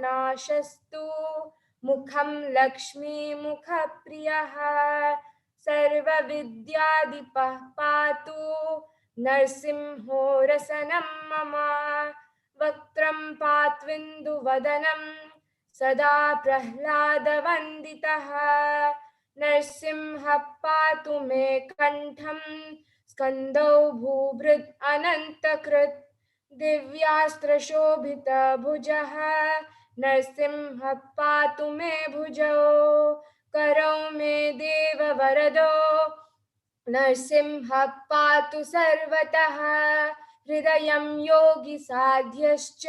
नाशस्तु मुखं लक्ष्मी मुखप्रियः सर्वविद्यादिपः पातु नरसिंहो रसनं मम वक्त्रं पात्विन्दुवदनं सदा प्रह्लादवन्दितः नरसिंहः पातु मे कण्ठं स्कन्दौ भूभृत् अनन्तकृत् दिव्यास्त्रशोभितभुजः नरसिंहः पातु मे भुजौ करौ मे देववरदो नरसिंहः पातु सर्वतः हृदयं योगिसाध्यश्च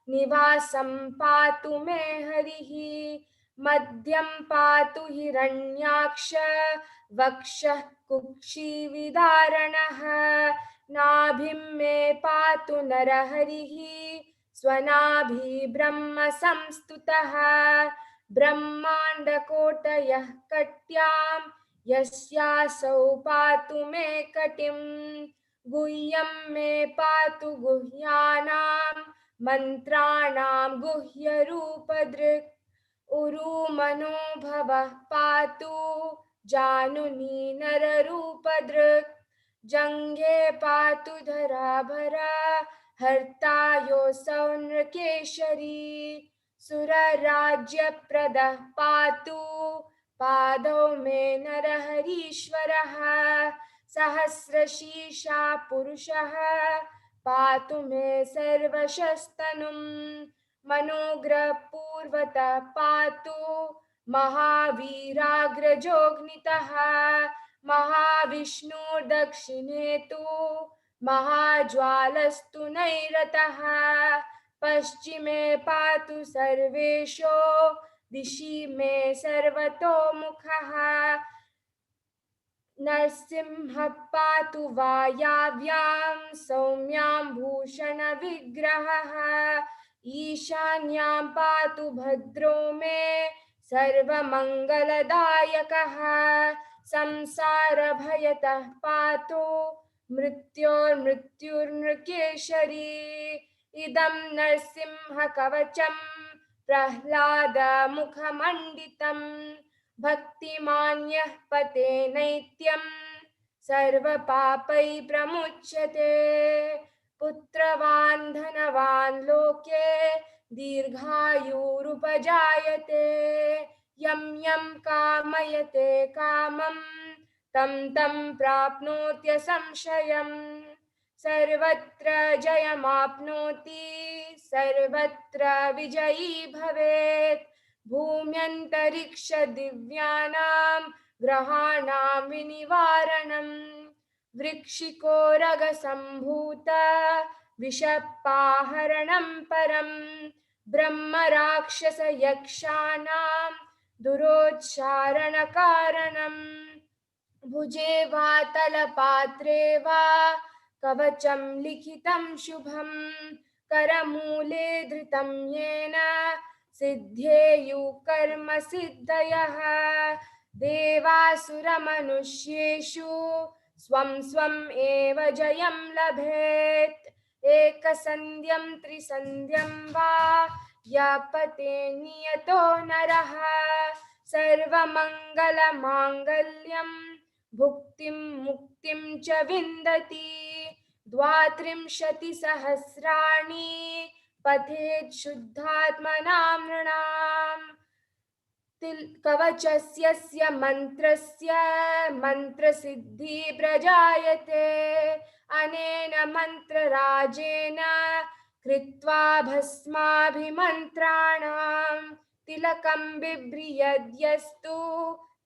निवासं पातु मे हरिः मध्यं पातु हिरण्याक्ष वक्षः कुक्षिविदारणः नाभिं मे पातु नरहरिः स्वनाभि ब्रह्म संस्तुतः ब्रह्माण्डकोटयः कट्यां यस्यासौ पातु मे कटिं गुह्यं मे पातु गुह्यानां मन्त्राणां गुह्यरूपदृक् उरुमनोभवः पातु जानुनी नररूपदृक् जङ्घे पातु धराभरा हर्ता योऽसौ नृकेशरी सुरराज्यप्रदः पातु पादौ मे नरहरीश्वरः सहस्रशीर्षा पुरुषः पातु मे सर्वशस्तनुं मनोग्रहपूर्वतः पातु महावीराग्रजोऽग्नितः महाविष्णुर्दक्षिणे तु महाज्वालस्तु नैरतः पश्चिमे पातु सर्वेशो दिशि मे सर्वतोमुखः नरसिंहः पातु वायाव्यां सौम्यां भूषणविग्रहः ईशान्यां पातु भद्रो मे सर्वमङ्गलदायकः संसारभयतः पातु मृत्योर्मृत्युर्नृकेशरी इदं नरसिंहकवचं प्रह्लादमुखमण्डितं भक्तिमान्यः पते नैत्यं सर्वपापै प्रमुच्यते पुत्रवान् धनवान् लोके दीर्घायुरुपजायते यं यं कामयते कामं तं तं प्राप्नोत्यसंशयम् सर्वत्र जयमाप्नोति सर्वत्र विजयी भवेत् भूम्यन्तरिक्ष दिव्यानां ग्रहाणां विनिवारणं वृक्षिको रगसम्भूत विषपाहरणं परं ब्रह्मराक्षसयक्षाणां दुरोच्चारणकारणं भुजे वा तलपात्रे वा कवचं लिखितं शुभं करमूले धृतं येन सिद्धेयुः कर्म सिद्धयः देवासुरमनुष्येषु स्वं स्वं एव जयं लभेत् एकसन्ध्यं त्रिसन्ध्यं वा यापते नियतो नरः सर्वमङ्गलमाङ्गल्यं भुक्तिं मुक्तिं च विन्दति द्वात्रिंशतिसहस्राणि पठेत् शुद्धात्मनां नृणाम् कवचस्य मन्त्रस्य मन्त्रसिद्धि प्रजायते अनेन मन्त्रराजेन कृत्वा भस्माभिमन्त्राणां तिलकं बिभ्र्यद्यस्तु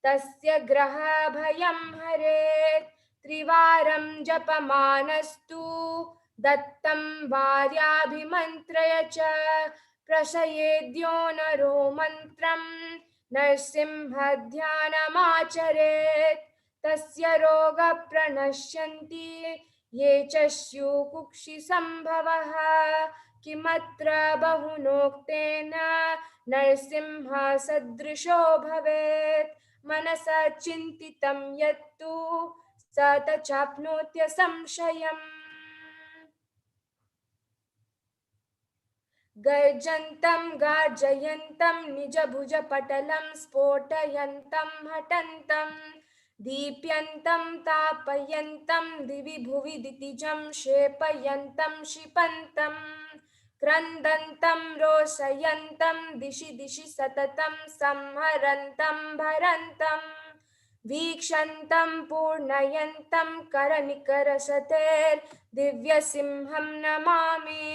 तस्य ग्रहभयं हरेत् त्रिवारं जपमानस्तु दत्तं वार्याभिमन्त्रय च प्रशयेद्यो नरो मन्त्रं नरसिंहध्यानमाचरेत् तस्य रोगप्रणश्यन्ति ये च स्युः कुक्षिसम्भवः किमत्र बहुनोक्तेन नरसिंह सदृशो भवेत् मनसा चिन्तितं यत्तु स तचाप्नोत्यसंशयम् गर्जन्तं गार्जयन्तं निजभुजपटलं स्फोटयन्तं हठन्तं दीप्यन्तं तापयन्तं दिवि भुवि दितिजं क्षेपयन्तं क्षिपन्तं क्रन्दन्तं रोषयन्तं दिशि दिशि सततं संहरन्तं भरन्तं वीक्षन्तं पूर्णयन्तं करनिकरशतेर्दिव्यसिंहं नमामि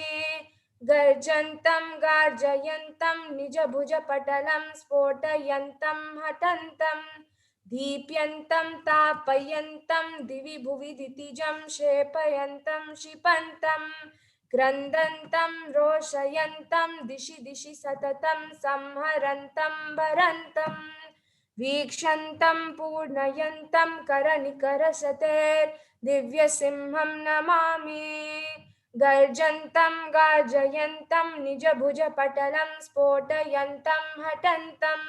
गर्जन्तं गार्जयन्तं निजभुजपटलं स्फोटयन्तं हठन्तं दीप्यन्तं तापयन्तं दिवि भुवि दितिजं क्षेपयन्तं क्षिपन्तं क्रन्दन्तं रोषयन्तं दिशि दिशि सततं संहरन्तं भरन्तं वीक्षन्तं पूर्णयन्तं करनिकरशतेर्दिव्यसिंहं नमामि गर्जन्तं गार्जयन्तं निजभुजपटलं स्फोटयन्तं हठन्तं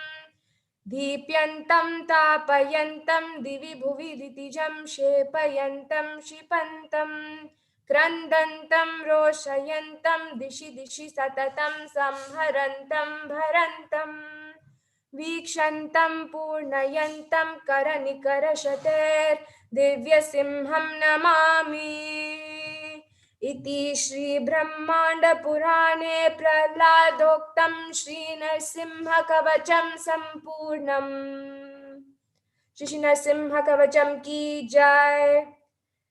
दीप्यन्तं तापयन्तं दिवि भुवि दितिजं क्षेपयन्तं क्षिपन्तं क्रन्दन्तं रोषयन्तं दिशि दिशि सततं संहरन्तं भरन्तं वीक्षन्तं पूर्णयन्तं करनिकरशतेर्दिव्यसिंहं नमामि इति श्रीब्रह्माण्डपुराणे प्रह्लादोक्तं श्रीनरसिंहकवचं सम्पूर्णम्। श्री नरसिंहकवचं की जय।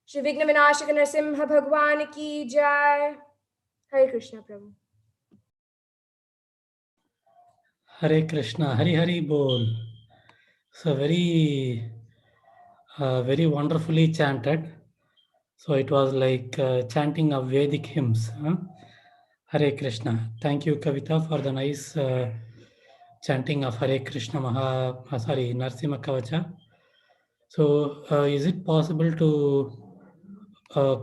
श्री विघ्न विनाशक नरसिंह भगवान की जय। हरे कृष्ण प्रभु। Hare Krishna, Hari Hari Bol. So very wonderfully chanted. So it was like chanting of Vedic hymns. Huh? Hare Krishna. Thank you, Kavita, for the nice chanting of Hare Krishna Narsimha Kavacha. So is it possible to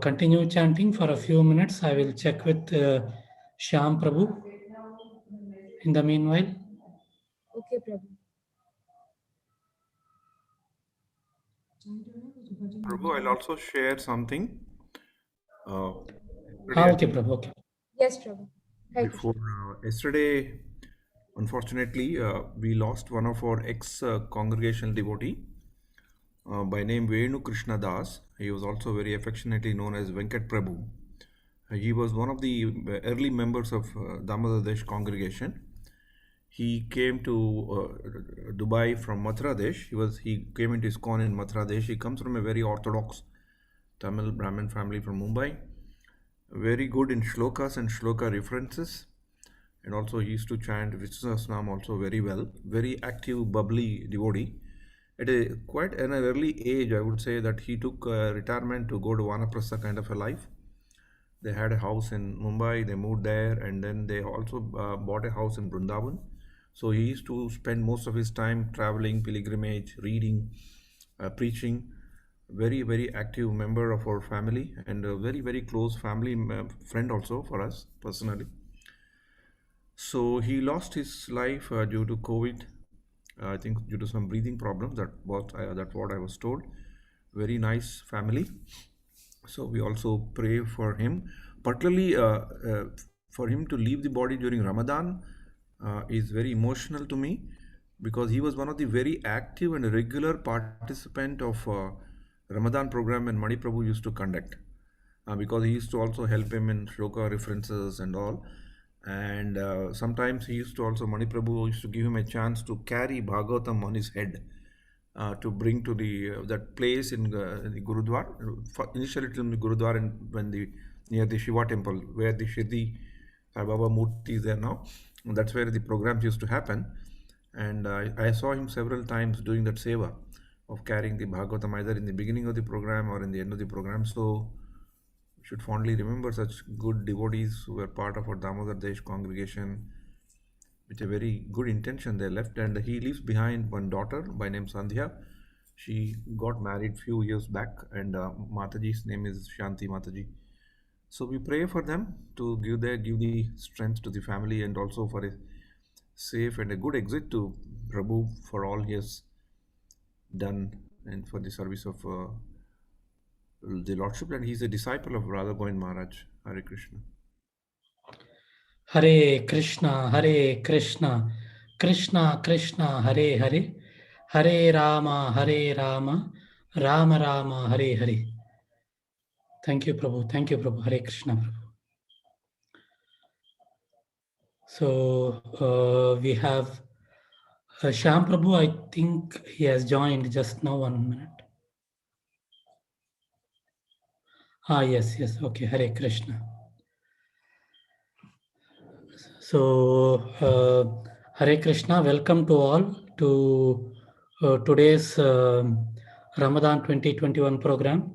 continue chanting for a few minutes? I will check with Shyam Prabhu in the meanwhile. Okay, Prabhu. Prabhu, I'll also share something. Okay, Prabhu. Okay. Yes, Prabhu. Hare Before Krishna. yesterday, unfortunately, we lost one of our ex-congregational devotee by name Venu Krishna Das. He was also very affectionately known as Venkat Prabhu. He was one of the early members of Damodar Desh congregation. He came to Dubai from Mathura Desh. He came into ISKCON in Mathura Desh. He comes from a very orthodox Tamil Brahmin family from Mumbai. Very good in shlokas and shloka references, and also he used to chant Vishnu Sahasranam also very well. Very active, bubbly devotee. At a quite an early age, I would say that he took retirement to go to Vanaprastha kind of a life. They had a house in Mumbai, they moved there, and then they also bought a house in Vrindavan. So he used to spend most of his time traveling, pilgrimage, reading, preaching. Very, very active member of our family, and a very, very close family friend also for us personally. So he lost his life due to COVID. I think due to some breathing problems. That's what I was told. Very nice family. So we also pray for him, particularly for him to leave the body during Ramadan is very emotional to me, because he was one of the very active and regular participant of Ramadan program when Mani Prabhu used to conduct, because he used to also help him in shloka references and all. And sometimes he used to also, Mani Prabhu used to give him a chance to carry Bhagavatam on his head, to bring to the that place in the Gurudwar. Initially, it was the Gurudwar, and when the near the Shiva temple, where the Shirdi Sai Baba Murti is there now. That's where the programs used to happen. And I saw him several times doing that seva of carrying the Bhagavatam either in the beginning of the program or in the end of the program. So we should fondly remember such good devotees who were part of our Damodar Desh congregation with a very good intention they left. And he leaves behind one daughter by name Sandhya. She got married few years back, and Mataji's name is Shanti Mataji. So we pray for them to give the strength to the family, and also for a safe and a good exit to Prabhu for all he has done and for the service of the Lordship. And he's a disciple of Radha Govind Maharaj. Hare Krishna. Hare Krishna, Krishna Krishna, Hare Hare, Hare Rama, Rama Rama, Hare Hare. Thank you, Prabhu. Hare Krishna, Prabhu. So we have Shyam Prabhu. I think he has joined just now. 1 minute. Yes. Okay, Hare Krishna. So, Hare Krishna, welcome to all to today's Ramadan 2021 program.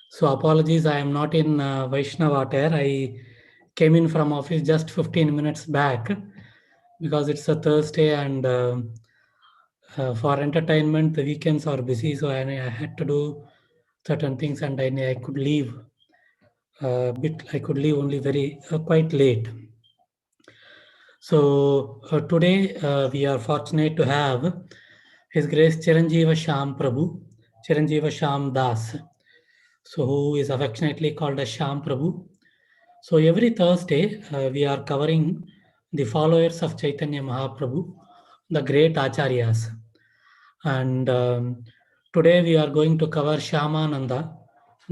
So, apologies, I am not in Vaishnava attire. I came in from office just 15 minutes back because it's a Thursday and for entertainment, the weekends are busy. So, I had to do certain things and I could leave I could leave only very quite late. So today we are fortunate to have His Grace Chiranjeeva Sham Prabhu, Chiranjeeva Sham Das, so who is affectionately called as Sham Prabhu. So every Thursday we are covering the followers of Caitanya Mahaprabhu, the great Acharyas. And today we are going to cover Shyamananda,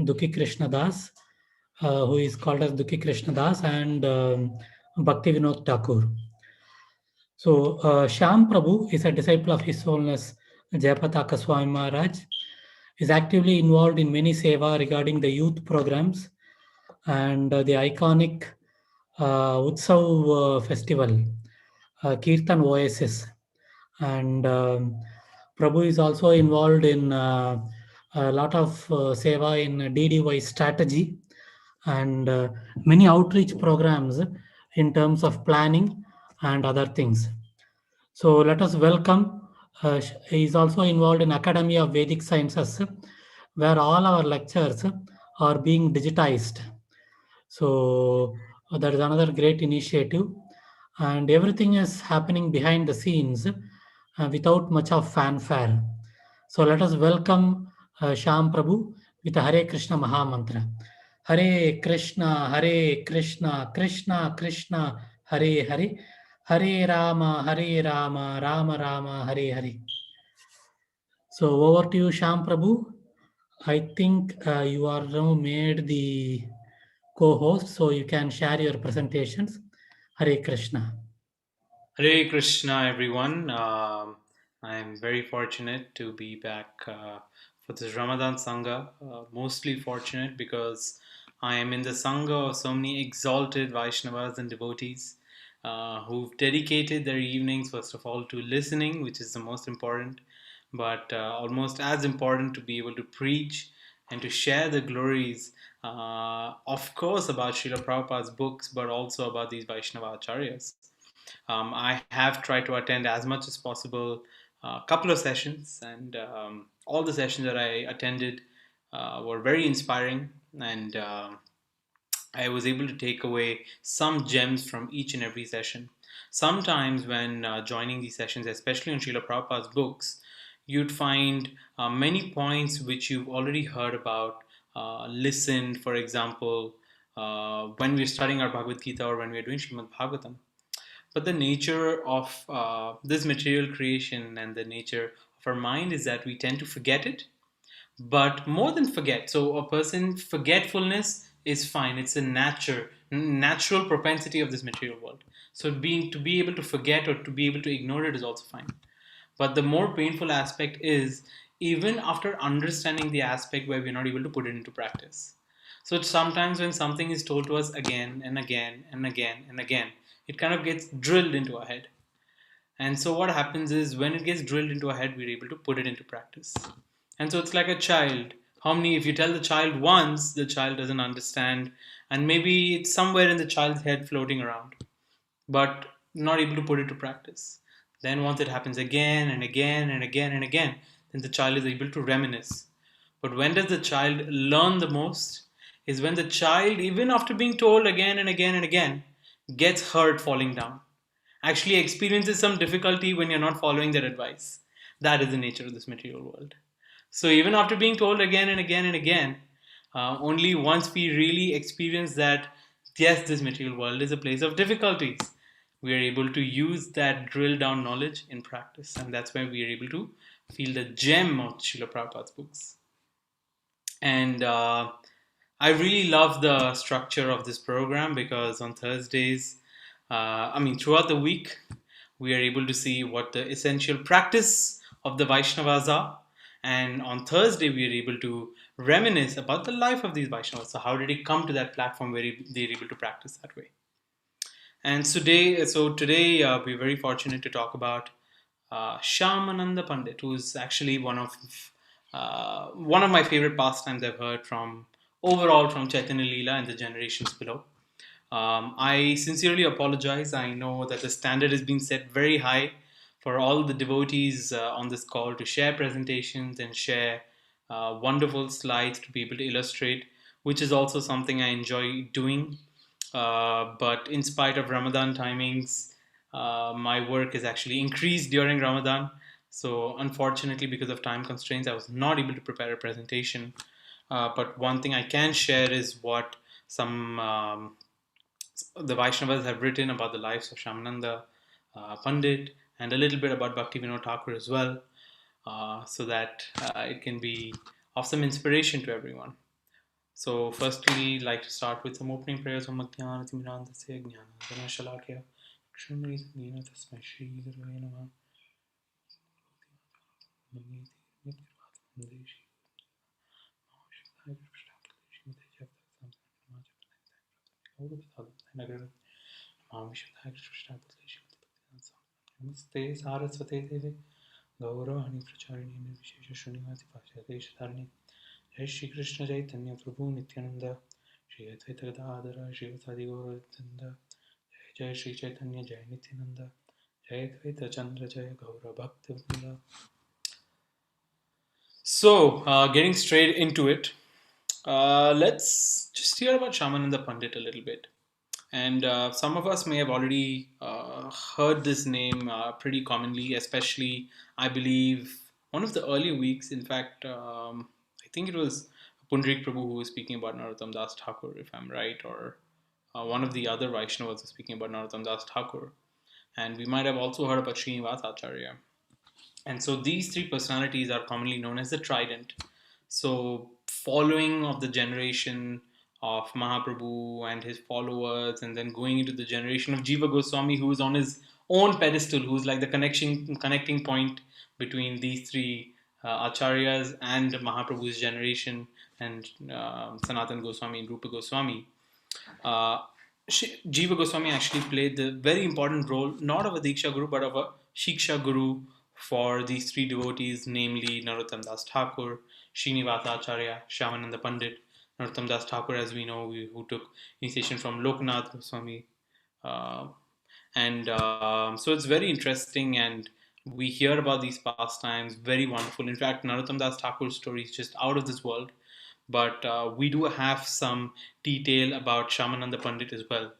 Dukhi Krishna Das, who is called as Dukhi Krishna Das, and Bhakti Vinod Thakur. So, Shyam Prabhu is a disciple of His Holiness Jayapataka Swami Maharaj, is actively involved in many seva regarding the youth programs and the iconic Utsav festival, Kirtan Oasis. And Prabhu is also involved in a lot of seva in DDY strategy and many outreach programs in terms of planning and other things. So let us welcome. He is also involved in Academy of Vedic Sciences, where all our lectures are being digitized. So that is another great initiative, and everything is happening behind the scenes without much of fanfare. So let us welcome Shyam Prabhu with a Hare Krishna Maha Mantra. Hare Krishna, Krishna Krishna, Hare Hare, Hare Rama, Rama Rama, Hare Hare. So over to you, Shyam Prabhu. I think you are now made the co-host, so you can share your presentations. Hare Krishna. Hare Krishna, everyone. I'm very fortunate to be back for this Ramadan Sangha. Mostly fortunate because I am in the Sangha of so many exalted Vaishnavas and devotees who've dedicated their evenings, first of all, to listening, which is the most important, but almost as important to be able to preach and to share the glories, of course, about Srila Prabhupada's books, but also about these Vaishnava Acharyas. I have tried to attend as much as possible a couple of sessions, and all the sessions that I attended were very inspiring, and I was able to take away some gems from each and every session. Sometimes, when joining these sessions, especially on Srila Prabhupada's books, you'd find many points which you've already heard about, listened, for example, when we're studying our Bhagavad Gita or when we're doing Srimad Bhagavatam. But the nature of this material creation and the nature of our mind is that we tend to forget it, but more than forget. So a person forgetfulness is fine. It's a natural propensity of this material world. So being to be able to forget or to be able to ignore it is also fine. But the more painful aspect is even after understanding the aspect where we're not able to put it into practice. So sometimes when something is told to us again and again and again and again, it kind of gets drilled into our head. And so what happens is when it gets drilled into our head, we're able to put it into practice. And so it's like a child. If you tell the child once, the child doesn't understand, and maybe it's somewhere in the child's head floating around, but not able to put it to practice. Then once it happens again and again and again and again, then the child is able to reminisce. But when does the child learn the most? Is when the child, even after being told again and again and again, gets hurt falling down. Actually experiences some difficulty when you're not following their advice. That is the nature of this material world. So even after being told again and again and again, only once we really experience that yes, this material world is a place of difficulties. We are able to use that drill down knowledge in practice, and that's why we are able to feel the gem of Srila Prabhupada's books. And I really love the structure of this program because on Thursdays, throughout the week, we are able to see what the essential practice of the Vaishnavas are. And on Thursday, we are able to reminisce about the life of these Vaishnavas. So, how did it come to that platform where they're able to practice that way? And today we're very fortunate to talk about Shyamananda Pandit, who's actually one of my favorite pastimes I've heard from overall from Chaitanya Leela and the generations below. I sincerely apologize. I know that the standard has been set very high for all the devotees on this call to share presentations and share wonderful slides to be able to illustrate, which is also something I enjoy doing. But in spite of Ramadan timings, my work has actually increased during Ramadan. So, unfortunately, because of time constraints, I was not able to prepare a presentation. But one thing I can share is what some the Vaishnavas have written about the lives of Shyamananda Pandit and a little bit about Bhakti Vinod Thakur as well, so that it can be of some inspiration to everyone. So, firstly, like to start with some opening prayers. Om Jnana Timirandasya Jnana Shalakya Kshmri Dina Tasmai Shri Gurave Namah Namaste Saraswate Deve Gauravani Pracharine Nirvishesha Shrunivasi Pachadesh Dharni Jai Shri Krishna Chaitanya Prabhu Nityananda Shri Advaita Gadadhara Shri Vasadi Gauravatanda Jai Jai Shri Chaitanya Jai Nityananda Jai Advaita Chandra Jai Gaura Bhakta Vrinda. So, getting straight into it, let's just hear about Shyamananda Pandit a little bit. And some of us may have already heard this name pretty commonly, especially, I believe, one of the earlier weeks. In fact, I think it was Pundrik Prabhu who was speaking about Narottam Das Thakur, if I'm right, or one of the other Vaishnavas was speaking about Narottam Das Thakur. And we might have also heard about Srinivas Acharya. And so these three personalities are commonly known as the Trident. So, following of the generation of Mahaprabhu and his followers, and then going into the generation of Jiva Goswami, who is on his own pedestal, who's like the connecting point between these three acharyas and Mahaprabhu's generation, and Sanatan Goswami and Rupa Goswami. Uh, Jiva Goswami actually played the very important role, not of a Diksha Guru, but of a Shiksha Guru for these three devotees, namely Narottam Das Thakur, Srinivasa Acharya, Shyamananda Pandit. Narottam Das Thakur, as we know, who took initiation from Loknath Goswami. So it's very interesting, and we hear about these pastimes, very wonderful. In fact, Narottam Das Thakur's story is just out of this world. But we do have some detail about Shyamananda Pandit as well.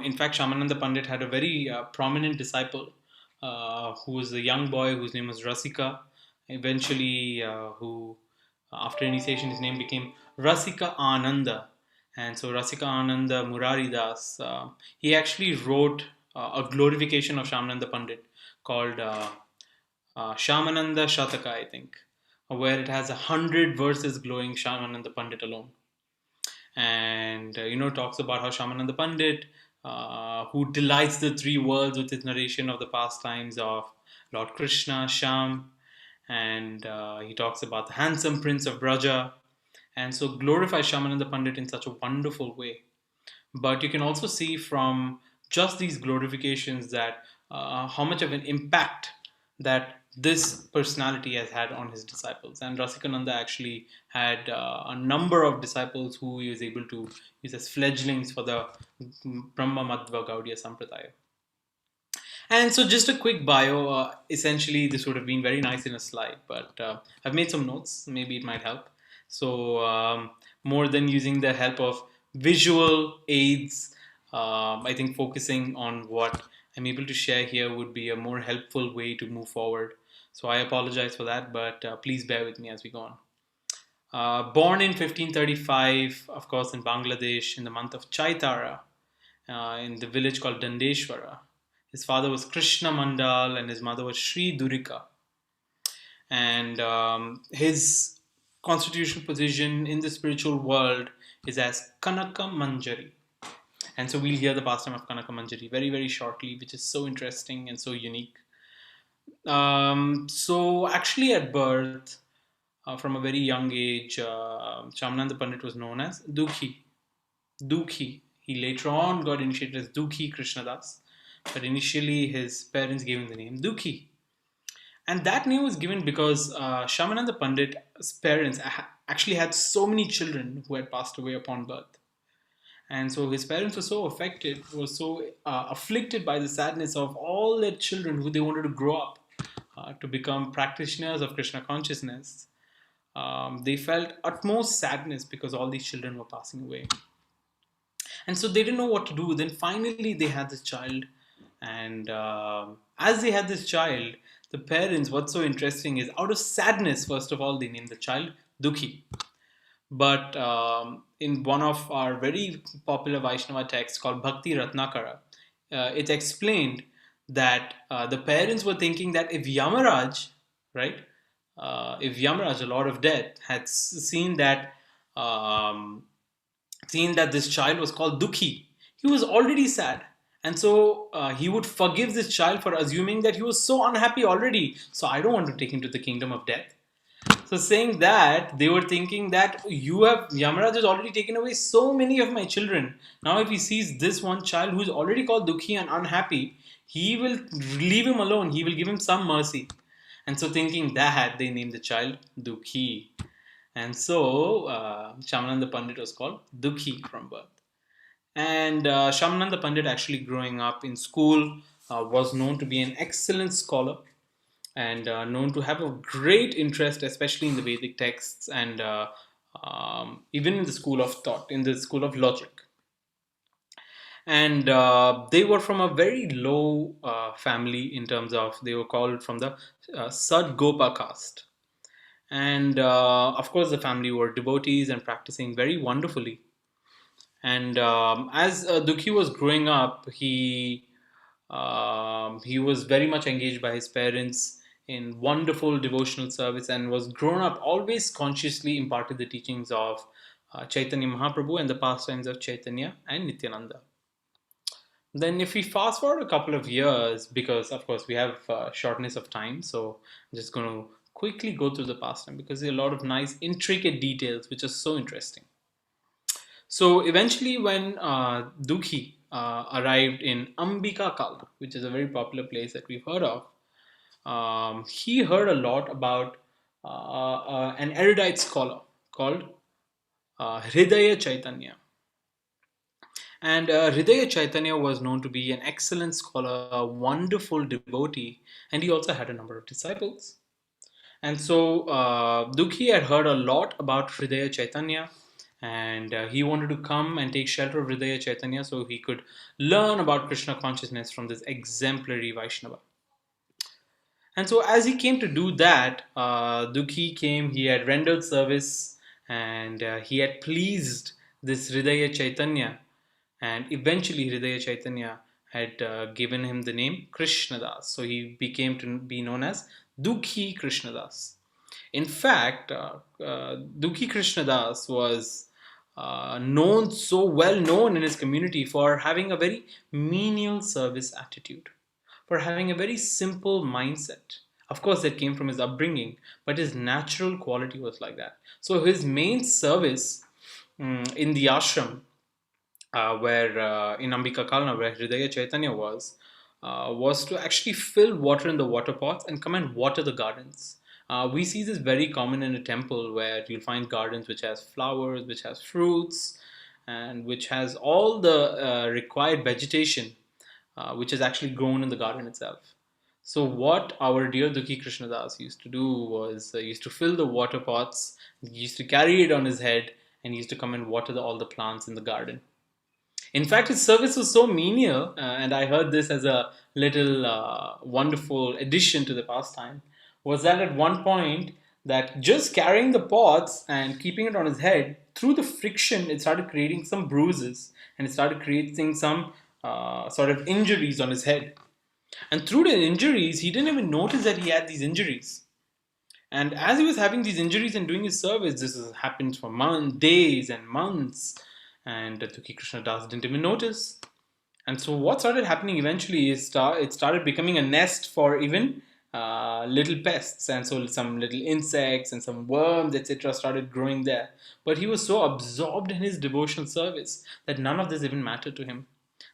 In fact, Shyamananda Pandit had a very prominent disciple who was a young boy whose name was Rasika. Eventually, who after initiation, his name became Rasika Ananda. And so Rasika Ananda Murari Das, he actually wrote a glorification of Shyamananda Pandit called Shyamananda Shataka, I think, where it has 100 verses glowing Shyamananda Pandit alone. And talks about how Shyamananda Pandit, who delights the three worlds with his narration of the pastimes of Lord Krishna, Shyam, and he talks about the handsome prince of Braja, and so glorifies Shyamananda Pandit in such a wonderful way. But you can also see from just these glorifications that how much of an impact that this personality has had on his disciples. And Rasikananda actually had a number of disciples who he was able to use as fledglings for the Brahma Madhva Gaudiya Sampradaya. And so just a quick bio, essentially this would have been very nice in a slide, but I've made some notes, maybe it might help. So more than using the help of visual aids, I think focusing on what I'm able to share here would be a more helpful way to move forward. So I apologize for that, but please bear with me as we go on. Born in 1535, of course, in Bangladesh, in the month of Chaitara, in the village called Dandeshwara. His father was Krishna Mandal and his mother was Sri Durika. And his constitutional position in the spiritual world is as Kanaka Manjari. And so we'll hear the pastime of Kanaka Manjari very, very shortly, which is so interesting and so unique. So actually at birth, from a very young age, Shamananda Pandit was known as Dukhi. Dukhi. He later on got initiated as Dukhi Krishnadas, but initially his parents gave him the name Dukhi. And that name was given because Shamananda Pandit's parents actually had so many children who had passed away upon birth. And so his parents were so affected, were so afflicted by the sadness of all their children who they wanted to grow up to become practitioners of Krishna consciousness. They felt utmost sadness because all these children were passing away. And so they didn't know what to do. Then finally they had this child. And as they had this child, the parents, what's so interesting is out of sadness, first of all, they named the child Dukhi. But in one of our very popular Vaishnava texts called Bhakti Ratnakara, it's explained that the parents were thinking that if Yamaraj, right, if Yamaraj, the Lord of Death, had seen that this child was called Dukhi, he was already sad. And so he would forgive this child for assuming that he was so unhappy already. So I don't want to take him to the kingdom of death. So saying that, they were thinking that Yamaraj has already taken away so many of my children. Now if he sees this one child who is already called Dukhi and unhappy, he will leave him alone. He will give him some mercy. And so thinking that, they named the child Dukhi. And so Shamananda Pandit was called Dukhi from birth. And Shamananda Pandit, actually growing up in school, was known to be an excellent scholar and known to have a great interest, especially in the Vedic texts and even in the school of thought, in the school of logic. And they were from a very low family in terms of, they were called from the Sadgopa caste. And of course, the family were devotees and practicing very wonderfully. And as Dukhi was growing up, he was very much engaged by his parents in wonderful devotional service and was grown up always consciously imparted the teachings of Chaitanya Mahaprabhu and the pastimes of Chaitanya and Nityananda. Then if we fast forward a couple of years, because of course we have shortness of time, so I'm just going to quickly go through the pastime because there are a lot of nice intricate details which are so interesting. So eventually when Dukhi arrived in Ambika Kala, which is a very popular place that we've heard of, he heard a lot about an erudite scholar called Hridaya Caitanya. And Hridaya Caitanya was known to be an excellent scholar, a wonderful devotee, and he also had a number of disciples. And so Dukhi had heard a lot about Hridaya Caitanya, and he wanted to come and take shelter of Hridaya Chaitanya so he could learn about Krishna consciousness from this exemplary Vaishnava. And so as he came to do that, Dukhi came, he had rendered service, and he had pleased this Hridaya Chaitanya, and eventually Hridaya Chaitanya had given him the name Krishnadas. So he became to be known as Dukhi Krishnadas. In fact, Dukhi Krishnadas was so well known in his community for having a very menial service attitude, for having a very simple mindset. Of course, that came from his upbringing, but his natural quality was like that. So his main service in the ashram, where in Ambika Kalna, where Hridaya Chaitanya was to actually fill water in the water pots and come and water the gardens. We see this very common in a temple where you'll find gardens which has flowers, which has fruits, and which has all the required vegetation, which is actually grown in the garden itself. So what our dear Dukhi Krishnadas used to do was he used to fill the water pots, he used to carry it on his head, and he used to come and water all the plants in the garden. In fact, his service was so menial, and I heard this as a little wonderful addition to the pastime, was that at one point that just carrying the pots and keeping it on his head, through the friction, it started creating some bruises and it started creating some sort of injuries on his head. And through the injuries, he didn't even notice that he had these injuries. And as he was having these injuries and doing his service, this has happened for months, days and months. And Dukhi Krishna Das didn't even notice. And so what started happening eventually is it started becoming a nest for even little pests. And so some little insects and some worms, etc., started growing there. But he was so absorbed in his devotional service that none of this even mattered to him.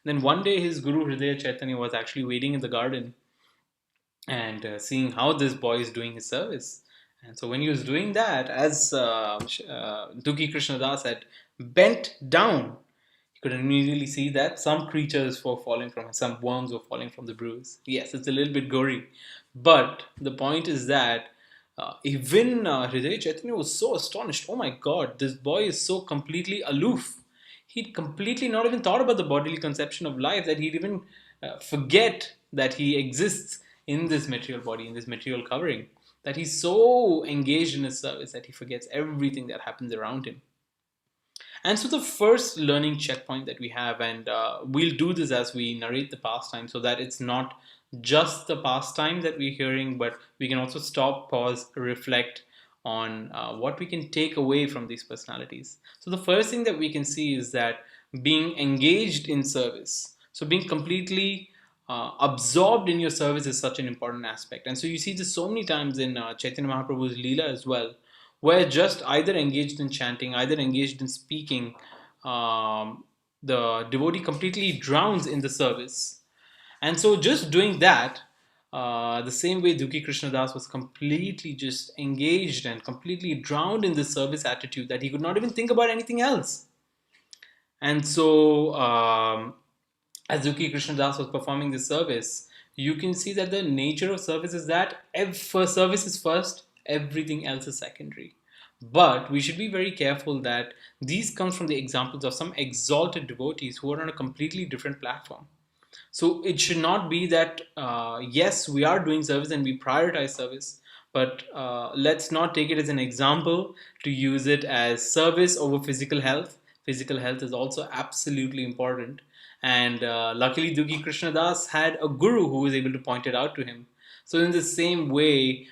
Then one day his Guru Hridaya Chaitanya was actually waiting in the garden and seeing how this boy is doing his service. And so when he was doing that, as Dukhi Krishna Das had bent down, he could immediately see that some creatures were falling from, some worms were falling from the bruise. Yes, it's a little bit gory, but the point is that even Hridaya Chaitanya was so astonished. Oh my God, this boy is so completely aloof. He'd completely not even thought about the bodily conception of life, that he'd even forget that he exists in this material body, in this material covering, that he's so engaged in his service that he forgets everything that happens around him. And so the first learning checkpoint that we have, and we'll do this as we narrate the pastime so that it's not just the pastime that we're hearing, but we can also stop, pause, reflect on what we can take away from these personalities. So the first thing that we can see is that being engaged in service, so being completely absorbed in your service is such an important aspect. And so you see this so many times in Chaitanya Mahaprabhu's Leela as well, where just either engaged in chanting, either engaged in speaking, the devotee completely drowns in the service. And so just doing that, the same way Dukhi Krishna Das was completely just engaged and completely drowned in this service attitude that he could not even think about anything else. And so as Dukhi Krishna Das was performing this service, you can see that the nature of service is that service is first, everything else is secondary. But we should be very careful that these come from the examples of some exalted devotees who are on a completely different platform. So it should not be that, yes, we are doing service and we prioritize service, but let's not take it as an example to use it as service over physical health. Physical health is also absolutely important. And luckily, Dukhi Krishna Das had a guru who was able to point it out to him. So, in the same way,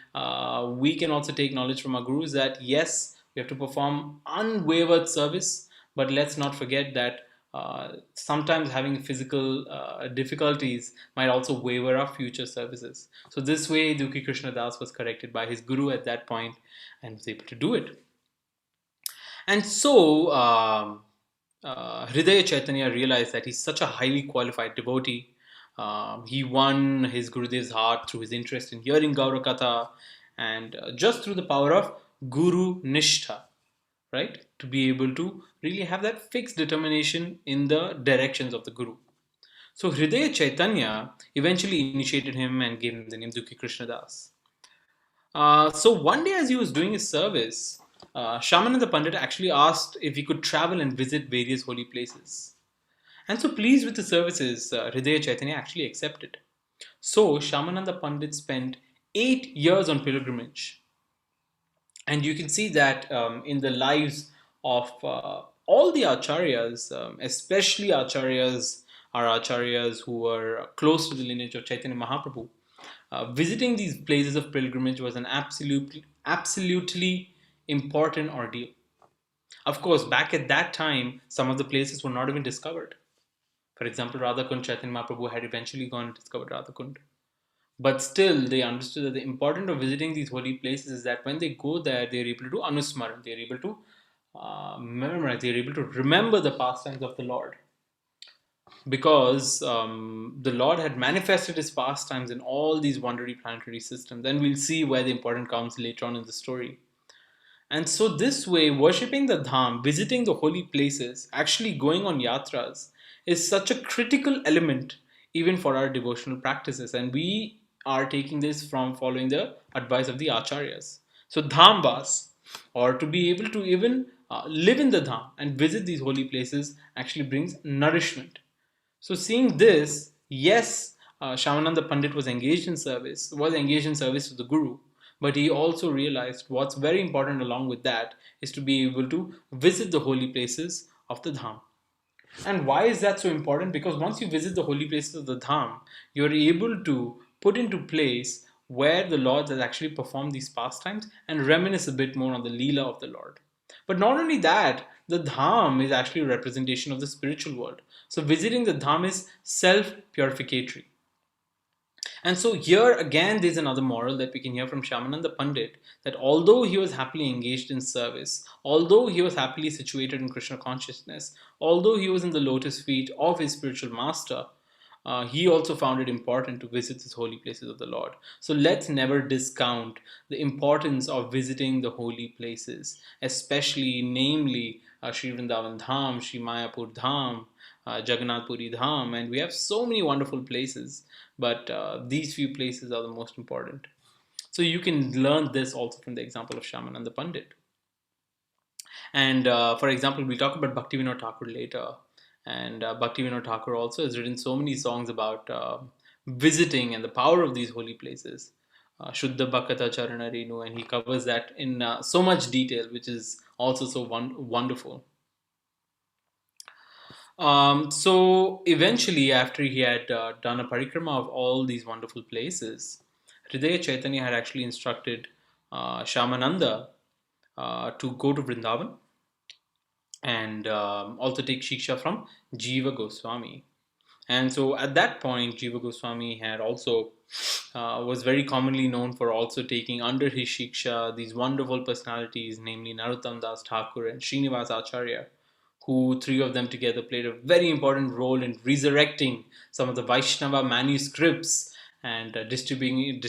we can also take knowledge from our gurus that yes, we have to perform unwavered service, but let's not forget that sometimes having physical difficulties might also waver our future services. So this way, Dukhi Krishna Das was corrected by his guru at that point and was able to do it. And so Hridaya Chaitanya realized that he's such a highly qualified devotee. He won his Gurudev's heart through his interest in hearing Gaura Katha and just through the power of Guru Nishtha, right? To be able to really have that fixed determination in the directions of the Guru. So Hridaya Chaitanya eventually initiated him and gave him the name Dukhi Krishna Das. So one day as he was doing his service, Shyamananda Pandit actually asked if he could travel and visit various holy places. And so pleased with the services, Hridaya Chaitanya actually accepted. So Shyamananda Pandit spent 8 years on pilgrimage. And you can see that in the lives of all the acharyas, especially acharyas, our acharyas who were close to the lineage of Chaitanya Mahaprabhu, visiting these places of pilgrimage was an absolutely important ordeal. Of course, back at that time, some of the places were not even discovered. For example, Radhakund, Chaitanya Mahaprabhu had eventually gone and discovered Radhakund. But still, they understood that the importance of visiting these holy places is that when they go there, they are able to do anusmaran, they are able to memorize, they are able to remember the pastimes of the Lord. Because the Lord had manifested his pastimes in all these wonderfully planetary systems. Then we'll see where the important comes later on in the story. And so this way, worshipping the dham, visiting the holy places, actually going on yatras, is such a critical element even for our devotional practices. And we are taking this from following the advice of the acharyas. So dham vas, or to be able to even live in the dham and visit these holy places, actually brings nourishment. So seeing this, yes, Shyamananda Pandit was engaged in service to the Guru, But he also realized what's very important along with that is to be able to visit the holy places of the Dham. And why is that so important? Because once you visit the holy places of the Dham, you're able to put into place where the Lord has actually performed these pastimes and reminisce a bit more on the Leela of the Lord. But not only that, the Dham is actually a representation of the spiritual world. So visiting the Dham is self purificatory. And so here again, there's another moral that we can hear from Shamananda Pandit, that although he was happily engaged in service, although he was happily situated in Krishna consciousness, although he was in the lotus feet of his spiritual master, he also found it important to visit these holy places of the Lord. So let's never discount the importance of visiting the holy places, especially, namely, Sri Vrindavan Dham, Sri Mayapur Dham, Jagannath Puri Dham, and we have so many wonderful places, but these few places are the most important. So you can learn this also from the example of Shamananda Pandit. And for example, we'll talk about Bhaktivinoda Thakur later. And Bhaktivinoda Thakur also has written so many songs about visiting and the power of these holy places. Shuddha Bhakata Charana Renu, and he covers that in so much detail, which is also so wonderful. So eventually, after he had done a parikrama of all these wonderful places, Hridaya Chaitanya had actually instructed Shamananda to go to Vrindavan and also take Shiksha from Jiva Goswami. And so at that point, Jiva Goswami had also was very commonly known for also taking under his Shiksha these wonderful personalities, namely Narottam Das Thakur and Srinivas Acharya, who three of them together played a very important role in resurrecting some of the Vaishnava manuscripts and distributing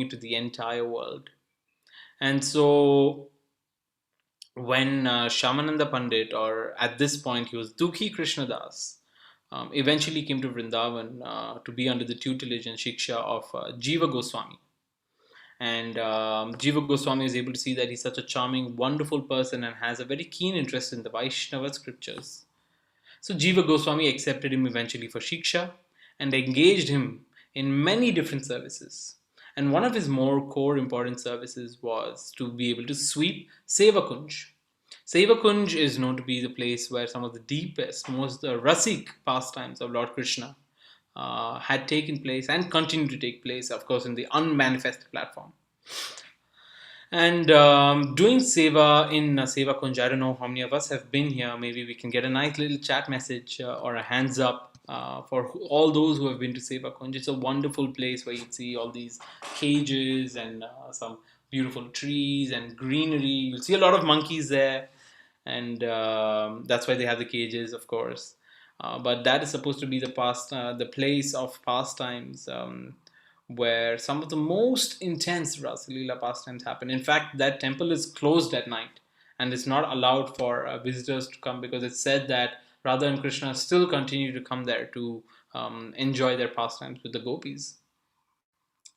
it to the entire world. And so when Shamananda Pandit, or at this point he was Dukhi Krishnadas, eventually came to Vrindavan to be under the tutelage and shiksha of Jiva Goswami. And Jiva Goswami is able to see that he's such a charming, wonderful person and has a very keen interest in the Vaishnava scriptures. So Jiva Goswami accepted him eventually for shiksha and engaged him in many different services. And one of his more core important services was to be able to sweep Sevakunj. Sevakunj is known to be the place where some of the deepest, most rasik pastimes of Lord Krishna had taken place and continue to take place, of course, in the unmanifested platform. And doing seva in Seva Kunj, I don't know how many of us have been here. Maybe we can get a nice little chat message or a hands up for all those who have been to Seva Kunj. It's a wonderful place where you see all these cages and some beautiful trees and greenery. You'll see a lot of monkeys there, and that's why they have the cages, of course. But that is supposed to be the place of pastimes. Where some of the most intense Rasalila pastimes happen. In fact, that temple is closed at night and it's not allowed for visitors to come, because it's said that Radha and Krishna still continue to come there to enjoy their pastimes with the gopis.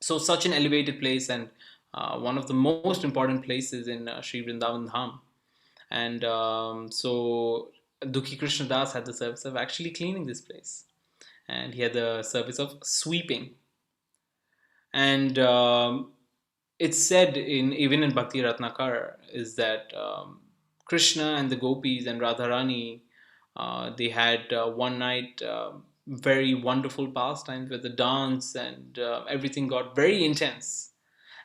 So such an elevated place, and one of the most important places in Sri Vrindavan Dham. And so Dukhi Krishna Das had the service of actually cleaning this place, and he had the service of sweeping. And it's said even in Bhakti Ratnakar is that Krishna and the gopis and Radharani, they had one night very wonderful pastimes where the dance and everything got very intense.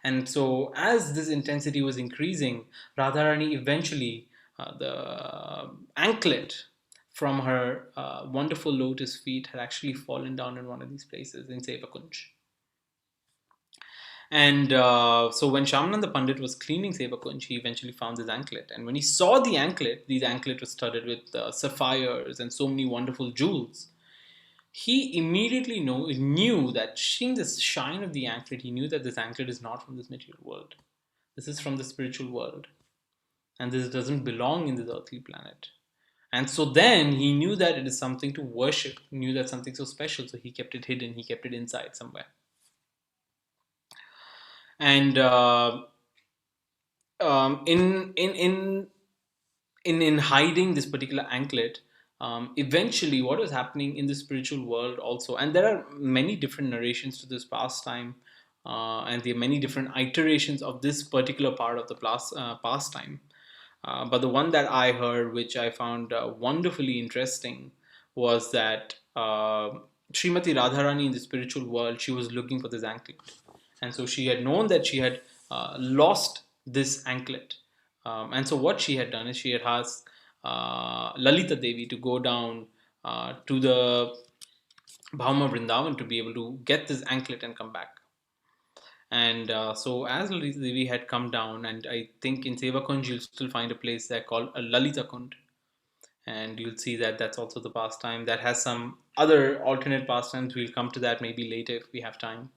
And so as this intensity was increasing, Radharani eventually, the anklet from her wonderful lotus feet had actually fallen down in one of these places in Sevakunj. And so when Shamananda Pandit was cleaning Sevakunj, he eventually found this anklet. And when he saw the anklet, these anklet was studded with sapphires and so many wonderful jewels. He immediately knew that seeing the shine of the anklet, he knew that this anklet is not from this material world. This is from the spiritual world. And this doesn't belong in this earthly planet. And so then he knew that it is something to worship. He knew that something so special. So he kept it hidden. He kept it inside somewhere. And in hiding this particular anklet, eventually what was happening in the spiritual world also, and there are many different narrations to this pastime, and there are many different iterations of this particular part of the pastime. But the one that I heard, which I found wonderfully interesting, was that Srimati Radharani in the spiritual world, she was looking for this anklet. And so she had known that she had lost this anklet. And so what she had done is she had asked Lalita Devi to go down to the Bhauma Vrindavan to be able to get this anklet and come back. And so as Lalita Devi had come down, and I think in Seva Kunj you'll still find a place there called a Lalita Kund. And you'll see that that's also the pastime that has some other alternate pastimes. We'll come to that maybe later if we have time.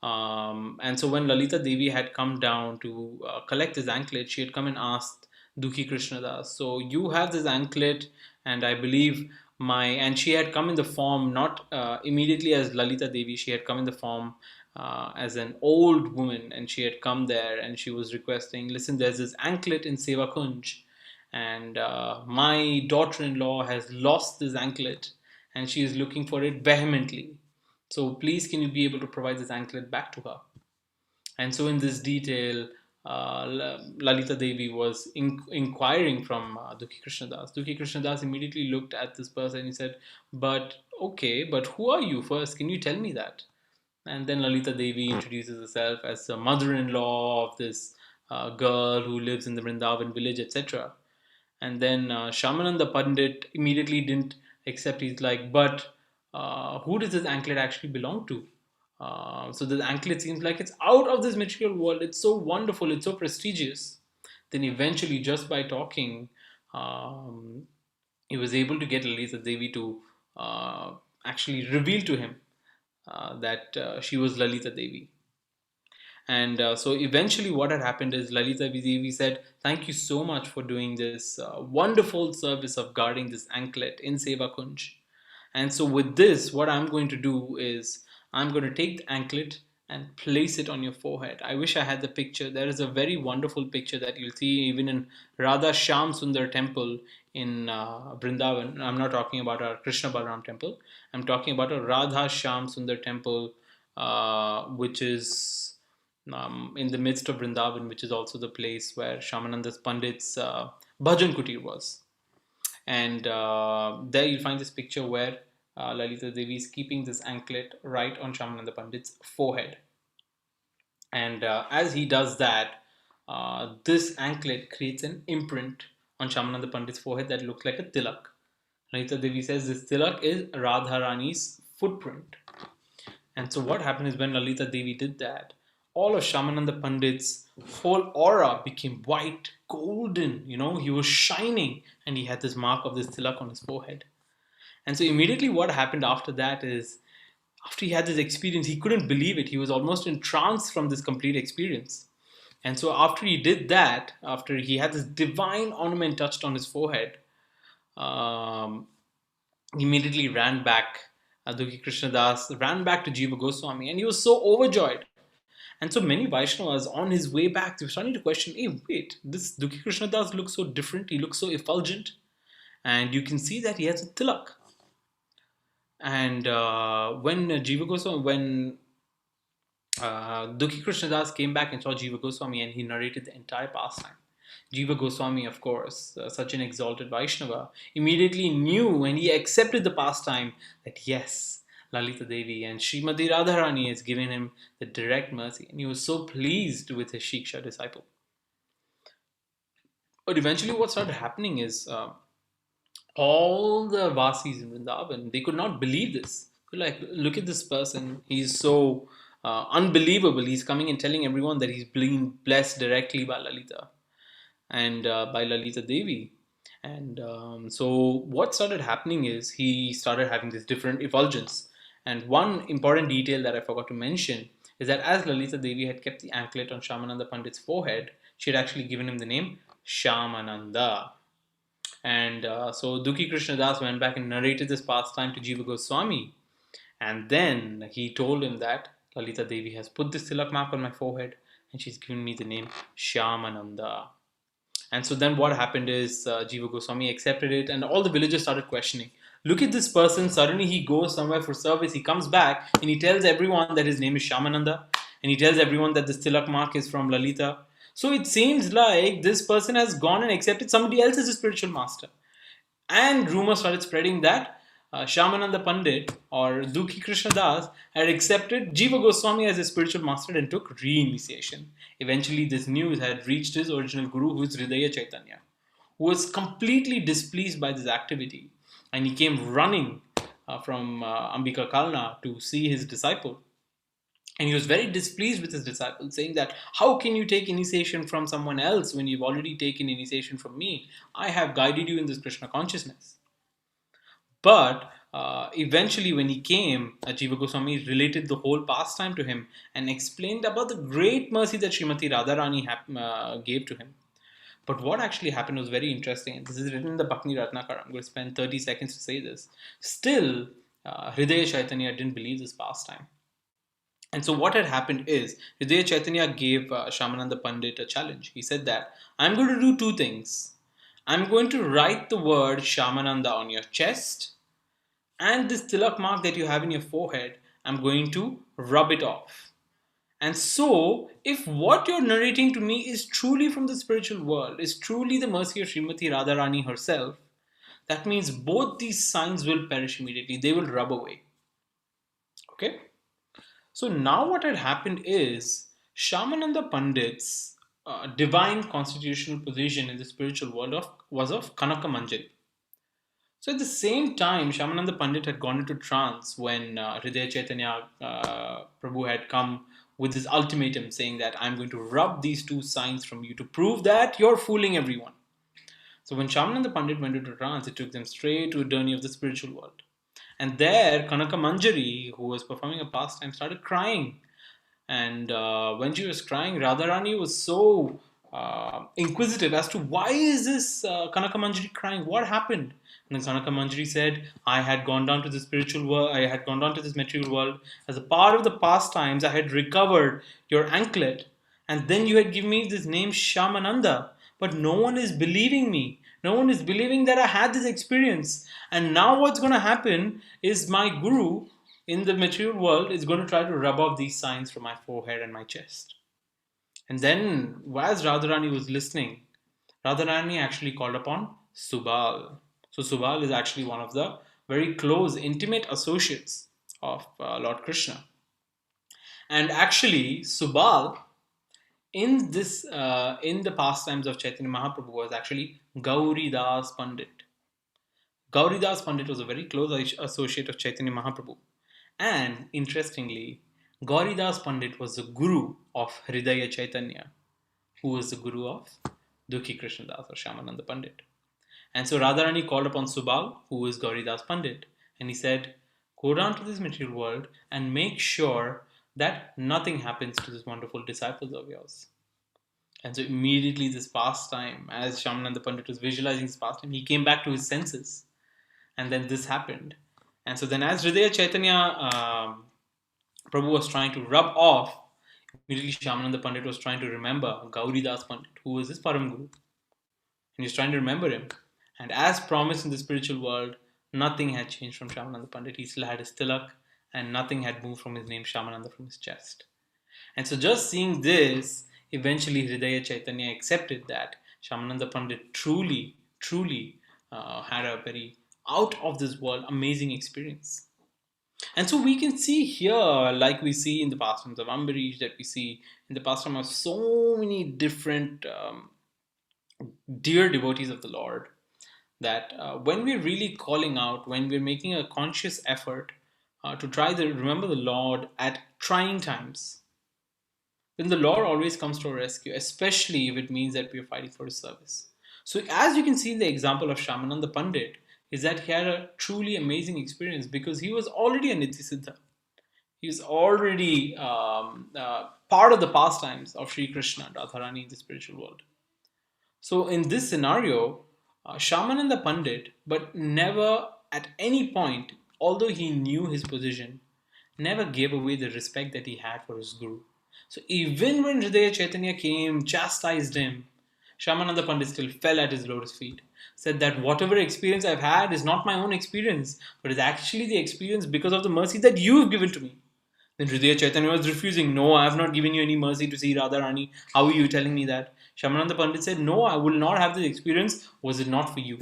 And so when Lalita Devi had come down to collect this anklet, she had come and asked Dukhi Krishnadas, so you have this anklet, and I believe and she had come in the form not immediately as Lalita Devi, she had come in the form as an old woman, and she had come there and she was requesting, listen, there's this anklet in Seva Kunj, and my daughter-in-law has lost this anklet and she is looking for it vehemently. So please, can you be able to provide this anklet back to her? And so in this detail, Lalita Devi was inquiring from Dukhi Krishnadas. Dukhi Krishnadas immediately looked at this person and he said, but okay, but who are you first? Can you tell me that? And then Lalita Devi introduces herself as the mother-in-law of this girl who lives in the Vrindavan village, etc. And then Shamananda Pandit immediately didn't accept. He's like, but who does this anklet actually belong to? So the anklet seems like it's out of this material world. It's so wonderful. It's so prestigious. Then eventually, just by talking, he was able to get Lalita Devi to actually reveal to him that she was Lalita Devi. And so eventually what had happened is Lalita Devi said, thank you so much for doing this wonderful service of guarding this anklet in Seva Kunj. And so with this, what I'm going to do is I'm going to take the anklet and place it on your forehead. I wish I had the picture. There is a very wonderful picture that you'll see even in Radha Shyam Sundar temple in Vrindavan. I'm not talking about our Krishna Balaram temple. I'm talking about a Radha Shyam Sundar temple, which is in the midst of Vrindavan, which is also the place where Shamananda Pandit's Bhajan Kutir was. And there you'll find this picture where Lalita Devi is keeping this anklet right on Shamananda Pandit's forehead. And as he does that, this anklet creates an imprint on Shamananda Pandit's forehead that looks like a tilak. Lalita Devi says this tilak is Radharani's footprint. And so what happened is when Lalita Devi did that, all of Shamananda Pandit's whole aura became white, golden, he was shining, and he had this mark of this tilak on his forehead. And so immediately what happened after that is, after he had this experience, he couldn't believe it. He was almost in trance from this complete experience. And so after he did that, after he had this divine ornament touched on his forehead, he immediately ran back. Dukhi Krishnadas ran back to Jiva Goswami, and he was so overjoyed. And so many Vaishnavas on his way back, they were starting to question, hey, wait, this Dukhi Krishnadas looks so different. He looks so effulgent. And you can see that he has a tilak. And when Jiva Goswami, when Dukhi Krishnadas came back and saw Jiva Goswami, and he narrated the entire pastime, Jiva Goswami, of course, such an exalted Vaishnava, immediately knew when he accepted the pastime that yes, Lalita Devi and Srimati Radharani has given him the direct mercy, and he was so pleased with his Shiksha disciple. But eventually what started happening is all the Vasis in Vrindavan, they could not believe this. They're like, look at this person, he's so unbelievable. He's coming and telling everyone that he's being blessed directly by Lalita and by Lalita Devi. And so what started happening is he started having this different effulgence. And one important detail that I forgot to mention is that as Lalita Devi had kept the anklet on Shamananda Pandit's forehead, she had actually given him the name Shamananda. And so Dukhi Krishnadas went back and narrated this pastime to Jiva Goswami. And then he told him that Lalita Devi has put this tilak mark on my forehead and she's given me the name Shamananda. And so then what happened is Jiva Goswami accepted it, and all the villagers started questioning. Look at this person, suddenly he goes somewhere for service, he comes back and he tells everyone that his name is Shamananda. and he tells everyone that this tilak mark is from Lalita. So it seems like this person has gone and accepted somebody else as a spiritual master. And rumors started spreading that Shyamananda Pandit or Dukhi Krishna Das had accepted Jiva Goswami as a spiritual master and took re-initiation. Eventually, this news had reached his original guru, who is Hridaya Caitanya, who was completely displeased by this activity, and he came running from Ambika Kalna to see his disciple. And he was very displeased with his disciple, saying that, how can you take initiation from someone else when you've already taken initiation from me? I have guided you in this Krishna consciousness. But eventually, when he came, Jiva Goswami related the whole pastime to him and explained about the great mercy that Srimati Radharani gave to him. But what actually happened was very interesting. This is written in the Bhakti Ratnakara. I'm going to spend 30 seconds to say this. Still, Hridaya Chaitanya didn't believe this pastime. And so what had happened is, Hridaya Chaitanya gave Shyamananda Pandit a challenge. He said that, I'm going to do two things. I'm going to write the word Shyamananda on your chest, and this tilak mark that you have in your forehead, I'm going to rub it off. And so, if what you're narrating to me is truly from the spiritual world, is truly the mercy of Srimati Radharani herself, that means both these signs will perish immediately. They will rub away. Okay? So now what had happened is, Shyamananda Pandit's divine constitutional position in the spiritual world was of Kanaka Manjari. So at the same time, Shyamananda Pandit had gone into trance when Hridaya Chaitanya Prabhu had come with this ultimatum saying that I'm going to rub these two signs from you to prove that you're fooling everyone. So when Shyamananda Pandit went into trance, it took them straight to a journey of the spiritual world. And there, Kanaka Manjari, who was performing a pastime, started crying. And when she was crying, Radharani was so inquisitive as to why is this Kanaka Manjari crying? What happened? And then Kanaka Manjari said, I had gone down to the spiritual world, I had gone down to this material world. As a part of the pastimes, I had recovered your anklet. And then you had given me this name Shyamananda. But no one is believing me. No one is believing that I had this experience. And now what's going to happen is my guru in the material world is going to try to rub off these signs from my forehead and my chest. And then, as Radharani was listening, Radharani actually called upon Subal. So Subal is actually one of the very close, intimate associates of Lord Krishna. And actually, Subal in the pastimes of Chaitanya Mahaprabhu was actually Gauri Das Pandit. Gauri Das Pandit was a very close associate of Chaitanya Mahaprabhu. And interestingly, Gauri Das Pandit was the guru of Hridaya Chaitanya, who was the guru of Dukhi Krishna Das or Shyamananda Pandit. And so Radharani called upon Subal, who is Gauri Das Pandit, and he said, go down to this material world and make sure that nothing happens to these wonderful disciples of yours. And so immediately this pastime, as Shyamananda Pandit was visualizing this pastime, he came back to his senses. And then this happened. And so then as Hridaya Chaitanya Prabhu was trying to rub off, immediately Shyamananda Pandit was trying to remember Gauri Das Pandit, who was his Param Guru. And he was trying to remember him. And as promised in the spiritual world, nothing had changed from Shyamananda Pandit. He still had his tilak, and nothing had moved from his name Shyamananda from his chest. And so just seeing this, eventually Hridaya Chaitanya accepted that Shyamananda Pandit truly had a very out of this world amazing experience. And so we can see here, like we see in the pastimes of Ambarish, that we see in the pastime of so many different dear devotees of the Lord, that when we're really calling out, when we're making a conscious effort to try to remember the Lord at trying times, then the Lord always comes to our rescue, especially if it means that we are fighting for His service. So as you can see in the example of Shyamananda Pandit, is that he had a truly amazing experience because he was already a Nityasiddha. He was already part of the pastimes of Sri Krishna and Radharani in the spiritual world. So in this scenario, Shyamananda Pandit, but never at any point, although he knew his position, never gave away the respect that he had for his guru. So even when Hridaya Chaitanya came, chastised him, Shyamananda Pandit still fell at his lotus feet, said that whatever experience I've had is not my own experience, but is actually the experience because of the mercy that you've given to me. Then Hridaya Chaitanya was refusing. No, I have not given you any mercy to see Radharani. How are you telling me that? Shyamananda Pandit said, no, I will not have this experience. Was it not for you?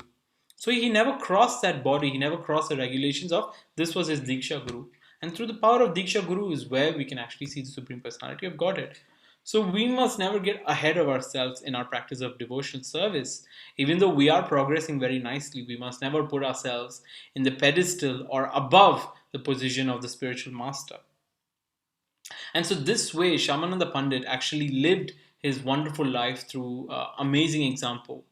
So he never crossed that body. He never crossed the regulations of this was his Diksha Guru. And through the power of Diksha Guru is where we can actually see the Supreme Personality of Godhead. So we must never get ahead of ourselves in our practice of devotional service. Even though we are progressing very nicely, we must never put ourselves in the pedestal or above the position of the spiritual master. And so, this way, Shamananda Pandit actually lived his wonderful life through amazing example.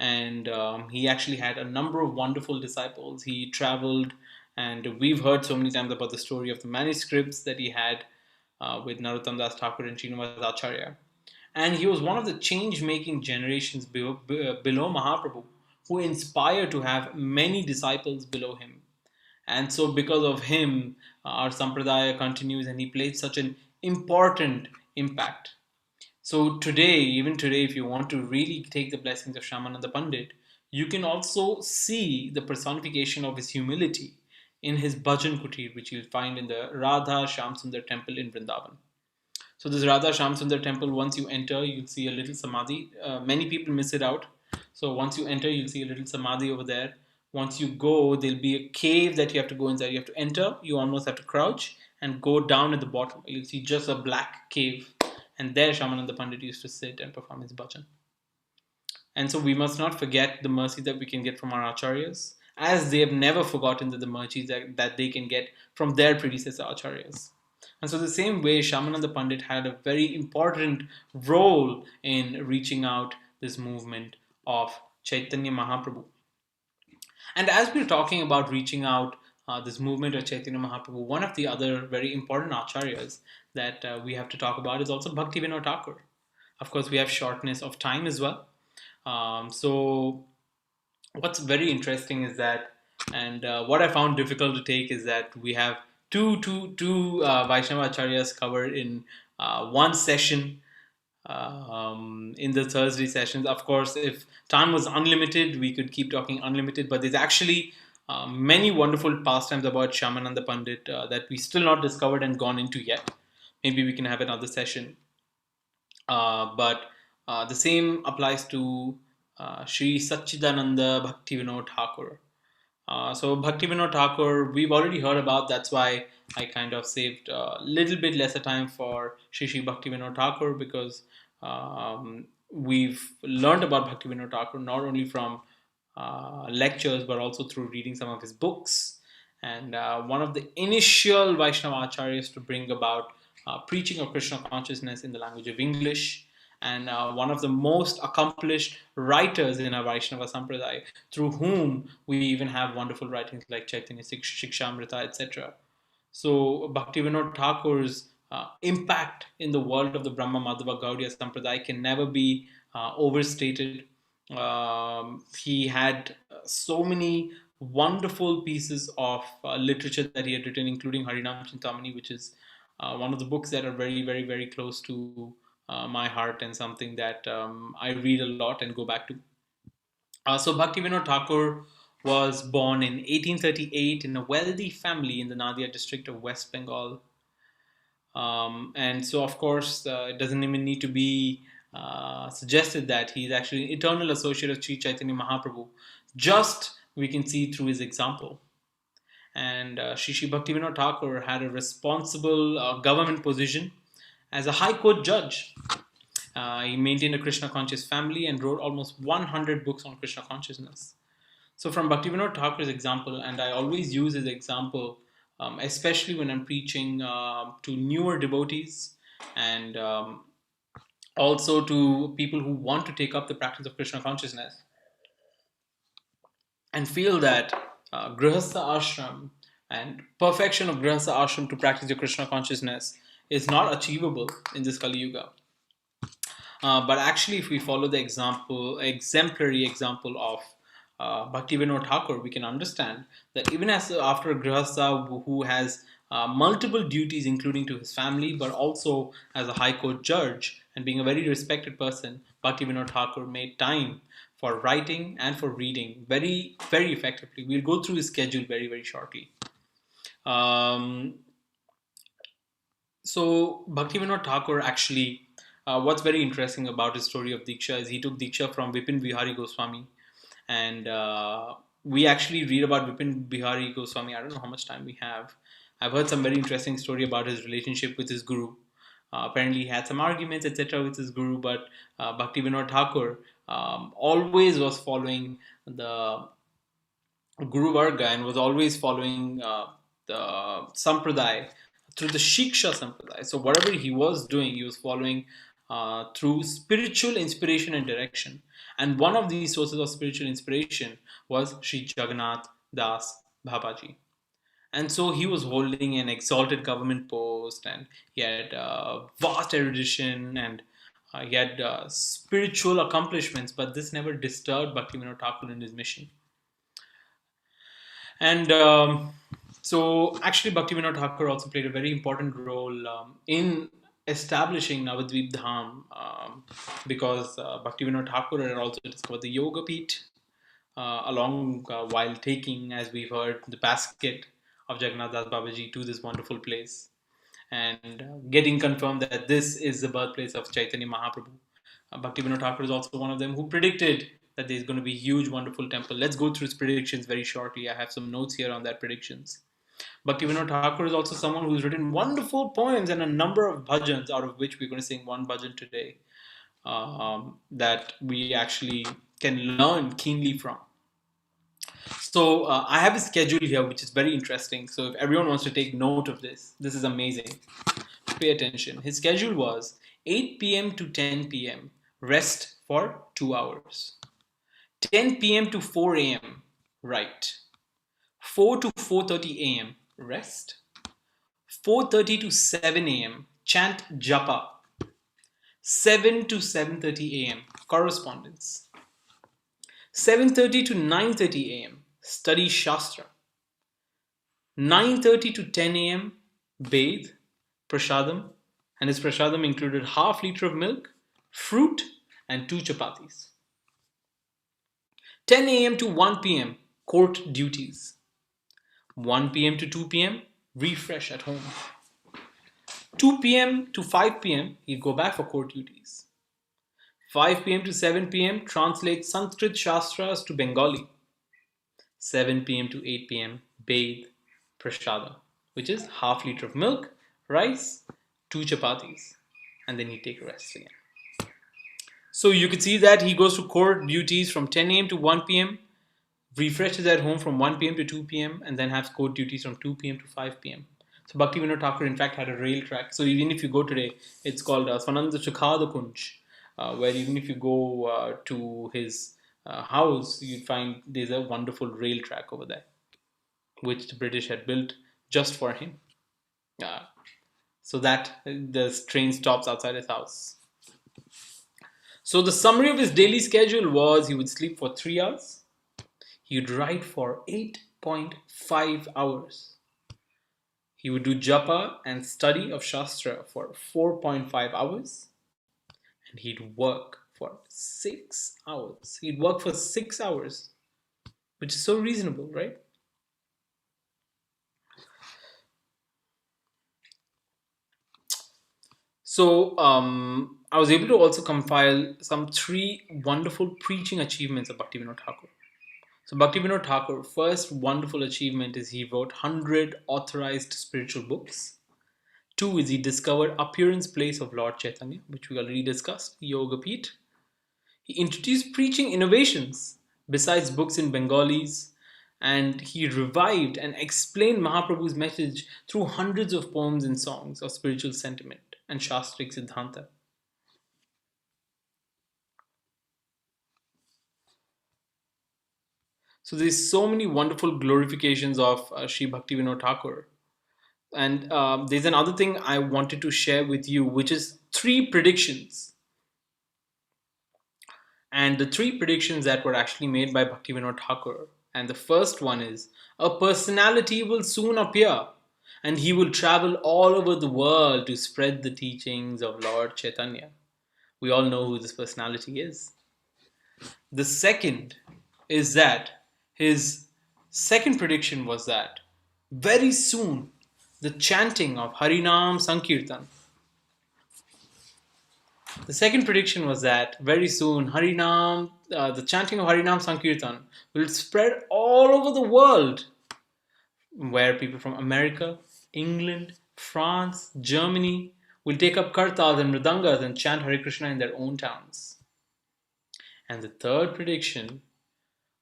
And he actually had a number of wonderful disciples. He traveled, and we've heard so many times about the story of the manuscripts that he had with Narottam Das Thakur and Srinivas Acharya. And he was one of the change making generations below Mahaprabhu, who inspired to have many disciples below him. And so, because of him, our sampradaya continues, and he played such an important impact. So, today, even today, if you want to really take the blessings of Shyamananda Pandit, you can also see the personification of his humility in his Bhajan Kutir, which you'll find in the Radha Shyamsundar temple in Vrindavan. So this Radha Shyamsundar temple, once you enter, you'll see a little samadhi. Many people miss it out. So once you enter, you'll see a little samadhi over there. Once you go, there'll be a cave that you have to go inside. You have to enter. You almost have to crouch and go down at the bottom. You'll see just a black cave. And there Shamananda Pandit used to sit and perform his bhajan. And so we must not forget the mercy that we can get from our acharyas, as they have never forgotten the mercies that they can get from their predecessor acharyas. And so, the same way, Shamananda Pandit had a very important role in reaching out this movement of Chaitanya Mahaprabhu. And as we're talking about reaching out this movement of Chaitanya Mahaprabhu, one of the other very important acharyas that we have to talk about is also Bhaktivinoda Thakur. Of course, we have shortness of time as well. So, what's very interesting is that, and what I found difficult to take is that we have two Vaishnava acharyas covered in one session in the Thursday sessions. Of course, if time was unlimited, we could keep talking unlimited, but there's actually many wonderful pastimes about Shyamananda Pandit that we still not discovered and gone into yet. Maybe we can have another session. But the same applies to Sri Satchidananda Bhaktivinoda Thakur. So Bhaktivinoda Thakur, we've already heard about. That's why I kind of saved a little bit lesser time for Shri Bhaktivinoda Thakur, because we've learned about Bhaktivinoda Thakur not only from lectures but also through reading some of his books. And one of the initial Vaishnava acharyas to bring about preaching of Krishna consciousness in the language of English, and one of the most accomplished writers in our Vaishnava Sampradaya, through whom we even have wonderful writings like Chaitanya Shikshamrita, etc. So Bhaktivinoda Thakur's impact in the world of the Brahma Madhava Gaudiya Sampradaya can never be overstated. He had so many wonderful pieces of literature that he had written, including Harinam Chintamani, which is one of the books that are very, very, very close to my heart, and something that I read a lot and go back to. So Bhaktivinoda Thakur was born in 1838 in a wealthy family in the Nadia district of West Bengal. And so, of course, it doesn't even need to be suggested that he's actually an eternal associate of Sri Chaitanya Mahaprabhu. Just we can see through his example. And Shri Bhaktivinoda Thakur had a responsible government position as a High Court judge. He maintained a Krishna conscious family and wrote almost 100 books on Krishna consciousness. So from Bhaktivinoda Thakur's example, and I always use his example, especially when I'm preaching to newer devotees, and also to people who want to take up the practice of Krishna consciousness, and feel that Grihastha ashram and perfection of Grihastha ashram to practice your Krishna consciousness is not achievable in this Kali Yuga. But actually, if we follow the exemplary example of Bhaktivinoda Thakur, we can understand that even after a Grihastha who has multiple duties, including to his family, but also as a High Court judge and being a very respected person, Bhaktivinoda Thakur made time for writing and for reading very, very effectively. We'll go through his schedule very, very shortly. So Bhaktivinoda Thakur actually, what's very interesting about his story of Diksha is he took Diksha from Vipin Vihari Goswami, and we actually read about Vipin Bihari Goswami. I don't know how much time we have. I've heard some very interesting story about his relationship with his guru. Apparently, he had some arguments, etc., with his guru, but Bhaktivinoda Thakur always was following the Guru Varga and was always following the Sampradaya through the Shiksha Sampradaya. So, whatever he was doing, he was following through spiritual inspiration and direction. And one of these sources of spiritual inspiration was Sri Jagannath Das Babaji. And so he was holding an exalted government post, and he had vast erudition, and he had spiritual accomplishments, but this never disturbed Bhaktivinoda Thakur in his mission. And so, actually, Bhaktivinoda Thakur also played a very important role in establishing Navadvip Dham, because Bhaktivinoda Thakur had also discovered the Yoga Peeth along while taking, as we've heard, the basket of Jagannath Das Babaji to this wonderful place, and getting confirmed that this is the birthplace of Chaitanya Mahaprabhu. Bhaktivinoda Thakur is also one of them who predicted that there's going to be a huge, wonderful temple. Let's go through his predictions very shortly. I have some notes here on that predictions. Bhaktivinoda Thakur is also someone who's written wonderful poems and a number of bhajans, out of which we're going to sing one bhajan today, that we actually can learn keenly from. So I have a schedule here, which is very interesting. So if everyone wants to take note of this, this is amazing. Pay attention. His schedule was 8 p.m. to 10 p.m. rest for 2 hours. 10 p.m. to 4 a.m. write. 4 to 4:30 a.m. rest. 4:30 to 7 a.m. chant japa. 7 to 7:30 a.m. correspondence. 7:30 to 9:30 a.m. study Shastra. 9:30 to 10 a.m. bathe, prasadam, and his prasadam included half liter of milk, fruit, and 2 chapatis. 10 a.m. to 1 p.m. court duties. 1 p.m. to 2 p.m. refresh at home. 2 p.m. to 5 p.m. he'd go back for court duties. 5 p.m. to 7 p.m. translate Sanskrit Shastras to Bengali. 7 p.m. to 8 p.m. bathe, prashada, which is half liter of milk, rice, 2 chapatis, and then he'd take a rest again. So you could see that he goes to court duties from 10 a.m. to 1 p.m., refreshes at home from 1 p.m. to 2 p.m., and then has court duties from 2 p.m. to 5 p.m. So Bhaktivinoda Thakur, in fact, had a rail track. So even if you go today, it's called Swananda Sukhada Kunj, where even if you go to his house, you'd find there's a wonderful rail track over there, which the British had built just for him. So that the train stops outside his house. So the summary of his daily schedule was he would sleep for 3 hours. He would write for 8.5 hours. He would do japa and study of Shastra for 4.5 hours. And he'd work for 6 hours. He'd work for 6 hours, which is so reasonable, right? So I was able to also compile some 3 wonderful preaching achievements of Bhaktivinoda Thakur. So Bhaktivinoda Thakur, first wonderful achievement is he wrote 100 authorized spiritual books. 2 is he discovered appearance place of Lord Chaitanya, which we already discussed, Yoga Peeth. He introduced preaching innovations besides books in Bengalis, and he revived and explained Mahaprabhu's message through hundreds of poems and songs of spiritual sentiment and Shastric Siddhanta. So there's so many wonderful glorifications of Sri Bhaktivinoda Thakur. And there's another thing I wanted to share with you, which is 3 predictions. And the 3 predictions that were actually made by Bhaktivinoda Thakur. And the first one is, a personality will soon appear and he will travel all over the world to spread the teachings of Lord Chaitanya. We all know who this personality is. The second is that his second prediction was that very soon the chanting of Harinam Sankirtan. The second prediction was that very soon the chanting of Harinam Sankirtan will spread all over the world, where people from America, England, France, Germany will take up kartals and mridangas and chant Hare Krishna in their own towns. And the third prediction,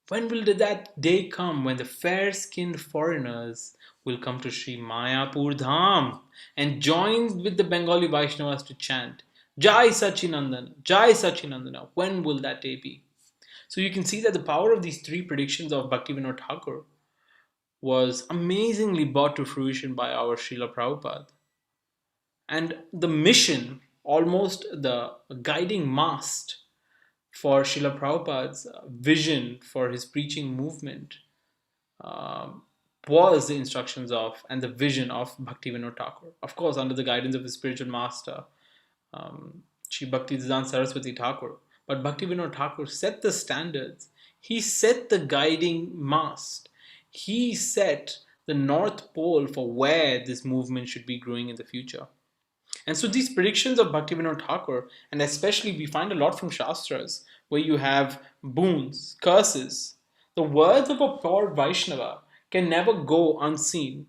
when will that day come when the fair skinned foreigners will come to Sri Mayapur Dham and join with the Bengali Vaishnavas to chant Jai Sachinandana, Jai Sachinandana? When will that day be? So you can see that the power of these three predictions of Bhaktivinoda Thakur was amazingly brought to fruition by our Srila Prabhupada. And the mission, almost the guiding mast for Srila Prabhupada's vision for his preaching movement, um, was the instructions of and the vision of Bhaktivinoda Thakur. Of course, under the guidance of his spiritual master, Shri Bhaktisiddhanta Saraswati Thakur. But Bhaktivinoda Thakur set the standards. He set the guiding mast. He set the North Pole for where this movement should be growing in the future. And so these predictions of Bhaktivinoda Thakur, and especially we find a lot from Shastras, where you have boons, curses. The words of a pure Vaishnava can never go unseen.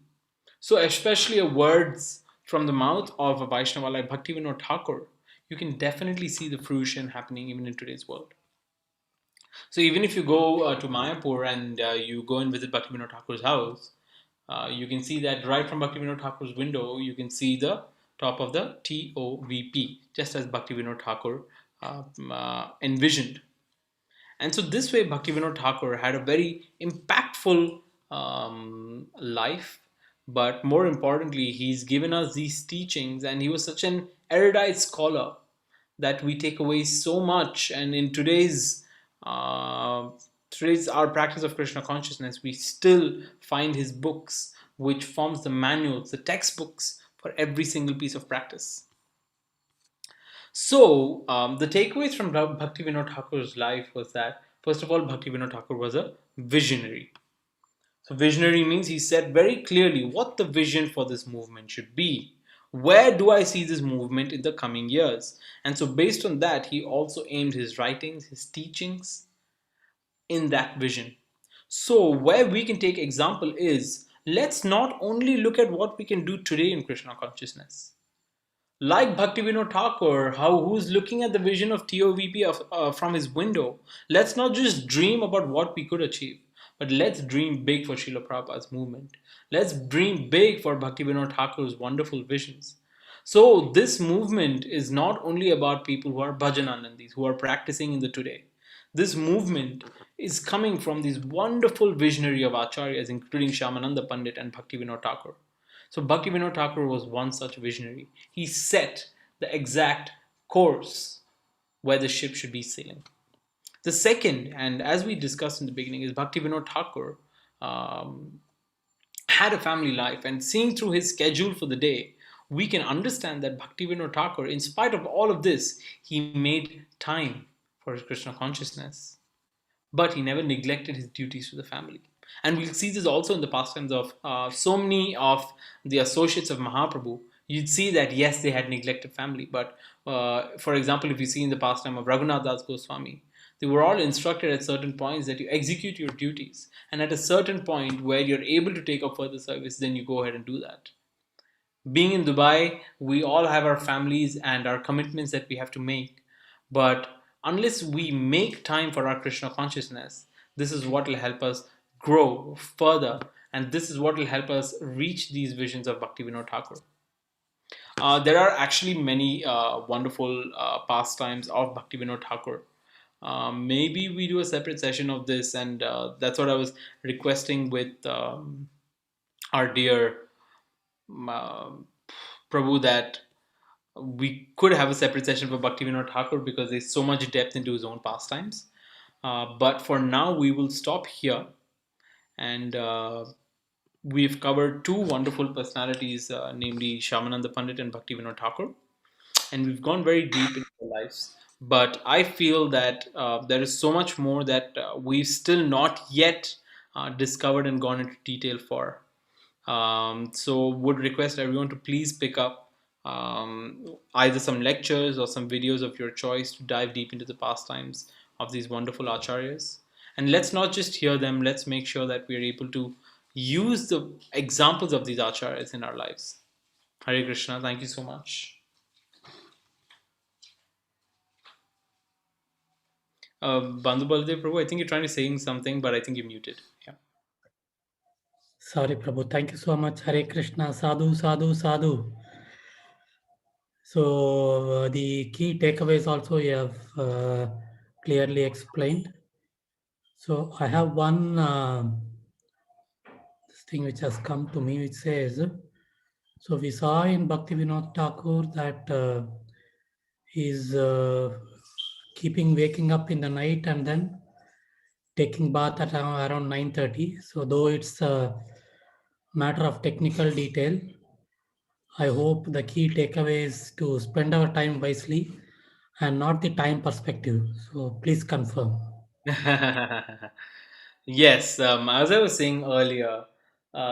So especially words from the mouth of a Vaishnava like Bhaktivinoda Thakur, you can definitely see the fruition happening even in today's world. So even if you go to Mayapur and you go and visit Bhaktivinoda Thakur's house, you can see that right from Bhaktivinoda Thakur's window, you can see the top of the TOVP, just as Bhaktivinoda Thakur envisioned. And so this way, Bhaktivinoda Thakur had a very impactful life, but more importantly, he's given us these teachings, and he was such an erudite scholar that we take away so much. And in today's our practice of Krishna consciousness, we still find his books, which forms the manuals, the textbooks for every single piece of practice. So the takeaways from Bhaktivinoda Thakur's life was that, first of all, Bhaktivinoda Thakur was a visionary. So visionary means he said very clearly what the vision for this movement should be. Where do I see this movement in the coming years? And so based on that, he also aimed his writings, his teachings in that vision. So where we can take example is, let's not only look at what we can do today in Krishna consciousness. Like Bhaktivinoda Thakur, who's looking at the vision of TOVP from his window. Let's not just dream about what we could achieve, but let's dream big for Srila Prabhupada's movement. Let's dream big for Bhaktivinoda Thakur's wonderful visions. So this movement is not only about people who are bhajananandis, who are practicing in the today. This movement is coming from these wonderful visionary of acharyas, including Shyamananda Pandit and Bhaktivinoda Thakur. So Bhaktivinoda Thakur was one such visionary. He set the exact course where the ship should be sailing. The second, and as we discussed in the beginning, is Bhaktivinoda Thakur had a family life, and seeing through his schedule for the day, we can understand that Bhaktivinoda Thakur, in spite of all of this, he made time for his Krishna consciousness. But he never neglected his duties to the family. And we'll see this also in the pastimes of so many of the associates of Mahaprabhu. You'd see that, yes, they had neglected family. But for example, if you see in the pastime of Raghunath Das Goswami, they were all instructed at certain points that you execute your duties. And at a certain point where you're able to take up further service, then you go ahead and do that. Being in Dubai, we all have our families and our commitments that we have to make. But unless we make time for our Krishna consciousness, this is what will help us grow further, and this is what will help us reach these visions of Bhaktivinoda Thakur. There are actually many wonderful pastimes of Bhaktivinoda Thakur. Maybe we do a separate session of this, and that's what I was requesting with our dear Prabhu, that we could have a separate session for Bhaktivinoda Thakur, because there's so much depth into his own pastimes. But for now, we will stop here. And we've covered two wonderful personalities, namely Shyamananda Pandit and Bhaktivinoda Thakur. And we've gone very deep into their lives. But I feel that there is so much more that we've still not yet discovered and gone into detail for. So would request everyone to please pick up either some lectures or some videos of your choice to dive deep into the pastimes of these wonderful acharyas. And let's not just hear them, let's make sure that we are able to use the examples of these acharyas in our lives. Hare Krishna, thank you so much. Bandhu Baldev Prabhu, I think you're trying to saying something, but I think you're muted. Yeah. Sorry, Prabhu. Thank you so much. Hare Krishna. Sadhu, sadhu, sadhu. So the key takeaways also you have clearly explained. So I have one this thing which has come to me which says, so we saw in Bhakti Vinod Thakur that he's keeping waking up in the night and then taking bath at around 9:30. So though it's a matter of technical detail, I hope the key takeaway is to spend our time wisely and not the time perspective. So please confirm. Yes, as I was saying earlier,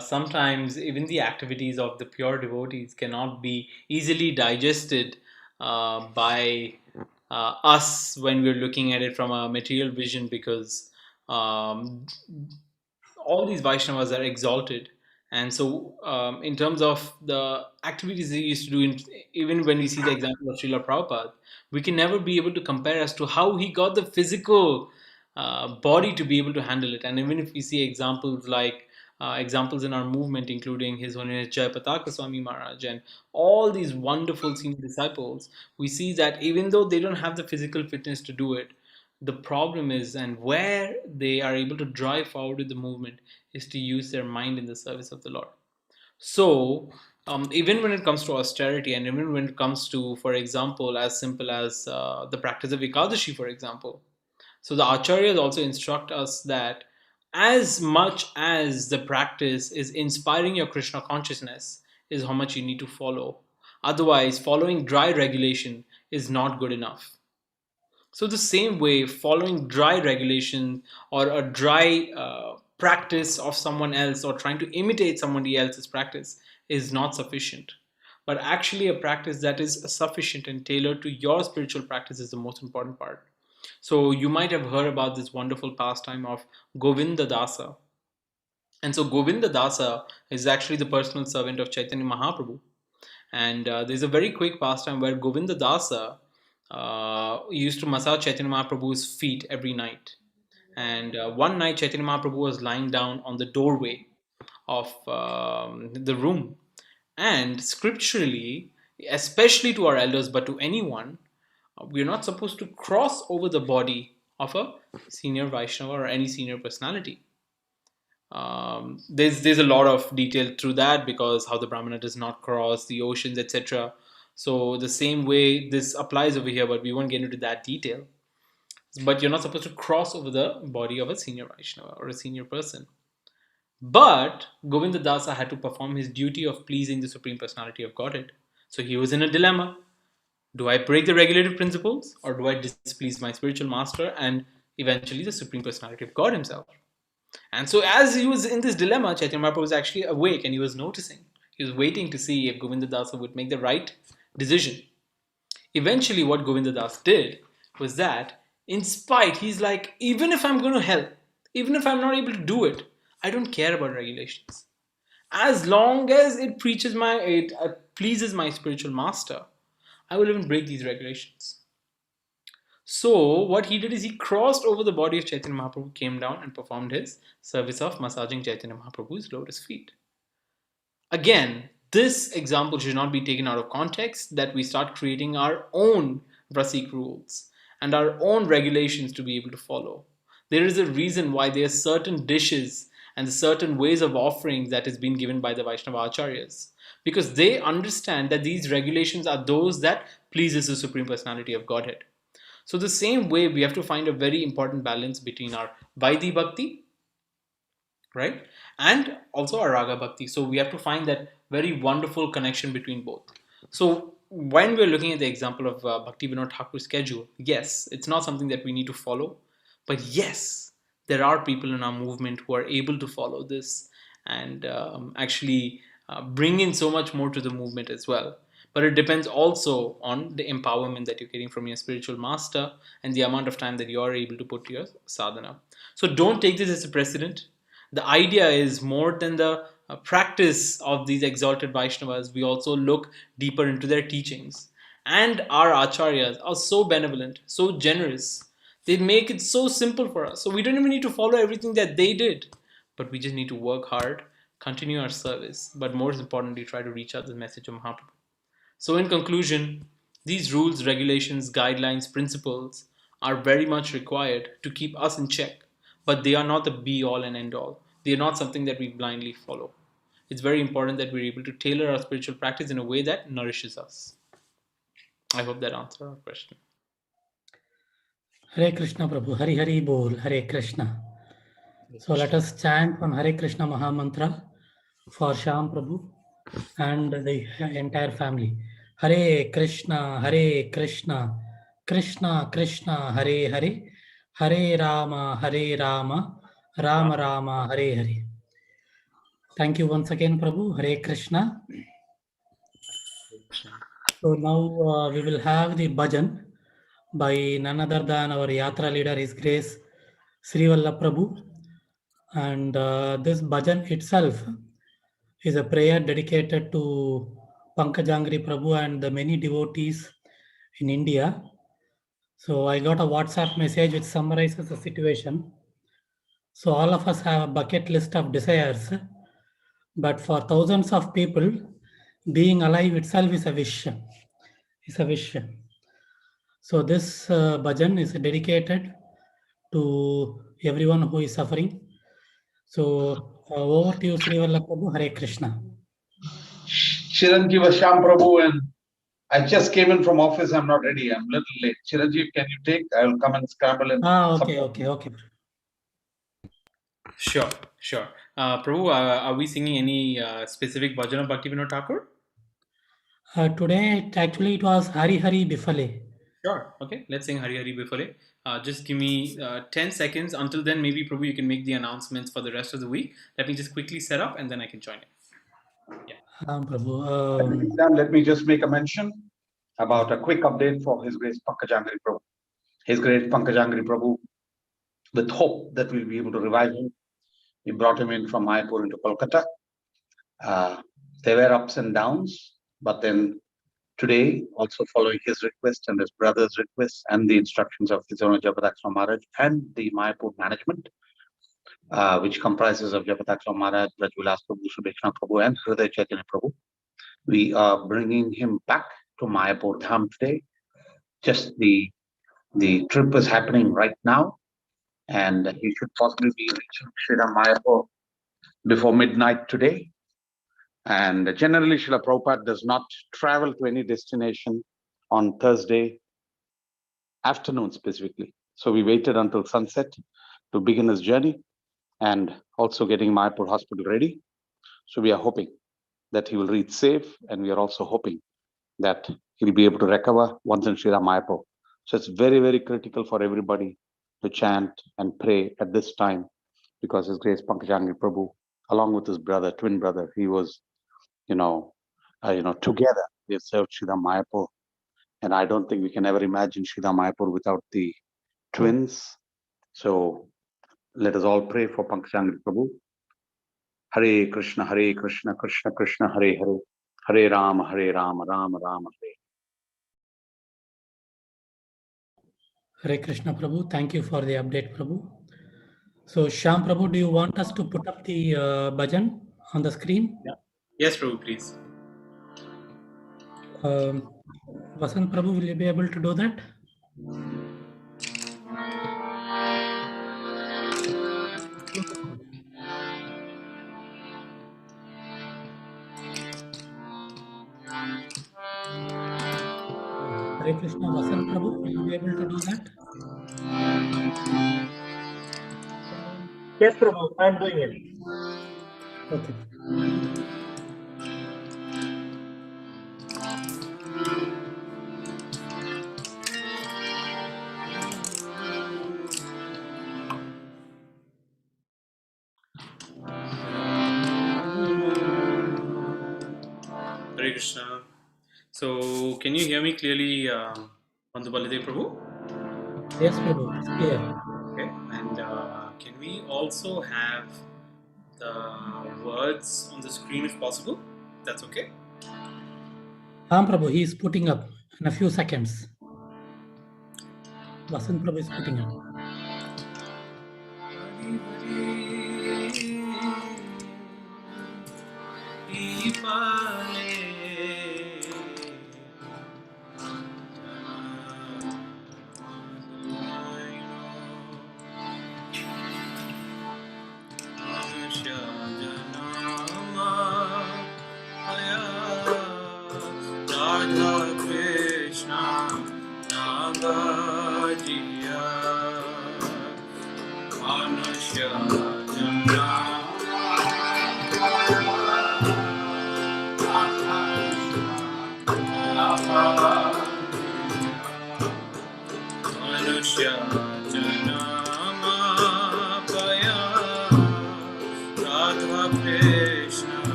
sometimes even the activities of the pure devotees cannot be easily digested by us when we're looking at it from a material vision because um, all these Vaishnavas are exalted. And so, in terms of the activities they used to do, even when we see the example of Srila Prabhupada, we can never be able to compare as to how he got the physical body to be able to handle it. And even if we see examples like examples in our movement, including His Holiness Jayapataka Swami Maharaj and all these wonderful senior disciples, we see that even though they don't have the physical fitness to do it, the problem is, and where they are able to drive forward with the movement, is to use their mind in the service of the Lord. So, even when it comes to austerity, and even when it comes to, for example, as simple as the practice of Ekadashi, for example, so the acharyas also instruct us that as much as the practice is inspiring your Krishna consciousness, is how much you need to follow. Otherwise, following dry regulation is not good enough. So, the same way, following dry regulation or a dry practice of someone else or trying to imitate somebody else's practice is not sufficient. But actually, a practice that is sufficient and tailored to your spiritual practice is the most important part. So, you might have heard about this wonderful pastime of Govinda Dasa. And so, Govinda Dasa is actually the personal servant of Chaitanya Mahaprabhu. And there's a very quick pastime where Govinda Dasa used to massage Chaitanya Mahaprabhu's feet every night. And one night, Chaitanya Mahaprabhu was lying down on the doorway of the room. And scripturally, especially to our elders, but to anyone, we're not supposed to cross over the body of a senior Vaishnava or any senior personality. There's a lot of detail through that because how the Brahmana does not cross the oceans, etc. So the same way this applies over here, but we won't get into that detail. But you're not supposed to cross over the body of a senior Vaishnava or a senior person. But Govinda Dasa had to perform his duty of pleasing the Supreme Personality of Godhead. So he was in a dilemma. Do I break the regulative principles or do I displease my spiritual master and eventually the Supreme Personality of God Himself? And so, as he was in this dilemma, Chaitanya Mahaprabhu was actually awake and he was noticing. He was waiting to see if Govinda Dasa would make the right decision. Eventually, what Govinda Das did was that, in spite, he's like, even if I'm going to help, even if I'm not able to do it, I don't care about regulations. As long as it pleases my spiritual master, I will even break these regulations. So what he did is he crossed over the body of Chaitanya Mahaprabhu, came down and performed his service of massaging Chaitanya Mahaprabhu's lotus feet. Again, this example should not be taken out of context, that we start creating our own Rasik rules and our own regulations to be able to follow. There is a reason why there are certain dishes and certain ways of offering that has been given by the Vaishnava Acharyas. Because they understand that these regulations are those that pleases the Supreme Personality of Godhead. So the same way we have to find a very important balance between our Vaidhi Bhakti, right, and also our Raga Bhakti. So we have to find that very wonderful connection between both. So when we're looking at the example of Bhakti Vinod Thakur's schedule, yes, it's not something that we need to follow, but yes, there are people in our movement who are able to follow this and actually bring in so much more to the movement as well. But it depends also on the empowerment that you're getting from your spiritual master and the amount of time that you're able to put to your sadhana. So don't take this as a precedent. The idea is more than the practice of these exalted Vaishnavas, we also look deeper into their teachings. And our acharyas are so benevolent, so generous. They make it so simple for us. So we don't even need to follow everything that they did. But we just need to work hard, continue our service, but most importantly, try to reach out the message of Mahaprabhu. So, in conclusion, these rules, regulations, guidelines, principles are very much required to keep us in check, but they are not the be all and end all. They are not something that we blindly follow. It's very important that we're able to tailor our spiritual practice in a way that nourishes us. I hope that answers our question. Hare Krishna Prabhu, Hari Hari Bol, Hare Krishna. So let us chant one Hare Krishna Maha Mantra for Shyam Prabhu and the entire family. Hare Krishna, Krishna Krishna, Hare Hare, Hare Rama, Rama Rama, Hare Hare. Thank you once again, Prabhu. Hare Krishna. So now we will have the bhajan by none other than our Yatra leader, His Grace Sri Vallabh Prabhu. And this bhajan itself is a prayer dedicated to Pankajangri Prabhu and the many devotees in India. So I got a WhatsApp message which summarizes the situation. So all of us have a bucket list of desires, but for thousands of people, being alive itself is a wish. Is a wish. So this bhajan is dedicated to everyone who is suffering. So over to you, Sri Vallabh Prabhu. Hare Krishna. Chiranjeev Shyam Prabhu, and I just came in from office. I'm not ready. I'm a little late. Chiranjeev, can you take? I will come and scramble and Okay. Sure. Prabhu, are we singing any specific bhajan of Bhaktivinoda Thakur? Today, actually, it was Hari Hari Bifale. Sure. Okay, let's sing Hari Hari Bifale. Just give me 10 seconds. Until then, maybe Prabhu, you can make the announcements for the rest of the week. Let me just quickly set up and then I can join in. Yeah. Prabhu. Let me just make a mention about a quick update for His Grace Pankajangri Prabhu. His Grace Pankajangri Prabhu, with hope that we'll be able to revive him, we brought him in from Mayapur into Kolkata. There were ups and downs, but then today, also following his request and his brother's request and the instructions of His Honor Japataksha Maharaj and the Mayapur management, which comprises of Japataksha Maharaj, Rajvilas Prabhu, Subheshna Prabhu, and Hriday Chaitanya Prabhu, we are bringing him back to Mayapur Dham today. Just the trip is happening right now, and he should possibly be reaching Sridham Mayapur before midnight today. And generally, Srila Prabhupada does not travel to any destination on Thursday afternoon specifically. So we waited until sunset to begin his journey and also getting Mayapur hospital ready. So we are hoping that he will reach safe, and we are also hoping that he'll be able to recover once in Sridham Mayapur. So it's very, very critical for everybody to chant and pray at this time, because His Grace Pankajangri Prabhu, along with his brother, twin brother, he was, together they served Sridham Mayapur. And I don't think we can ever imagine Sridham Mayapur without the twins. So let us all pray for Pankajangri Prabhu. Hare Krishna, Krishna Krishna, Hare Hare, Hare Rama, Rama Rama, Hare. Hare Krishna Prabhu. Thank you for the update, Prabhu. So Shyam Prabhu, do you want us to put up the bhajan on the screen? Yeah. Yes, Prabhu, please. Vasant Prabhu, will you be able to do that? Hare Krishna, Vasant Prabhu, will you be able to do that? Yes, Prabhu, I'm doing it. Okay. So, can you hear me clearly, Bandhu Baladev Prabhu? Yes, Prabhu, it's clear. Okay. And can we also have the words on the screen if possible? That's okay. Prabhu, he is putting up in a few seconds. Vasant Prabhu is putting up.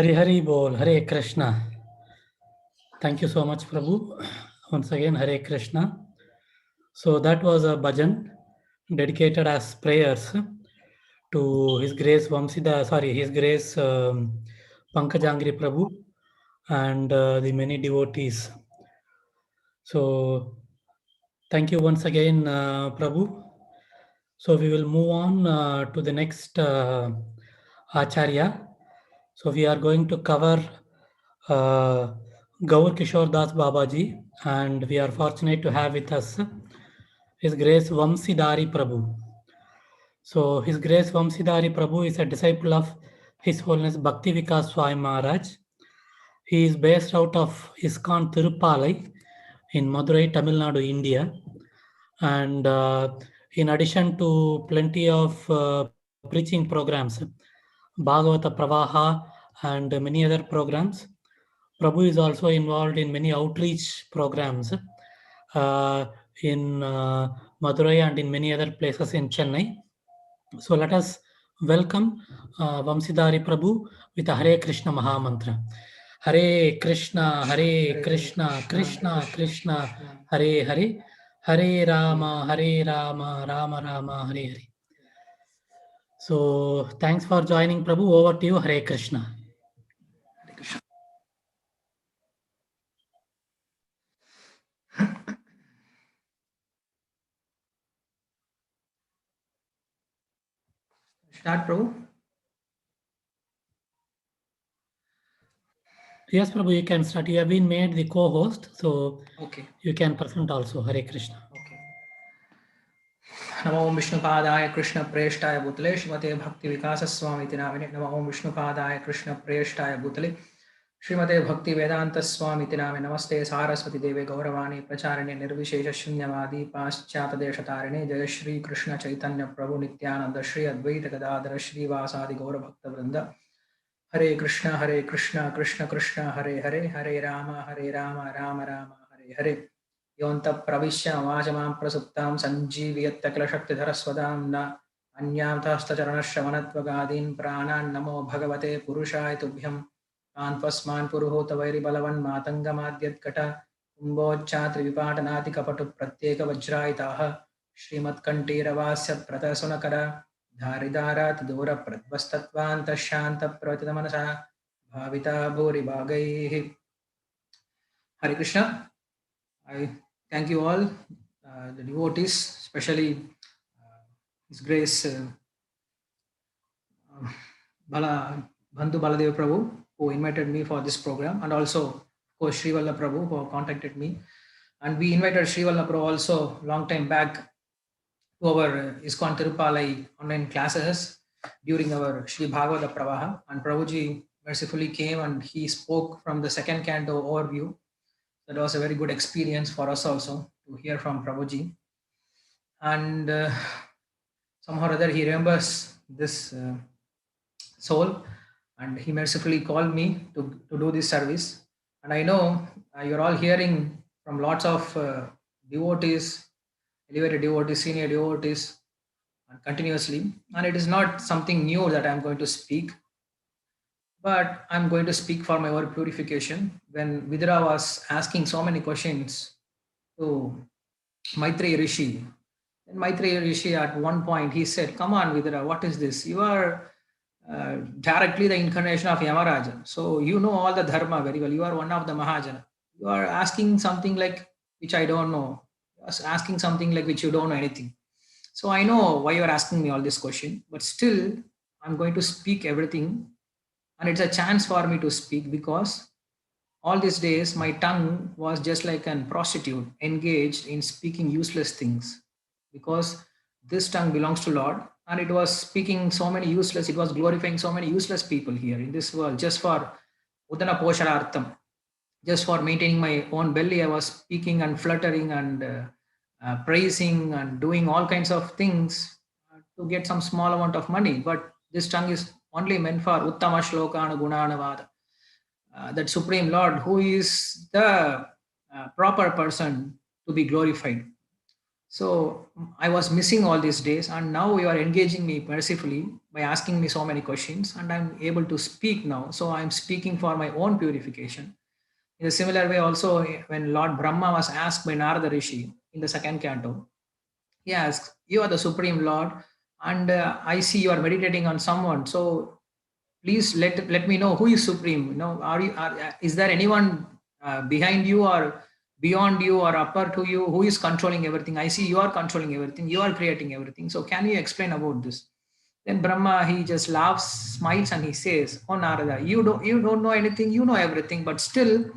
Hari Hari Bol, Hare Krishna. Thank you so much, Prabhu. Once again, Hare Krishna. So that was a bhajan dedicated as prayers to His Grace His Grace Pankajangri Prabhu and the many devotees. So thank you once again, Prabhu. So we will move on to the next Acharya. So we are going to cover Gaur Kishore Das Babaji, and we are fortunate to have with us His Grace Vamsidhari Prabhu. So His Grace Vamsidhari Prabhu is a disciple of His Holiness Bhakti Vikas Swami Maharaj. He is based out of ISKCON Tirupalai in Madurai, Tamil Nadu, India. And in addition to plenty of preaching programs, Bhagavata Pravaha and many other programs, Prabhu is also involved in many outreach programs in Madurai and in many other places in Chennai. So let us welcome Vamsidhari Prabhu with a Hare Krishna Mahamantra. Hare Krishna, Krishna Krishna, Hare Hare, Hare Rama, Rama Rama, Hare Hare. So thanks for joining, Prabhu. Over to you, Hare Krishna. Start, Prabhu. Yes, Prabhu, you can start. You have been made the co-host, so Okay. you can present also. Hare Krishna. Okay. Namo Vishnupadaya Krishna Preshtaya Bhutale Shrimate Bhakti Vikasa Swami Namine Namo Vishnupadaya Krishna Preshtaya Bhutale Srimate Bhakti Vedanta Swami Tiname Namaste Saraswati Deve Gauravani Pracharine Nirvishesha Shunyavadi Paschata Deshatarine Jaya Shri Krishna Chaitanya Prabhu Nityananda Shri Advaita Gadadara Shri Vasadi Gaura Bhakta Vrinda Hare Krishna Krishna Krishna Hare Hare Hare Rama Rama Rama Hare Hare Yonta Pravishya Vajamam Prasuptam Sanjeeviyat Takla Shakti Dharaswadam Na Anyam Thasta Charanashravanatvagadin Pranan Namo Bhagavate Purushaya Tubhyam Antvasman Puruhota Vairi Balavan Matangamadyat Kata Kumbochatri Vipatanati Kapatu Pratyeka Vajraitaha Srimat Kanti Ravasya Pratasunakara Dharidarat Dura Pratvastattvanta Shanta Pratitamanasa Bhavita Bhuri Bhagaihi. Hare Krishna. I thank you all, the devotees, especially His Grace Bandhu Baladev Prabhu, who invited me for this program, and also, of course, Sri Valla Prabhu, who contacted me. And we invited Sri Valla Prabhu also long time back to our ISKCON Tirupalai online classes during our Sri Bhagavata Pravaha. And Prabhuji mercifully came and he spoke from the second canto overview. That was a very good experience for us also to hear from Prabhuji. And somehow or other he remembers this soul, and he mercifully called me to do this service. And I know you're all hearing from lots of devotees, elevated devotees, senior devotees, and continuously. And it is not something new that I'm going to speak, but I'm going to speak for my own purification. When Vidura was asking so many questions to Maitreya Rishi, and Maitreya Rishi at one point he said, "Come on, Vidura, what is this? You are directly the incarnation of Yamaraja. So you know all the dharma very well. You are one of the Mahajana. You are asking something like which I don't know. You are asking something like which you don't know anything. So I know why you are asking me all this question, but still I'm going to speak everything, and it's a chance for me to speak because all these days my tongue was just like a prostitute engaged in speaking useless things, because this tongue belongs to Lord, and it was speaking so many useless, it was glorifying so many useless people here in this world just for Udana Posharartham, just for maintaining my own belly. I was speaking and fluttering and praising and doing all kinds of things to get some small amount of money. But this tongue is only meant for Uttama Shlokana Gunanavada, that Supreme Lord, who is the proper person to be glorified. So I was missing all these days, and now you are engaging me mercifully by asking me so many questions, and I'm able to speak now. So I'm speaking for my own purification. In a similar way, also, when Lord Brahma was asked by Narada Rishi in the second canto, he asks, "You are the Supreme Lord, and I see you are meditating on someone. So please let me know who is supreme. You know, is there anyone behind you or beyond you or upper to you who is controlling everything? I see you are controlling everything, you are creating everything, so can you explain about this?" Then Brahma, he just laughs, smiles, and he says, "Oh Narada, you don't know anything, you know everything, but still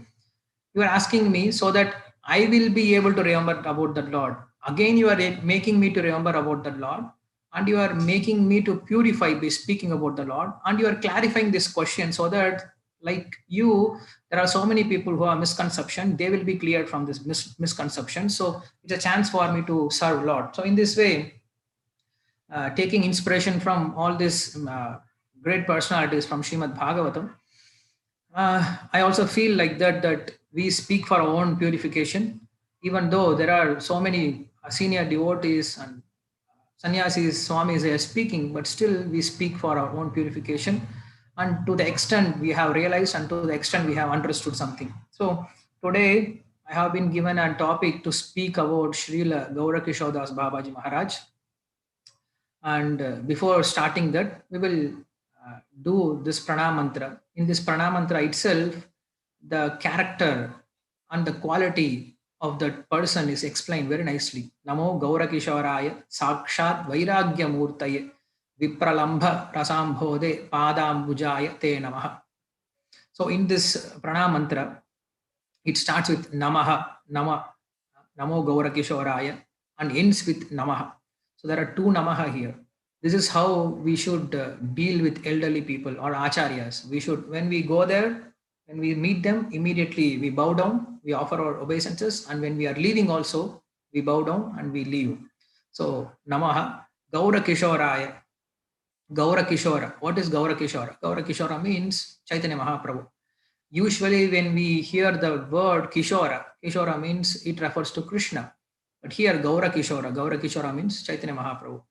you are asking me so that I will be able to remember about the Lord. Again, you are making me to remember about the Lord, and you are making me to purify by speaking about the Lord, and you are clarifying this question so that, like you, there are so many people who are misconception, they will be cleared from this misconception. So it's a chance for me to serve Lord." So in this way, taking inspiration from all these great personalities from Srimad Bhagavatam, I also feel like that we speak for our own purification, even though there are so many senior devotees and sannyasis, swamis, they are speaking, but still we speak for our own purification, and to the extent we have realized and to the extent we have understood something. So today I have been given a topic to speak about Srila Gaurakishodas Babaji Maharaj. And before starting that, we will do this pranam mantra. In this pranam mantra itself, the character and the quality of that person is explained very nicely. Namo Gaura Kisharaya Sakshat Vairagya Murtaye Vipralambha Rasambhode Padambujaya Te Namaha. So in this pranam mantra, it starts with Namaha, Nama, Namo Gaura Kisharaya, and ends with Namaha. So there are two Namaha here. This is how we should deal with elderly people or acharyas. We should, when we go there, When we meet them, immediately we bow down, we offer our obeisances, and when we are leaving also, we bow down and we leave. So, Namaha Gaura Kishoraya. Gaura Kishora. What is Gaura Kishora? Gaura Kishora means Chaitanya Mahaprabhu. Usually, when we hear the word Kishora, Kishora means it refers to Krishna. But here, Gaura Kishora means Chaitanya Mahaprabhu.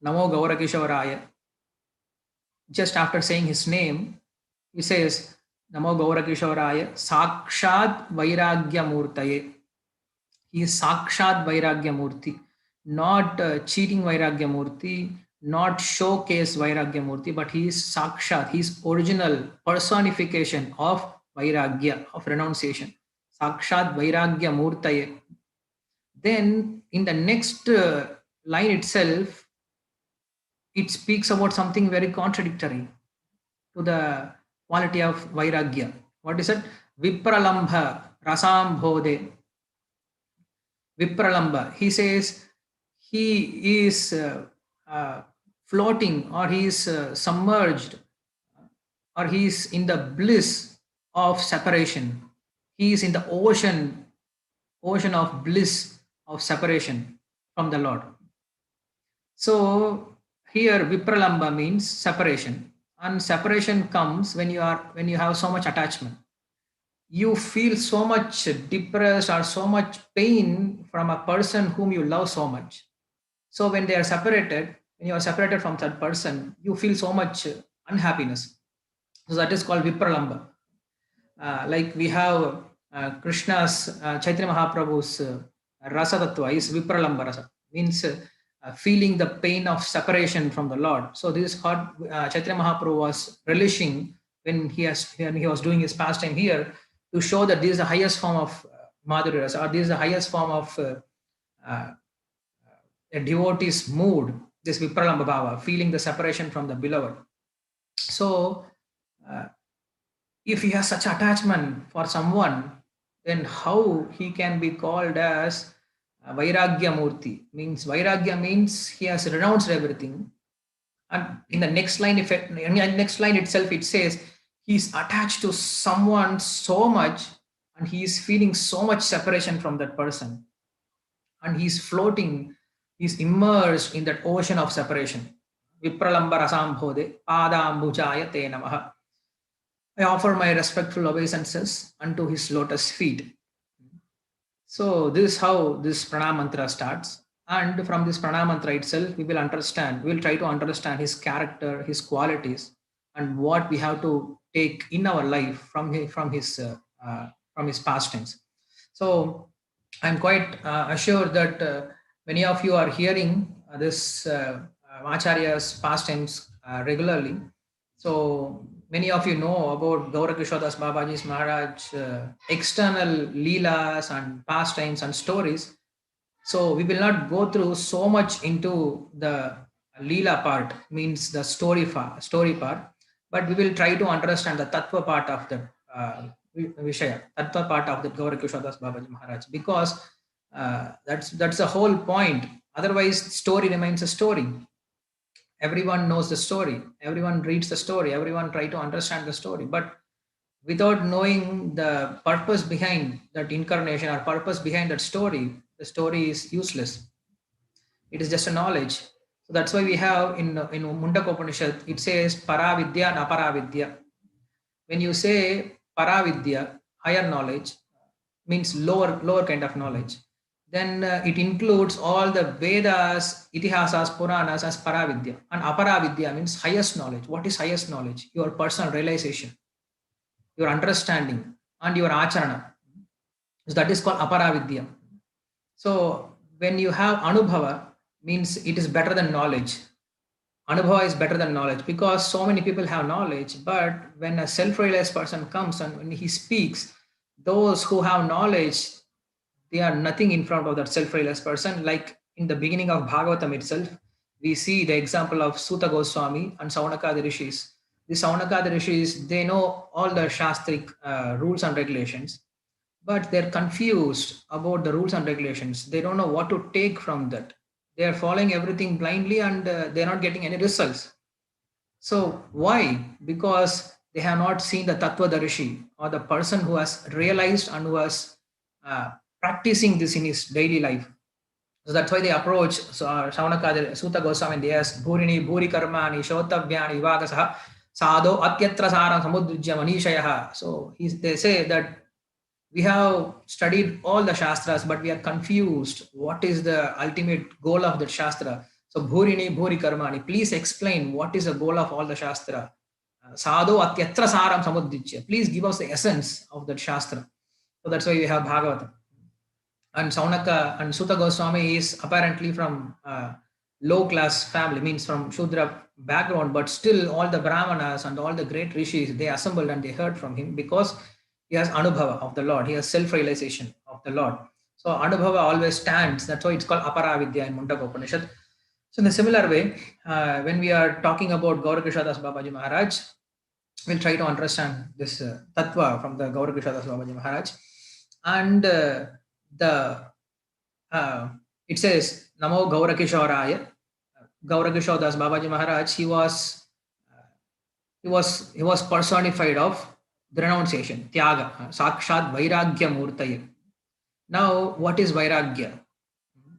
Namo Gaura Kishoraya. Just after saying his name, he says, Namo Gaura Kishoraya, Sakshad Vairagya Murtaye. He is Sakshad Vairagya Murti, not cheating Vairagya Murti, not showcase Vairagya Murti, but he is Sakshat, he is original personification of Vairagya, of renunciation. Sakshat Vairagya Murtaye. Then in the next line itself, it speaks about something very contradictory to the quality of Vairagya. What is it? Vipralambha Rasambhode. Vipralamba. He says he is floating, or he is submerged, or he is in the bliss of separation. He is in the ocean of bliss of separation from the Lord. So here Vipralamba means separation, and separation comes when you have so much attachment. You feel so much depressed or so much pain from a person whom you love so much. So when they are separated, when you are separated from that person, you feel so much unhappiness. So that is called Vipralamba. Like we have Krishna's Chaitanya Mahaprabhu's Rasa Tattva is Vipralamba Rasa, means feeling the pain of separation from the Lord. So this is what Chaitanya Mahaprabhu was relishing when he was doing his pastime here, to show that this is the highest form of Madhurya Rasa, or this is the highest form of a devotee's mood, this Vipralamba Bhava, feeling the separation from the beloved. So if he has such attachment for someone, then how he can be called as Vairagya Murti? Vairagya means he has renounced everything. And in the next line, itself, it says he's attached to someone so much, and he is feeling so much separation from that person, and he's floating, he's immersed in that ocean of separation. Vipralamba Rasambhode Padambujaya Te Namaha. I offer my respectful obeisances unto his lotus feet. So this is how this pranam mantra starts. And from this pranam mantra itself, we will try to understand his character, his qualities, and what we have to take in our life from his pastimes. So I'm quite assured that many of you are hearing this Acharya's pastimes regularly. So many of you know about Gaura Kishodas Babaji's Maharaj external leelas and pastimes and stories. So we will not go through so much into the leela part, means the story part, but we will try to understand the tattva part of the Vishaya, tattva part of the Gaura Kishodas Babaji Maharaj, because that's the whole point. Otherwise, story remains a story. Everyone knows the story, everyone reads the story, everyone try to understand the story, but without knowing the purpose behind that incarnation or purpose behind that story, the story is useless. It is just a knowledge. So that's why we have in Mundaka Upanishad, it says Paravidya and Aparavidya. When you say Paravidya, higher knowledge, means lower kind of knowledge, then it includes all the Vedas, Itihasas, Puranas as Paravidya. And Aparavidya means highest knowledge. What is highest knowledge? Your personal realization, your understanding, and your acharana. So that is called Aparavidya. So when you have Anubhava, means it is better than knowledge. Anubhava is better than knowledge, because so many people have knowledge, but when a self-realized person comes and when he speaks, those who have knowledge, they are nothing in front of that self-realized person. Like in the beginning of Bhagavatam itself, we see the example of Suta Goswami and Saunakadi Rishis. The Saunakadi Rishis, they know all the Shastric rules and regulations, but they're confused about the rules and regulations. They don't know what to take from that. They are following everything blindly, and they're not getting any results. So why? Because they have not seen the Tattva-darishi, or the person who has realized and who has practicing this in his daily life. So that's why they approach Shaunaka, Sutta Goswami, and they ask, Bhurini, Bhuri Karmani, Shotavyani, Vagasaha, Sadho, Atyatra Saram, Samudrijya, Manishayaha. So they say that we have studied all the Shastras, but we are confused. What is the ultimate goal of the Shastra? So Bhurini, Bhuri Karmani, please explain what is the goal of all the Shastra. Sadho, Atyatra Saram, Samudrijya. Please give us the essence of that Shastra. So that's why we have Bhagavatam. And Saunaka and Sutta Goswami is apparently from low class family, means from Shudra background, but still all the Brahmanas and all the great rishis, they assembled and they heard from him because he has Anubhava of the Lord, he has self-realization of the Lord. So Anubhava always stands, that's why it's called Aparavidya in Mundaka Upanishad. So in a similar way, when we are talking about Gaurakrishnadas Babaji Maharaj, we'll try to understand this tattva from the Gaurakrishnadas Babaji Maharaj. And it says Namo Gaurakishoraya. Gaurakishore Das Babaji Maharaj, he was personified of the renunciation, Tyaga, Sakshat Vairagya Murtaye. Now, what is Vairagya?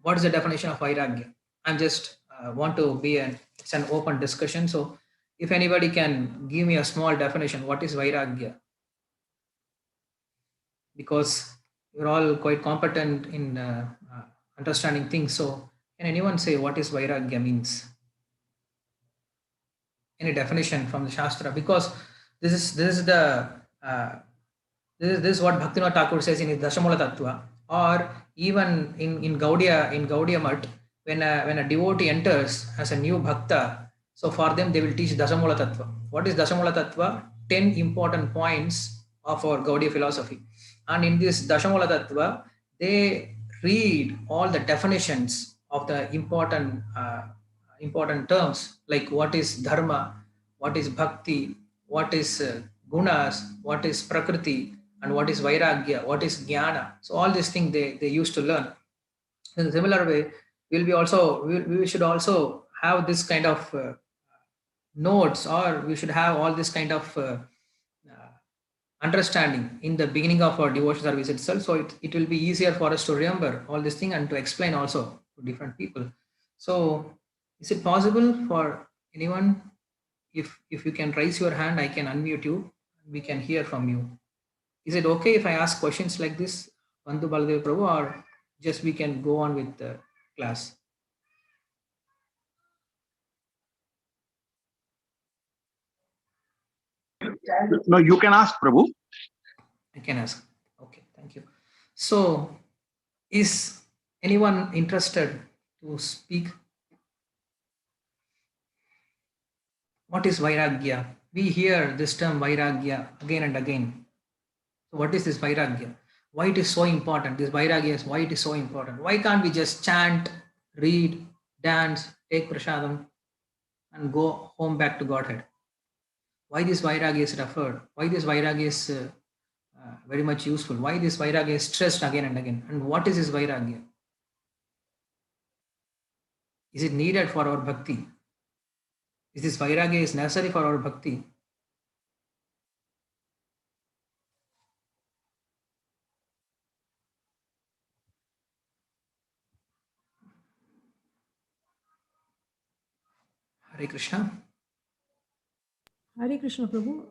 What is the definition of Vairagya? I'm just want to be it's an open discussion. So if anybody can give me a small definition, what is Vairagya? Because you're all quite competent in understanding things. So can anyone say what is Vairagya means? Any definition from the Shastra? Because this is what Bhaktivinoda Thakur says in his Dashamula Tattva, or even in Gaudiya Mutt, when a devotee enters as a new bhakta, so for them they will teach Dasamula Tattva. What is Dasamula Tattva? 10 important points of our Gaudiya philosophy. And in this Dashamula Tattva, they read all the definitions of the important terms, like what is dharma, what is bhakti, what is gunas, what is prakriti, and what is vairagya, what is jnana. So all these things they used to learn. In a similar way, we should also have this kind of notes, or we should have all this kind of understanding in the beginning of our devotional service itself. So it will be easier for us to remember all this thing and to explain also to different people. So is it possible for anyone, if you can raise your hand, I can unmute you, we can hear from you. Is it okay if I ask questions like this, Bandhu Baladev Prabhu, or just we can go on with the class? No, you can ask, Prabhu. I can ask. Okay, thank you. So is anyone interested to speak? What is Vairagya? We hear this term Vairagya again and again. So what is this Vairagya? Why it is so important? This Vairagya is why it is so important. Why can't we just chant, read, dance, take prasadam, and go home back to Godhead? Why this Vairagya is referred? Why this Vairagya is very much useful? Why this Vairagya is stressed again and again? And what is this Vairagya? Is it needed for our bhakti? Is this Vairagya is necessary for our bhakti? Hare Krishna. Hare Krishna, Prabhu.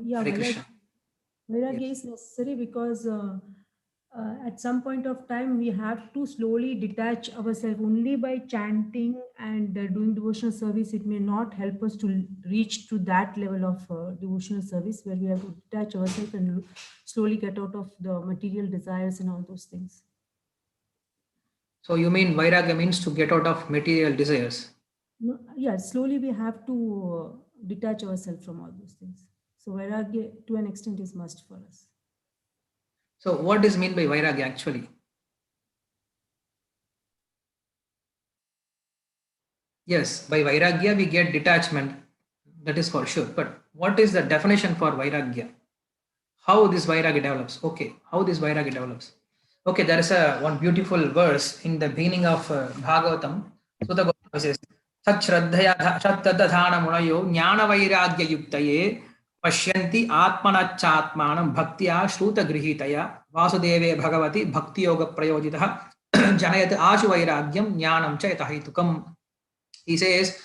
Yeah, Hare Krishna. Vairagya is necessary because at some point of time we have to slowly detach ourselves. Only by chanting and doing devotional service, it may not help us to reach to that level of devotional service where we have to detach ourselves and slowly get out of the material desires and all those things. So you mean Vairagya means to get out of material desires? No, yeah, slowly we have to detach ourselves from all those things. So Vairagya to an extent is must for us. So what is meant by Vairagya actually? Yes, by Vairagya we get detachment, that is for sure. But what is the definition for Vairagya? How this Vairagya develops? Okay, how this Vairagya develops? Okay, there is one beautiful verse in the beginning of Bhagavatam. Sutta Goswami says, Sat Shraddhaya Shattadhana Munayo Jnana Vairagya Yuktaye Pashyanti atmanachatmanam bhaktya shruta grihitaya vasudeve bhagavati bhakti yoga prayojitah janayat ashu vairagyam jnanam cha yatahitukam. He says,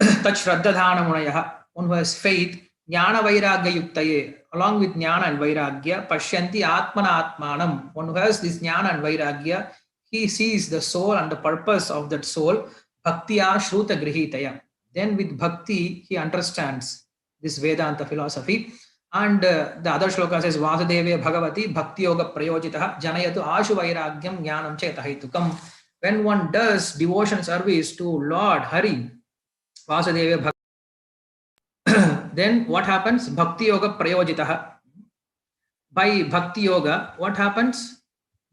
Tat Shraddhadhana Munayah, one who has faith, Jnana Vairagya Yuktaye, along with Jnana and Vairagya, Pashyanti Atmana Atmanam, one who has this Jnana and Vairagya, he sees the soul and the purpose of that soul, Bhaktiya Shruta Grihitaya. Then with Bhakti, he understands this Vedanta philosophy. And the other shloka says, Vasudeve Bhagavati Bhakti Yoga Prayojitaha Janayatu Ashu Vairagyam Jnanam Chetahaitukam. When one does devotion service to Lord Hari, Vasudeva then what happens? Bhakti Yoga Prayojitaha. By Bhakti Yoga, what happens?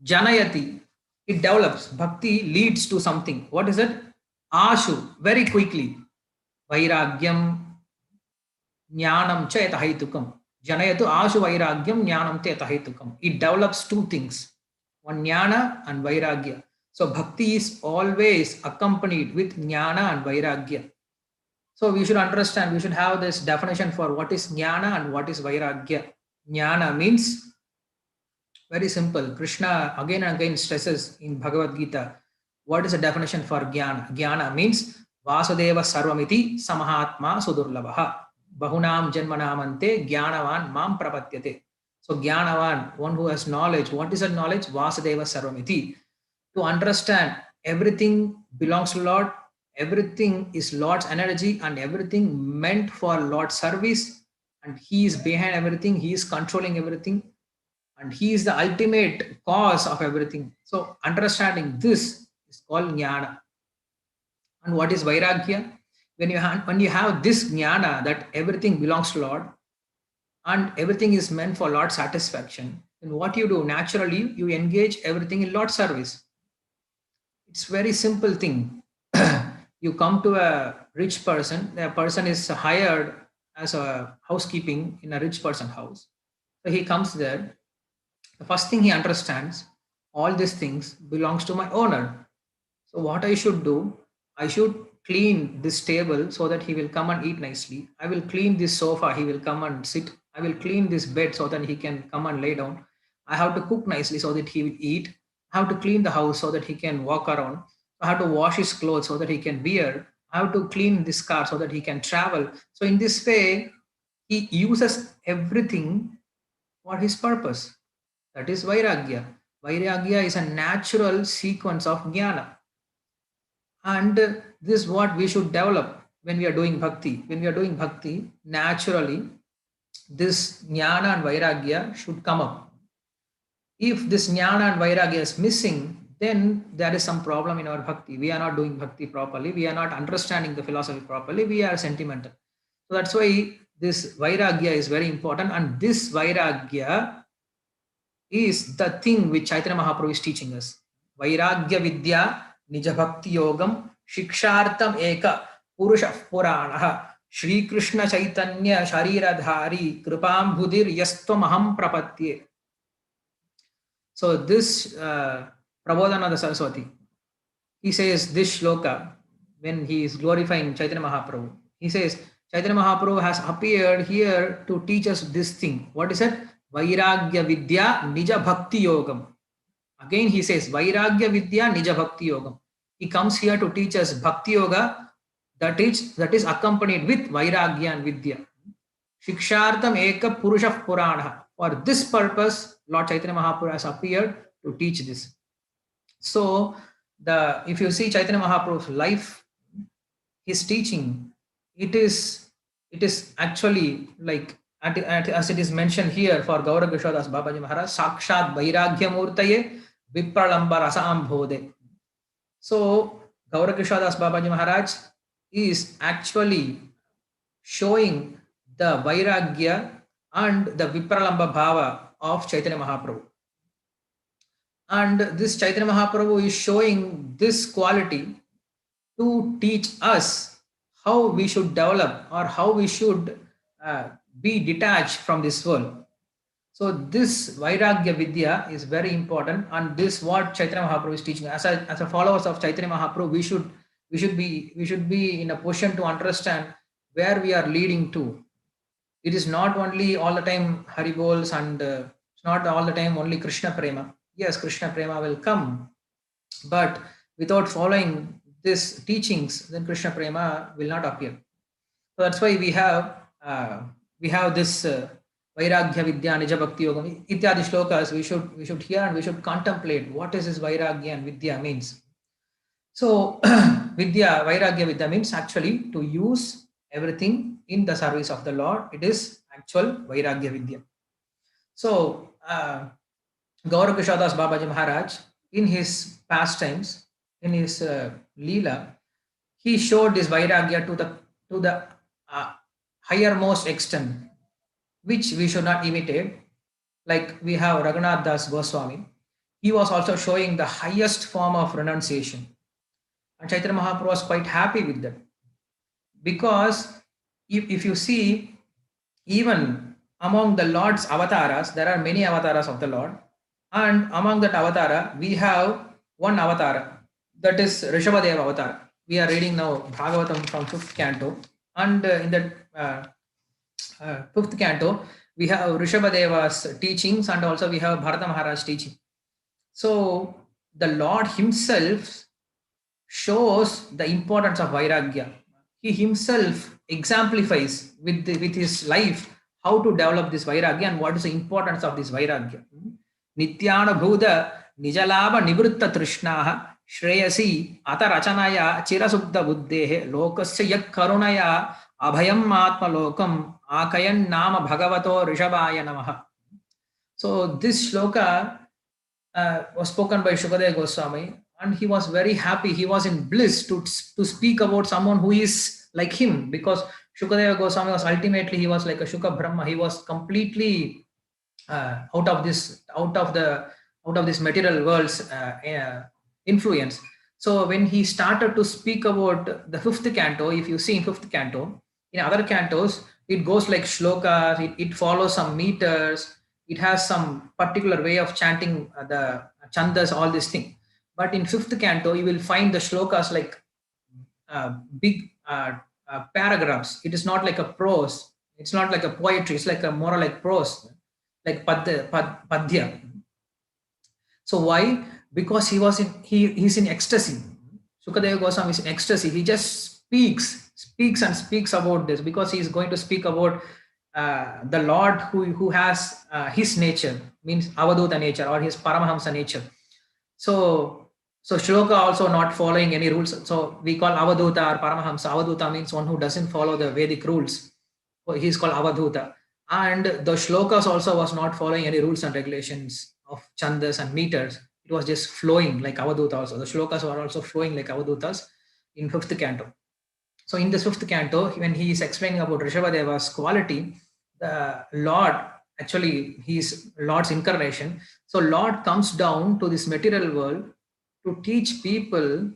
Janayati. It develops. Bhakti leads to something. What is it? Ashu. Very quickly. Vairagyam Jnanam cha yatahaitukam. Janayatu Ashu Vairagyam Jnanam te yatahaitukam. It develops two things. One Jnana and Vairagya. So Bhakti is always accompanied with Jnana and Vairagya. So we should understand, we should have this definition for what is Jnana and what is Vairagya. Jnana means very simple. Krishna again and again stresses in Bhagavad Gita, what is the definition for Jnana? Jnana means Vasudeva Sarvamiti Samahatma Sudurlabha. Bahunam Janmanamante Jnanavan Mam Prapatyate. So Jnanavan, one who has knowledge. What is that knowledge? Vasudeva Sarvamiti. To understand everything belongs to Lord, everything is Lord's energy and everything meant for Lord's service, and He is behind everything, He is controlling everything, and He is the ultimate cause of everything. So understanding this is called Jnana. And what is Vairagya? When you have this Jnana that everything belongs to Lord and everything is meant for Lord's satisfaction, then what you do naturally, you engage everything in Lord's service. It's very simple thing. You come to a rich person, the person is hired as a housekeeping in a rich person's house. So he comes there. The first thing he understands, all these things belongs to my owner. So what I should do, I should clean this table so that he will come and eat nicely. I will clean this sofa, he will come and sit. I will clean this bed so that he can come and lay down. I have to cook nicely so that he will eat. I have to clean the house so that he can walk around. I have to wash his clothes so that he can wear. I have to clean this car so that he can travel. So in this way, he uses everything for his purpose. That is Vairagya. Vairagya is a natural sequence of Jnana. And this is what we should develop when we are doing bhakti. When we are doing bhakti, naturally, this Jnana and Vairagya should come up. If this Jnana and Vairagya is missing, then there is some problem in our bhakti. We are not doing bhakti properly. We are not understanding the philosophy properly. We are sentimental. So that's why this Vairagya is very important. And this Vairagya is the thing which Caitanya Mahaprabhu is teaching us. Vairagya Vidya Nija Bhakti Yogam Shikshartam Eka Purusha Puranaha Shri Krishna Caitanya Shariradhari Kripam Bhudir Yastvamaham Prapatye. So this Prabodhananda Saraswati, he says this shloka when he is glorifying Caitanya Mahaprabhu. He says Caitanya Mahaprabhu has appeared here to teach us this thing. What is it? Vairagya Vidya Nija Bhakti Yogam. Again he says Vairagya Vidya Nija Bhakti Yogam. He comes here to teach us Bhakti Yoga that is accompanied with Vairagya and Vidya. Shikshartam Eka Purusha Purana. For this purpose, Lord Chaitanya Mahaprabhu has appeared to teach this. So, if you see Chaitanya Mahaprabhu's life, his teaching, it is actually like as it is mentioned here for Gaura Krishadas Babaji Maharaj, Sakshat Vairagya Murtaye Vipralamba Rasam Bhode. So, Gaura Krishadas Babaji Maharaj is actually showing the Vairagya and the Vipralamba Bhava of Chaitanya Mahaprabhu. And this Chaitanya Mahaprabhu is showing this quality to teach us how we should develop or how we should be detached from this world. So this Vairagya Vidya is very important, and this what Chaitanya Mahaprabhu is teaching. As a followers of Chaitanya Mahaprabhu, we should be in a position to understand where we are leading to. It is not only all the time Hari Bols and it's not all the time only Krishna Prema. Yes, Krishna Prema will come, but without following these teachings, then Krishna Prema will not appear. So that's why we have this Vairagya Vidya Nija Bhakti Yogam ityadi shlokas. We should hear and we should contemplate what is this Vairagya and Vidya means. So Vairagya Vidya means actually to use everything in the service of the Lord. It is actual Vairagya Vidya. So Gaura Krishnadas Babaji Maharaj, in his pastimes, in his Leela, he showed this Vairagya to the highermost extent, which we should not imitate. Like we have Raghunath Das Goswami, he was also showing the highest form of renunciation. And Chaitanya Mahaprabhu was quite happy with that. Because if you see, even among the Lord's avatars, there are many avatars of the Lord. And among that avatara, we have one avatar, that is Rishabhadeva avatar. We are reading now Bhagavatam from 5th canto. And in that 5th canto, we have Rishabhadeva's teachings and also we have Bharata Maharaj's teaching. So the Lord himself shows the importance of Vairagya. He himself exemplifies with his life how to develop this Vairagya and what is the importance of this Vairagya. Nityana Bhuda Nijalaba Nivritta Trishnaha Shreyasi Atarachanaya Chirasubda Buddhehe Lokasya Yak Karunaya Abhayam Atma Lokam Akayan Nama Bhagavato Rishabhaya Namaha. So this shloka was spoken by Shukadeva Goswami, and he was very happy. He was in bliss to speak about someone who is like him, because Shukadeva Goswami was ultimately, he was like a Shuka Brahma. He was completely out of this material world's influence. So when he started to speak about the 5th canto, if you see in 5th canto, in other cantos, it goes like shlokas, it follows some meters, it has some particular way of chanting the chandas, all these things. But in 5th canto, you will find the shlokas like big paragraphs. It is not like a prose. It's not like a poetry. It's like a more like prose, like padya. So why? Because he's in ecstasy. Sukadeva Goswami is in ecstasy. He just speaks about this, because he is going to speak about the Lord who has his nature, means Avaduta nature or his Paramahamsa nature. So shloka also not following any rules. So we call Avaduta or Paramahamsa. Avaduta means one who doesn't follow the Vedic rules. So he is called Avaduta. And the shlokas also was not following any rules and regulations of chandas and meters. It was just flowing like Avaduta also. The shlokas were also flowing like Avadutas in 5th canto. So in this 5th canto, when he is explaining about Rishabhadeva's quality, the Lord, actually he is Lord's incarnation. So Lord comes down to this material world to teach people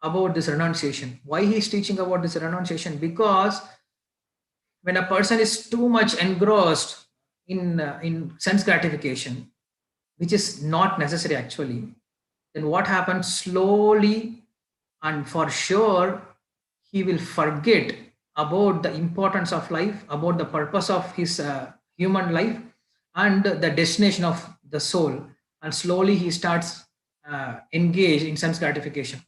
about this renunciation. Why he is teaching about this renunciation? Because when a person is too much engrossed in sense gratification, which is not necessary actually, then what happens? Slowly and for sure, he will forget about the importance of life, about the purpose of his human life and the destination of the soul. And slowly he starts engaged in sense gratification.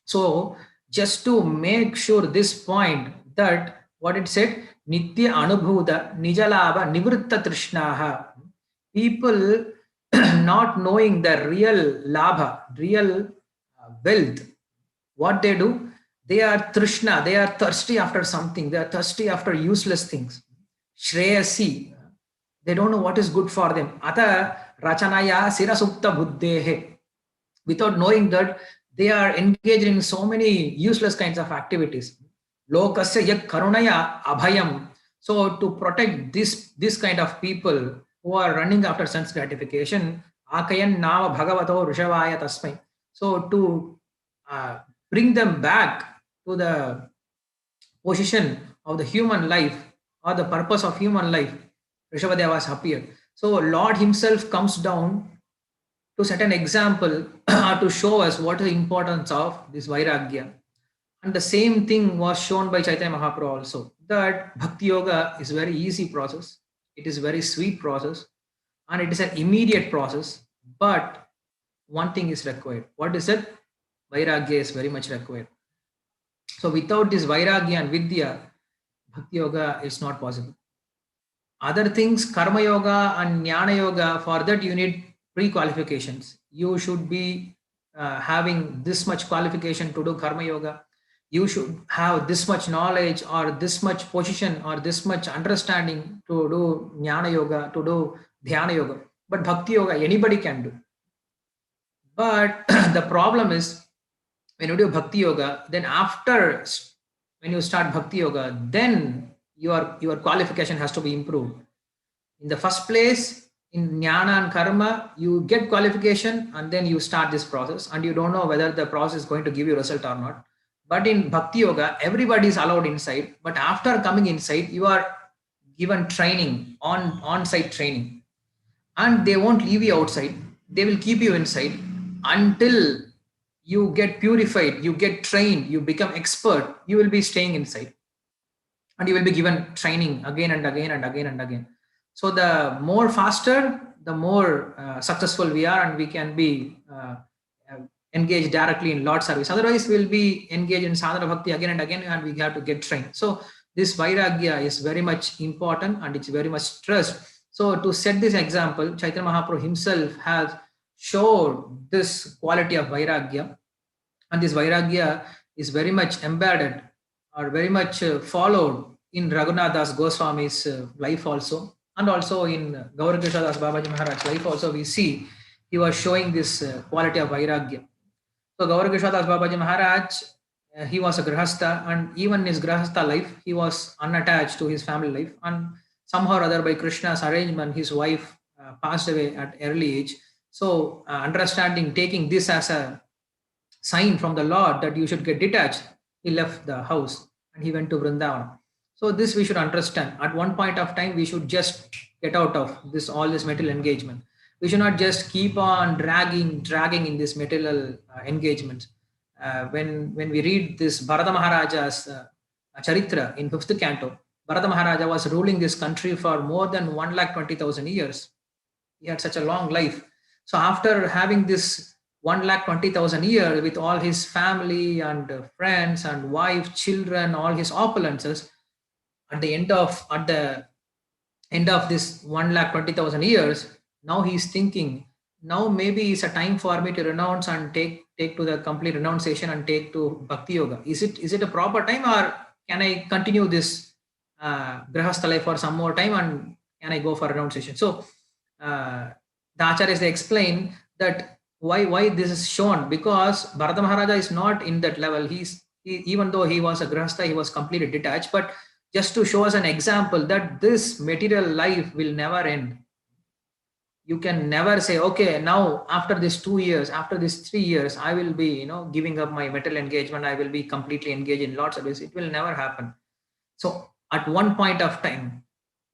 So just to make sure this point, that what it said, Nitya Anubhuda Nijalaba Nivritta Trishnaha, people not knowing the real labha, real wealth, what they do, they are trishna, they are thirsty after something, they are thirsty after useless things. Shreyasi, they don't know what is good for them. Ata Rachanaya Sirasupta Buddhehe, without knowing that they are engaged in so many useless kinds of activities. Lokasya yak karunaya abhayam. So to protect this kind of people who are running after sense gratification, akayan nama bhagavato rishavaya tasmai. So to bring them back to the position of the human life or the purpose of human life, Rishabhadeva has appeared. So Lord himself comes down to set an example to show us what is the importance of this Vairagya. And the same thing was shown by Chaitanya Mahaprabhu also, that Bhakti Yoga is very easy process. It is very sweet process and it is an immediate process. But one thing is required. What is it? Vairagya is very much required. So without this Vairagya and Vidya, Bhakti Yoga is not possible. Other things, Karma Yoga and Jnana Yoga, for that you need pre-qualifications. You should be having this much qualification to do Karma Yoga. You should have this much knowledge or this much position or this much understanding to do Jnana Yoga, to do Dhyana Yoga. But Bhakti Yoga, anybody can do. But the problem is, when you do Bhakti Yoga, then after, when you start Bhakti Yoga, then your qualification has to be improved. In the first place, in Jnana and Karma, you get qualification and then you start this process and you don't know whether the process is going to give you result or not. But in Bhakti Yoga, everybody is allowed inside. But after coming inside, you are given training, on-site training. And they won't leave you outside. They will keep you inside until you get purified, you get trained, you become expert. You will be staying inside. And you will be given training again and again and again and again. So the more faster, the more successful we are, and we can be engaged directly in Lord service. Otherwise, we'll be engaged in sadhana bhakti again and again, and we have to get trained. So this vairagya is very much important and it's very much stressed. So to set this example, Chaitanya Mahaprabhu himself has showed this quality of vairagya, and this vairagya is very much embedded or very much followed in Raghunath Das Goswami's life also, and also in Gaurakrishna Das Babaji Maharaj's life also. We see he was showing this quality of vairagya. So Gaurakrishna Das Babaji Maharaj, he was a grahastha, and even in his grahastha life, he was unattached to his family life, and somehow or other by Krishna's arrangement, his wife passed away at early age. So understanding, taking this as a sign from the Lord that you should get detached, he left the house and he went to Vrindavan. So this we should understand. At one point of time, we should just get out of this all this material engagement. We should not just keep on dragging in this material engagement. When we read this Bharata Maharaja's Charitra in 5th canto, Bharata Maharaja was ruling this country for more than 1,20,000 years. He had such a long life. So after having this 1,20,000 years with all his family and friends and wife, children, all his opulences, at the end of this 1,20,000 years, now he's thinking, now maybe it's a time for me to renounce and take to the complete renunciation and take to Bhakti Yoga. Is it a proper time, or can I continue this grahastha life for some more time and can I go for renunciation? So the acharyas, they explain that why this is shown, because Bharata Maharaja is not in that level. Even though he was a grahastha, he was completely detached, but just to show us an example that this material life will never end. You can never say, okay, now after this 2 years, after this 3 years, I will be, giving up my material engagement. I will be completely engaged in Lord service. It will never happen. So at one point of time,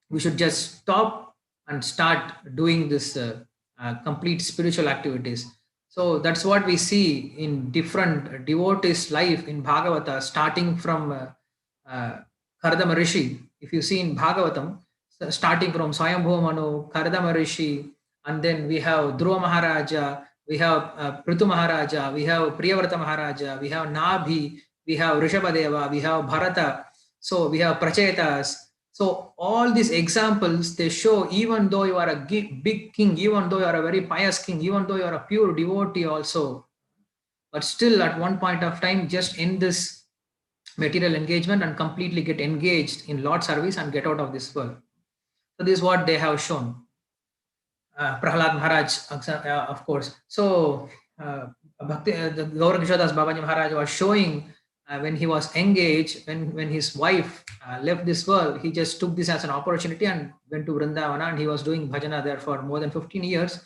we should just stop and start doing this complete spiritual activities. So that's what we see in different devotees' life in Bhagavata, starting from Kardama Rishi. If you see in Bhagavatam, starting from Swayambhu Manu, Kardama Rishi, and then we have Dhruva Maharaja, we have Prithu Maharaja, we have Priyavrata Maharaja, we have Nabhi, we have Rishabhadeva, we have Bharata, so we have Prachetas. So all these examples, they show even though you are a big king, even though you are a very pious king, even though you are a pure devotee also, but still at one point of time, just in this material engagement and completely get engaged in Lord service and get out of this world. So this is what they have shown. Prahlad Maharaj, of course. So the Gaurakrishna Das Babaji Maharaj was showing when he was engaged, when his wife left this world, he just took this as an opportunity and went to Vrindavana, and he was doing bhajana there for more than 15 years.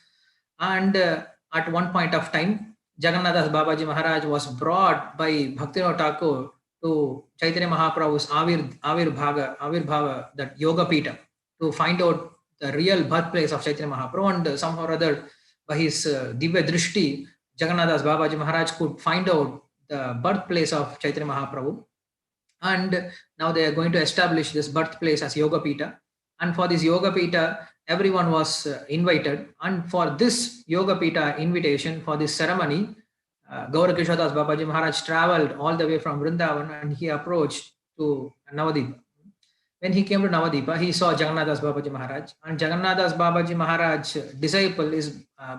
And at one point of time, Jagannath Das Babaji Maharaj was brought by Bhaktivinoda Thakur to Chaitanya Mahaprabhu's Avirbhava, that Yoga Pita, to find out the real birthplace of Chaitanya Mahaprabhu. And somehow or other, by his Divya Drishti, Jagannath Das Babaji Maharaj could find out the birthplace of Chaitanya Mahaprabhu. And now they are going to establish this birthplace as Yoga Pita. And for this Yoga Pita, everyone was invited. And for this Yoga Pita invitation, for this ceremony, Gaura Kishodas Babaji Maharaj traveled all the way from Vrindavan and he approached to Navadip. When he came to Navadipa, he saw Jagannath Das Babaji Maharaj, and Jagannath Das Babaji Maharaj disciple is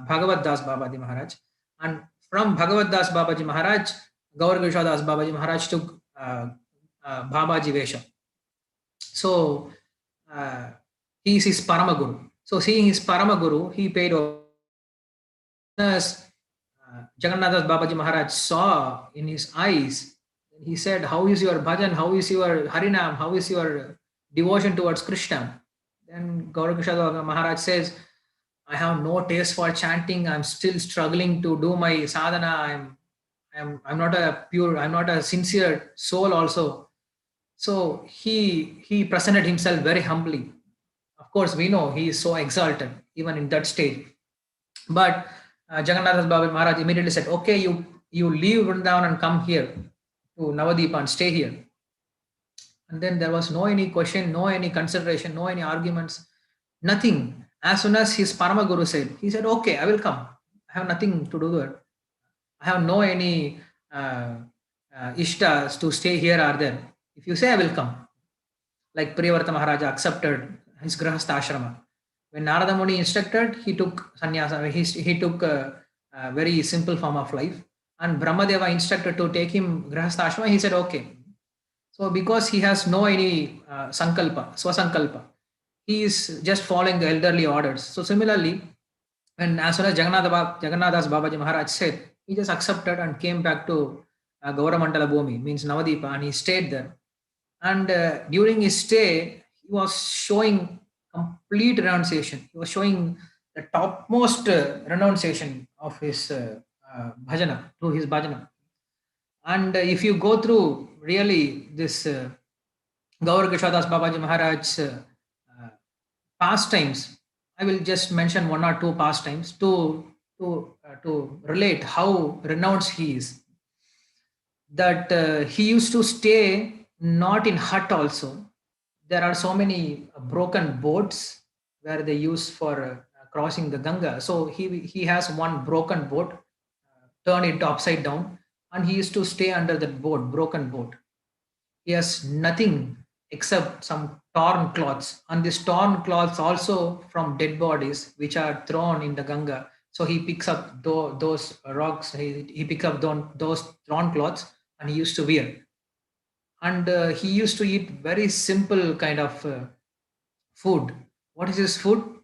Bhagavad Das Babaji Maharaj, and from Bhagavad Das Babaji Maharaj, Gaur Grisha Das Babaji Maharaj took Babaji Vesha. So he is his Paramaguru. So seeing his Paramaguru, he paid Jagannath Das Babaji Maharaj saw in his eyes. He said, "How is your bhajan? How is your harinam? How is your devotion towards Krishna?" Then Gaurakrishna Maharaj says, "I have no taste for chanting. I'm still struggling to do my sadhana. I'm not a pure, I'm not a sincere soul also." So he presented himself very humbly. Of course, we know he is so exalted even in that stage. But Jagannath Babaji Maharaj immediately said, "Okay, you leave Vrindavan and come here to Navadip and stay here." And then there was no any question, no any consideration, no any arguments, nothing. As soon as his Paramaguru said, he said, "Okay, I will come. I have nothing to do with it. I have no any ishtas to stay here are there. If you say, I will come." Like Priyavarta Maharaja accepted his Grahastha ashrama. When Narada Muni instructed, he took sannyasa, he took a very simple form of life. And Brahmadeva instructed to take him Grahastha ashrama, he said, "Okay." So because he has no any sankalpa, swasankalpa, he is just following the elderly orders. So similarly, when as soon as Jagannath Das Babaji Maharaj said, he just accepted and came back to Gauramandala Bhumi, means Navadipa, and he stayed there. And during his stay, he was showing complete renunciation. He was showing the topmost renunciation of his bhajana, to his bhajana. And if you go through really this Gaur Kishodas Babaji Maharaj's pastimes, I will just mention one or two pastimes to relate how renounced he is. That he used to stay not in hut also. There are so many broken boats where they use for crossing the Ganga. So he has one broken boat, turned it upside down, and he used to stay under that boat, broken boat. He has nothing except some torn cloths, and these torn cloths also from dead bodies which are thrown in the Ganga. So he picks up those rocks, he picks up those torn cloths, and he used to wear. And he used to eat very simple kind of food. What is his food?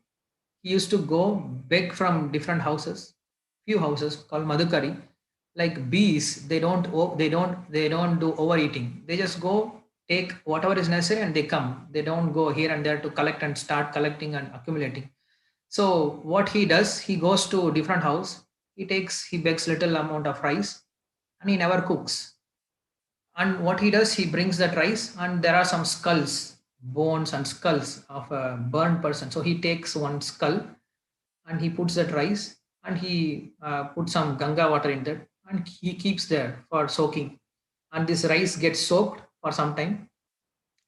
He used to go beg from different houses, few houses called Madhukari. Like bees, they don't do overeating. They just go take whatever is necessary and they come. They don't go here and there to collect and start collecting and accumulating. So what he does, he goes to different house. He begs little amount of rice, and he never cooks. And what he does, he brings that rice, and there are some skulls, bones and skulls of a burned person. So he takes one skull and he puts that rice, and he puts some Ganga water in that, and he keeps there for soaking. And this rice gets soaked for some time,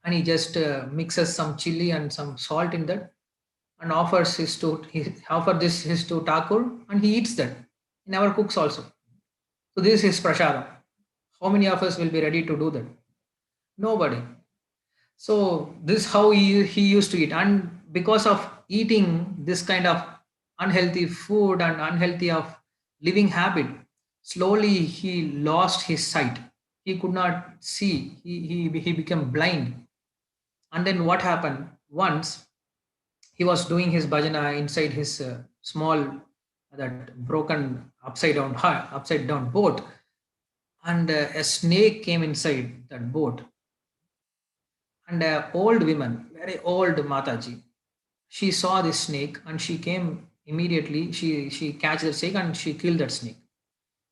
and he just mixes some chili and some salt in that, and offer this to Thakur, and he eats that. He never cooks also. So this is prasadam. How many of us will be ready to do that? Nobody. So this how he used to eat, and because of eating this kind of unhealthy food and unhealthy of living habit, slowly he lost his sight. He could not see. He became blind. And then what happened? Once he was doing his bhajana inside his small that broken upside down boat, and a snake came inside that boat. And an old woman, very old Mataji, she saw this snake and she came immediately. She catch the snake and she killed that snake.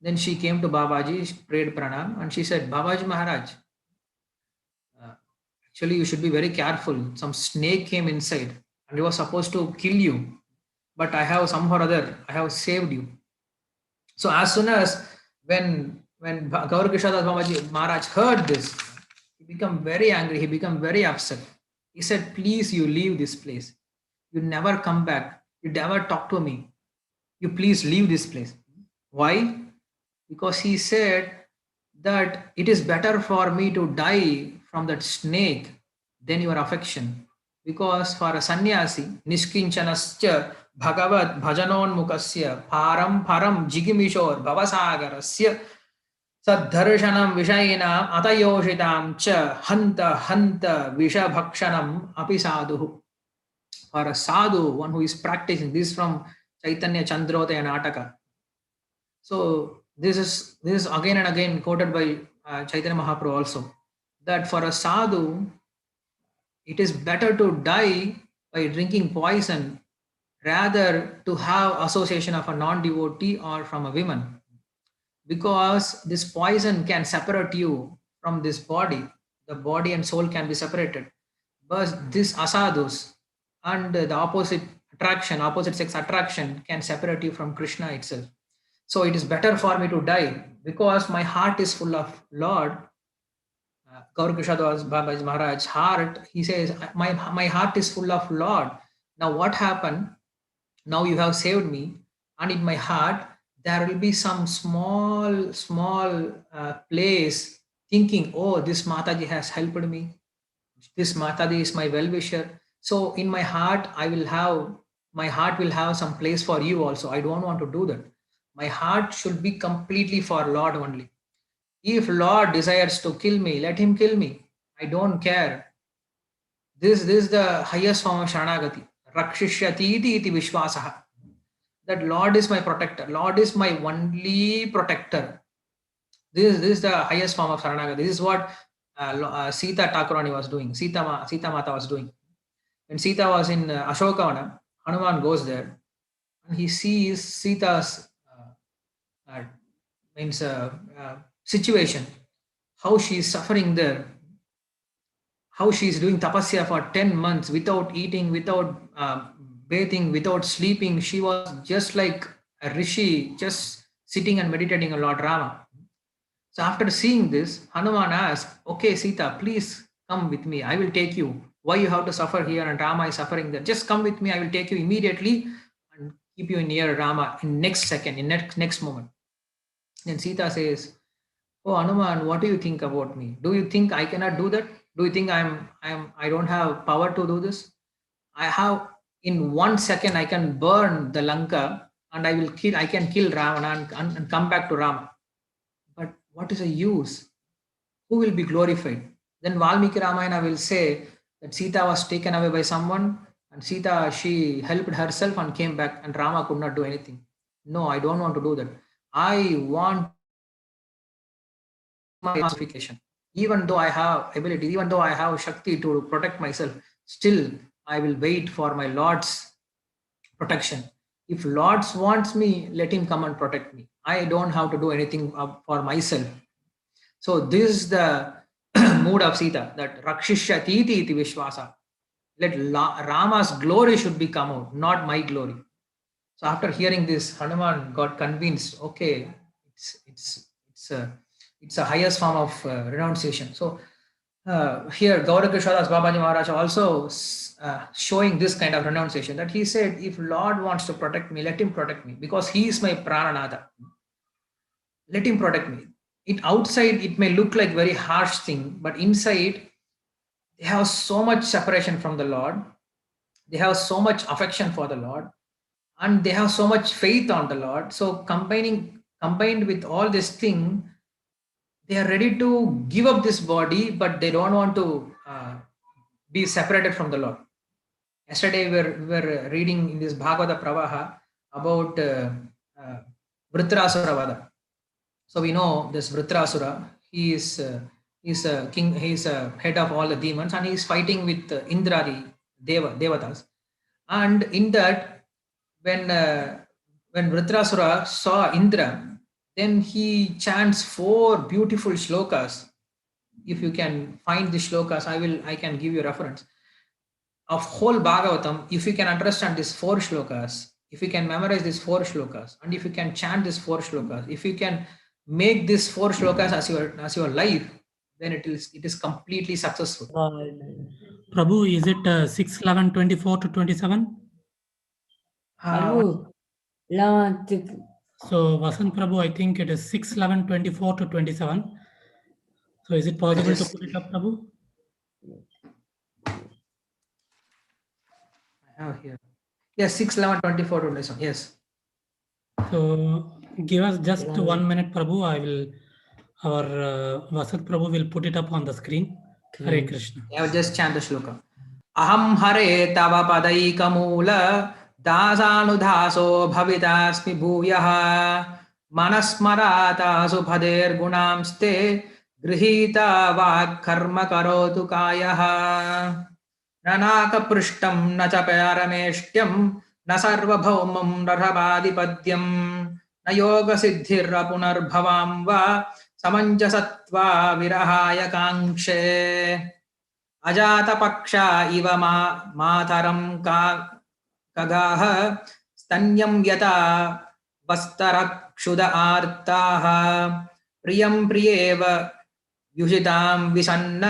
Then she came to Babaji, she prayed pranam, and she said, "Babaji Maharaj, actually you should be very careful. Some snake came inside and it was supposed to kill you, but I have somehow or other, I have saved you." So as soon as when when Gaur Krishnadas Babaji Maharaj heard this, he became very angry, he became very upset. He said, please, you leave this place. You never come back. You never talk to me. You please leave this place. Why? Because he said that it is better for me to die from that snake than your affection. Because for a sannyasi, nishkinchanascha bhagavad bhajanonmukasya param param jigimishor bhavasagarasya sadharshanam vishayinam atayoshitam cha hanta hanta vishabhakshanam api sadhu. For a sadhu, one who is practicing this from Caitanya Chandrodaya Nataka. So this is again and again quoted by Chaitanya Mahaprabhu also, that for a sadhu, it is better to die by drinking poison rather to have association of a non-devotee or from a woman, because this poison can separate you from this body. The body and soul can be separated, but this asadhus and the opposite attraction, opposite sex attraction can separate you from Krishna itself. So it is better for me to die because my heart is full of Lord. Gaur Krishnadas Babaji Maharaj heart, he says, my heart is full of Lord. Now what happened? Now you have saved me, and in my heart there will be some small place thinking, oh, this Mataji has helped me. This Mataji is my well-wisher. So in my heart, my heart will have some place for you also. I don't want to do that. My heart should be completely for Lord only. If Lord desires to kill me, let him kill me. I don't care. This is the highest form of Sharanagati. Rakshishyati iti vishwasaha. That Lord is my protector. Lord is my only protector. This is the highest form of Sharanagati. This is what Sita Thakurani was doing. Sita Mata was doing. When Sita was in Ashokavana, Hanuman goes there and he sees Sita's situation, how she is suffering there, how she is doing tapasya for 10 months without eating, without bathing, without sleeping. She was just like a rishi, just sitting and meditating on Lord Rama. So after seeing this, Hanuman asked, okay, Sita, please come with me. I will take you. Why you have to suffer here and Rama is suffering there? Just come with me. I will take you immediately and keep you near Rama in next second, in next moment. Then Sita says, oh Hanuman, what do you think about me? Do you think I cannot do that? Do you think I don't have power to do this? I have, in 1 second I can burn the Lanka and I can kill Ravana and come back to Rama. But what is the use? Who will be glorified? Then Valmiki Ramayana will say that Sita was taken away by someone and Sita, she helped herself and came back and Rama could not do anything. No, I don't want to do that. I want my justification. Even though I have ability, even though I have Shakti to protect myself, still I will wait for my Lord's protection. If Lord wants me, let him come and protect me. I don't have to do anything for myself. So this is the mood of Sita, that Rakshishyati iti vishwasa. Let Rama's glory should be come out, not my glory. So after hearing this, Hanuman got convinced. Okay, it's a highest form of renunciation. So here Gaura Krishnadas Babaji Maharaj also showing this kind of renunciation, that he said, if Lord wants to protect me, let him protect me, because he is my Prananada. Let him protect me. Outside it may look like very harsh thing, but inside they have so much separation from the Lord. They have so much affection for the Lord, and they have so much faith on the Lord. So combined with all this thing, they are ready to give up this body, but they don't want to be separated from the Lord. Yesterday we were reading in this Bhagavata Pravaha about Vritrasura Vada. So we know this Vritrasura, he's a king, he's a head of all the demons, and he's fighting with Indra, the Devatas. And in that, when Vritrasura saw Indra, then he chants 4 beautiful shlokas. If you can find the shlokas, I can give you a reference of whole Bhagavatam. If you can understand these 4 shlokas, if you can memorize these 4 shlokas, and if you can chant these 4 shlokas, if you can make this 4 shlokas as your life, then it is completely successful. Prabhu, is it 6/11/24 to 27? Uh, So Vasant Prabhu, I think it is 6/11/24 to 27. So is it possible to put it up, Prabhu? I have here. Yes, 6/11/24 Yes. So give us just 1 minute, Prabhu. Our Vasant Prabhu will put it up on the screen. Hare Krishna. I will just chant the shloka. Aham hare tava padaika moola dasanudhaso bhavitasmi bhuyah manasmarata subhader gunamste grihita vak karma karotu kayah nanakaprushtam na cha parameshtyam na sarvabhaumam narhabadipadyam na yoga siddhirra punarbhavam va samanjasatva virahaya kankshe अजातपक्षा इव मातरं कगाः स्तन्यं यथा वस्तरक्षुद आर्ताः प्रियं प्रियेव युषितां विसन्न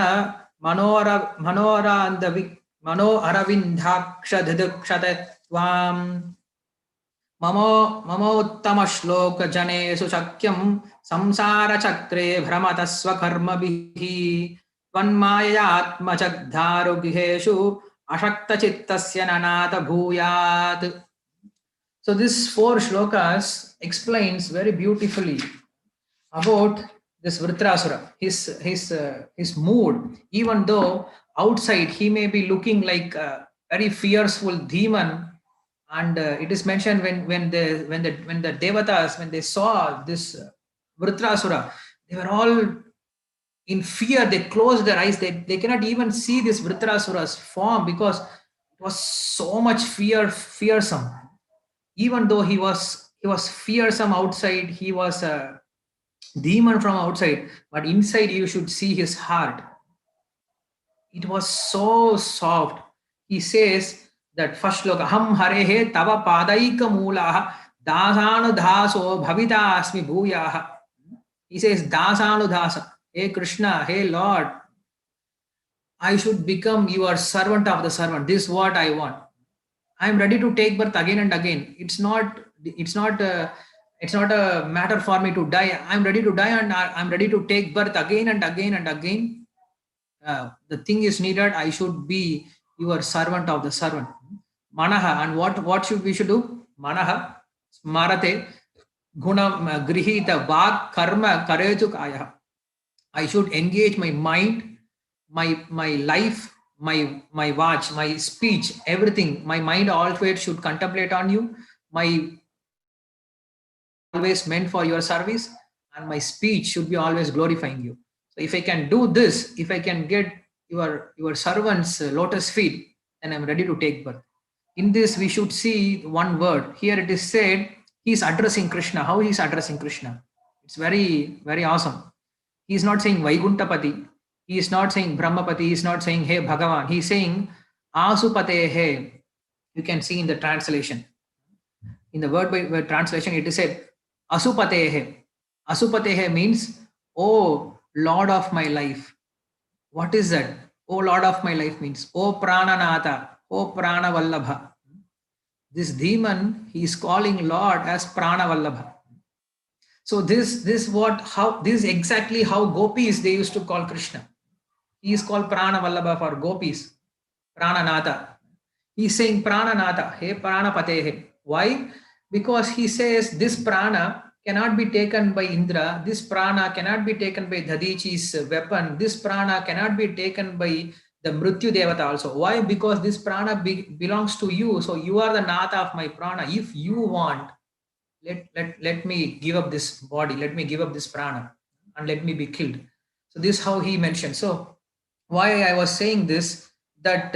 मनो अरविन्दाक्षधुक्षते त्वां ममोत्तमश्लोकजनेषु शक्यं संसारचक्रे भ्रमतः स्वकर्मभिः त्वन्माययात्मजग्धारुगृहेषु अशक्तचित्तस्य ननाथ भूयात्. So this 4 shlokas explains very beautifully about this Vritrasura, his mood. Even though outside he may be looking like a very fearful demon, and it is mentioned when the devatas, when they saw this Vritrasura, they were all in fear. They closed their eyes. They cannot even see this Vritrasura's form because it was so much fearsome. Even though he was fearsome outside, he was a demon from outside, but inside you should see his heart. It was so soft. He says that first shloka, Ham harehe tava padaika moolah dasanudhaso bhavita asmi bhuyah. He says dasanudhasa. Hey Krishna, hey Lord, I should become your servant of the servant. This is what I want. I am ready to take birth again and again. It's not a matter for me to die. I'm ready to die and I'm ready to take birth again and again and again. The thing is needed. I should be your servant of the servant. Manaha, and what should we should do? Manaha smarate guna grihita vak karma kareju kaya. I should engage my mind, my life, my watch, my speech, everything. My mind always should contemplate on you. My always meant for your service, and my speech should be always glorifying you. So if I can do this, if I can get your servant's lotus feet, then I'm ready to take birth. In this, we should see one word. Here it is said, he is addressing Krishna. How he is addressing Krishna? It's very, very awesome. He is not saying Vaikuntapati. He is not saying Brahmapati. He is not saying Hey Bhagavan. He is saying Asupate He. You can see in the translation. In the word by word translation, it is said Asupate He. Asupate He means, Oh Lord of my life. What is that? Oh Lord of my life means, Oh Prananatha, Oh Prana Vallabha. This demon, he is calling Lord as Prana Vallabha. So this is exactly how gopis they used to call Krishna. He is called Prana Vallabha for gopis, Prananatha. He is saying Prananatha, Hey Pranapatehe. Why? Because he says this prana cannot be taken by Indra, this prana cannot be taken by Dadichi's weapon, this prana cannot be taken by the Mrityu Devata also. Why? Because this prana belongs to you. So you are the Natha of my prana. If you want, let me give up this body, let me give up this prana and let me be killed. So this is how he mentioned. So why I was saying this, that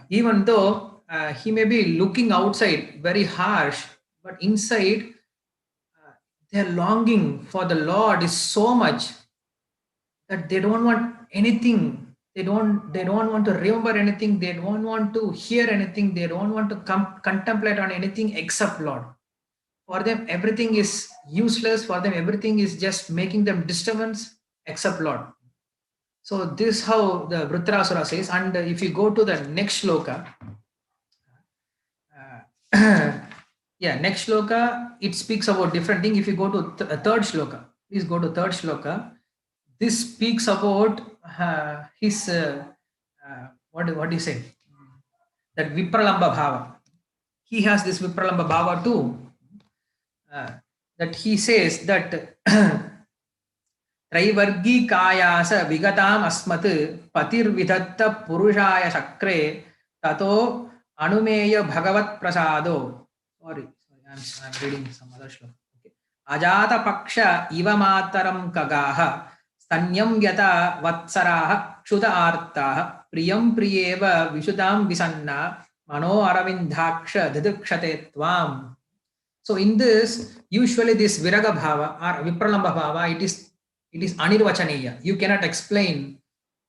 even though he may be looking outside very harsh, but inside their longing for the Lord is so much that they don't want anything. They don't want to remember anything. They don't want to hear anything. They don't want to contemplate on anything except Lord. For them, everything is useless. For them, everything is just making them disturbance except Lord. So this how the Vritrasura says. And if you go to the next shloka, yeah, next shloka, it speaks about different thing. If you go to third shloka, please go to third shloka. This speaks about his what do you say? That Vipralamba Bhava. He has this Vipralamba Bhava too. That he says that त्रैवर्गिकायास विगताम अस्मत् पतिर्विदत्त पुरुषाय शक्रे ततो अनुमेय भगवत प्रसादो. Sorry, I'm reading some other shloka. Okay. Ajata paksha iva mataram kagaha स्तन्यं यथा वत्सराः क्षुध आर्ताः प्रियं प्रियेव विशुदां विसन्ना मनो अरविन्दाक्ष दिदृक्षते त्वाम्. So in this, usually this viraga bhava or vipralamba bhava, it is anirvachaniya. You cannot explain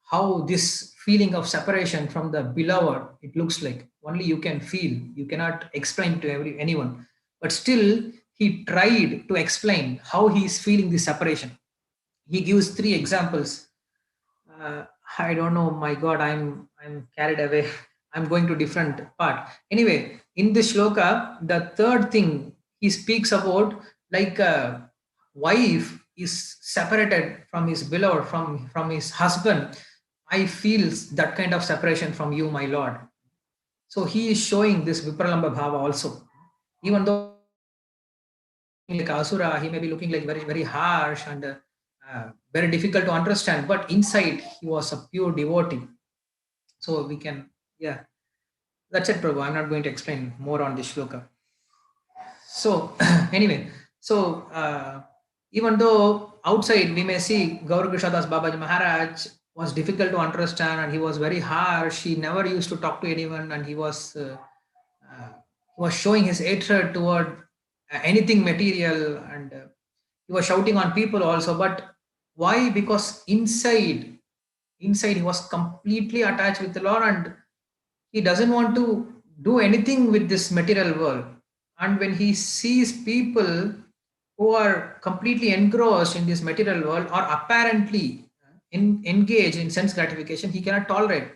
how this feeling of separation from the beloved it looks like. Only you can feel. You cannot explain to anyone. But still, he tried to explain how he is feeling this separation. He gives 3 examples. I don't know. My God, I'm carried away. I'm going to different part. Anyway, in this shloka, the third thing he speaks about, like a wife is separated from his beloved, from his husband. I feel that kind of separation from you, my Lord. So he is showing this Vipralamba Bhava also. Even though like Asura, he may be looking like very, very harsh and very difficult to understand, but inside he was a pure devotee. So we can, yeah, that's it, Prabhu. I'm not going to explain more on this shloka. So anyway, so even though outside we may see Gaur Krishnadas Babaji Maharaj was difficult to understand and he was very harsh, he never used to talk to anyone, and he was showing his hatred toward anything material, and he was shouting on people also. But why? Because inside he was completely attached with the Lord, and he doesn't want to do anything with this material world. And when he sees people who are completely engrossed in this material world or apparently engaged in sense gratification, he cannot tolerate,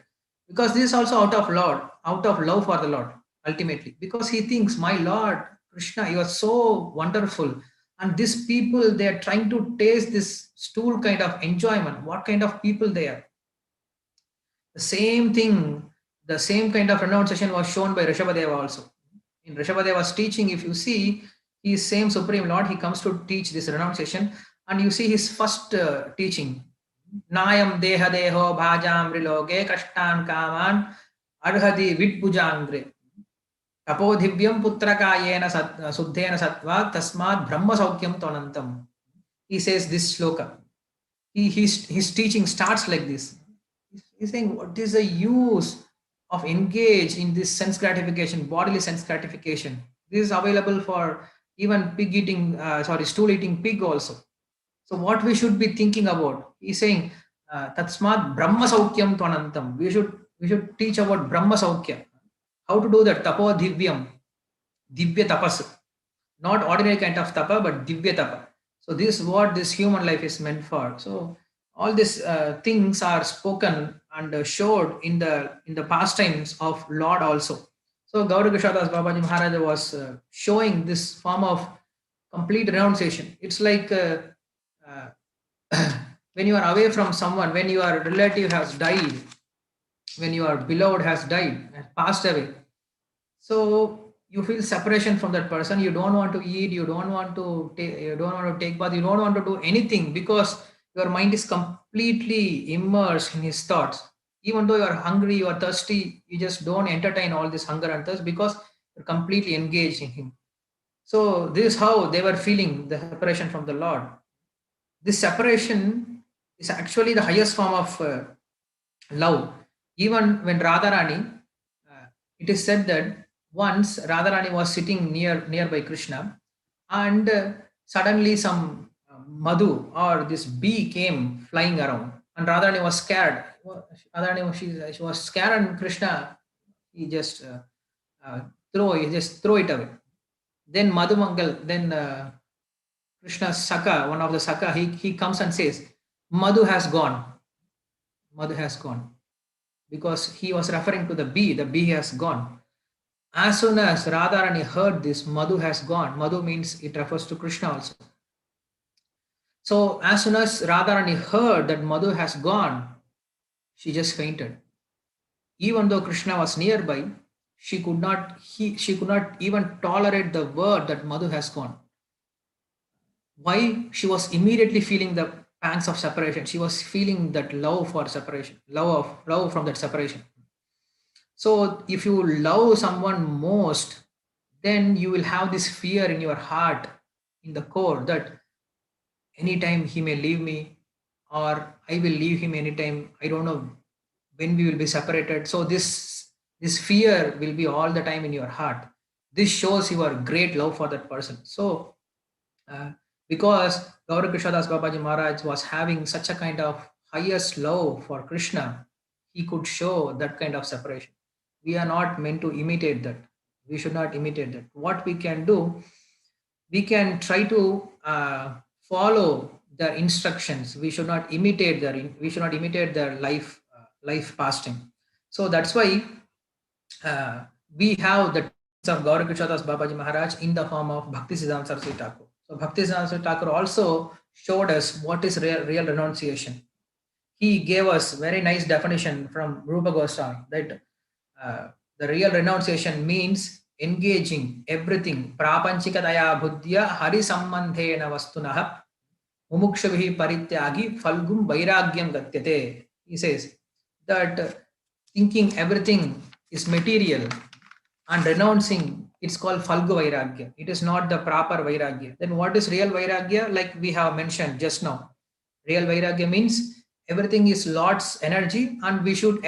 because this is also out of love for the Lord ultimately, because he thinks, my Lord Krishna, you are so wonderful, and these people, they are trying to taste this stool kind of enjoyment. What kind of people they are? The same thing, the same kind of renunciation was shown by Rishabhadeva also. In Rishabhadeva's teaching, if you see, he is same Supreme Lord, he comes to teach this renunciation, and you see his first teaching. Nayam deha deho bhajam riloge kashtan kaman arhadi vidbujangre tapodhivyam putrakayena suddhena sattva tasmad brahma saukyam tonantam. He says this shloka. His teaching starts like this. He's saying, what is the use of engage in this sense gratification, bodily sense gratification? This is available for even stool eating pig also. So what we should be thinking about? He's saying, Tatsmat Brahma Saukyam Tvanantam. We should teach about Brahma Saukya. How to do that? Tapo Divyam. Divya tapas. Not ordinary kind of tapa, but Divya tapa. So this is what this human life is meant for. So all these things are spoken and showed in the pastimes of Lord also. So Gaura Krishnadas Babaji Maharaj was showing this form of complete renunciation. It's like when you are away from someone, when your relative has died, when your beloved has died, has passed away. So you feel separation from that person. You don't want to eat. You don't want to take bath. You don't want to do anything, because your mind is completely immersed in his thoughts. Even though you are hungry, you are thirsty, you just don't entertain all this hunger and thirst, because you're completely engaged in him. So this is how they were feeling the separation from the Lord. This separation is actually the highest form of love. Even when Radharani, it is said that once Radharani was sitting nearby Krishna, and suddenly some madhu or this bee came flying around, and Radharani was scared. She was scared, and Krishna, he just throw it away. Then Madhumangal, then Krishna's Saka, one of the Saka, he comes and says, Madhu has gone. Madhu has gone. Because he was referring to the bee has gone. As soon as Radharani heard this, Madhu has gone. Madhu means it refers to Krishna also. So as soon as Radharani heard that Madhu has gone, she just fainted. Even though Krishna was nearby, she could not even tolerate the word that Madhu has gone. Why? She was immediately feeling the pangs of separation. She was feeling that love for separation, love from that separation. So if you love someone most, then you will have this fear in your heart, in the core, that anytime he may leave me, or I will leave him anytime. I don't know when we will be separated. So this fear will be all the time in your heart. This shows your great love for that person. So because Gaura Krishnadas Babaji Maharaj was having such a kind of highest love for Krishna, he could show that kind of separation. We are not meant to imitate that. We should not imitate that. What we can do, we can try to follow their instructions. We should not imitate their life pastime. So that's why we have the teachings of Gaura Krishnadas Babaji Maharaj in the form of Bhakti Siddhanta Saraswati Thakur. So Bhakti Siddhanta Saraswati Thakur also showed us what is real renunciation. He gave us very nice definition from Rupa Goswami that the real renunciation means engaging everything prapanchikataya buddhya hari sambandhena vastunah mumukshavihi parityagi falgum vairagyam gatyate. He says that thinking everything is material and renouncing, it's called falgu vairagya. It is not the proper vairagya. Then what is real vairagya? Like we have mentioned just now, real vairagya means everything is Lord's energy and we should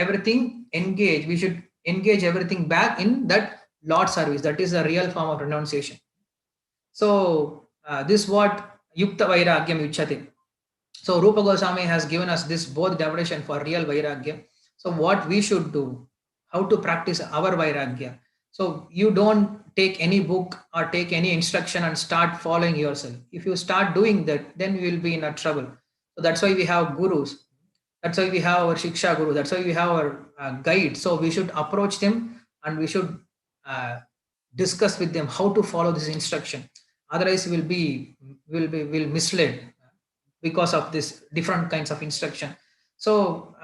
engage everything back in that Lord service. That is the real form of renunciation. So this what yukta vairagyam uchyate. So Rupa Goswami has given us this both definition for real vairagya. So what we should do, how to practice our vairagya. So you don't take any book or take any instruction and start following yourself. If you start doing that, then you will be in a trouble. So that's why we have gurus. That's why we have our Shiksha Guru. That's why we have our guide. So we should approach them and we should discuss with them how to follow this instruction. Otherwise, will misled because of this different kinds of instruction. So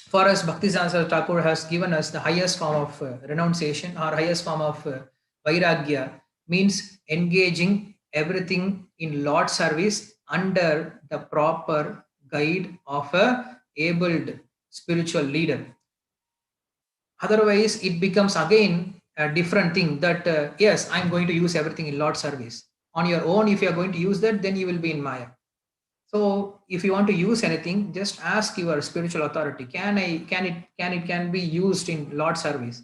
for us, Bhakti Siddhanta Thakur has given us the highest form of renunciation or highest form of vairagya, means engaging everything in Lord service under the proper guide of a abled spiritual leader. Otherwise, it becomes again a different thing that yes, I'm going to use everything in Lord service. On your own, if you are going to use that, then you will be in Maya. So if you want to use anything, just ask your spiritual authority. Can it be used in Lord service?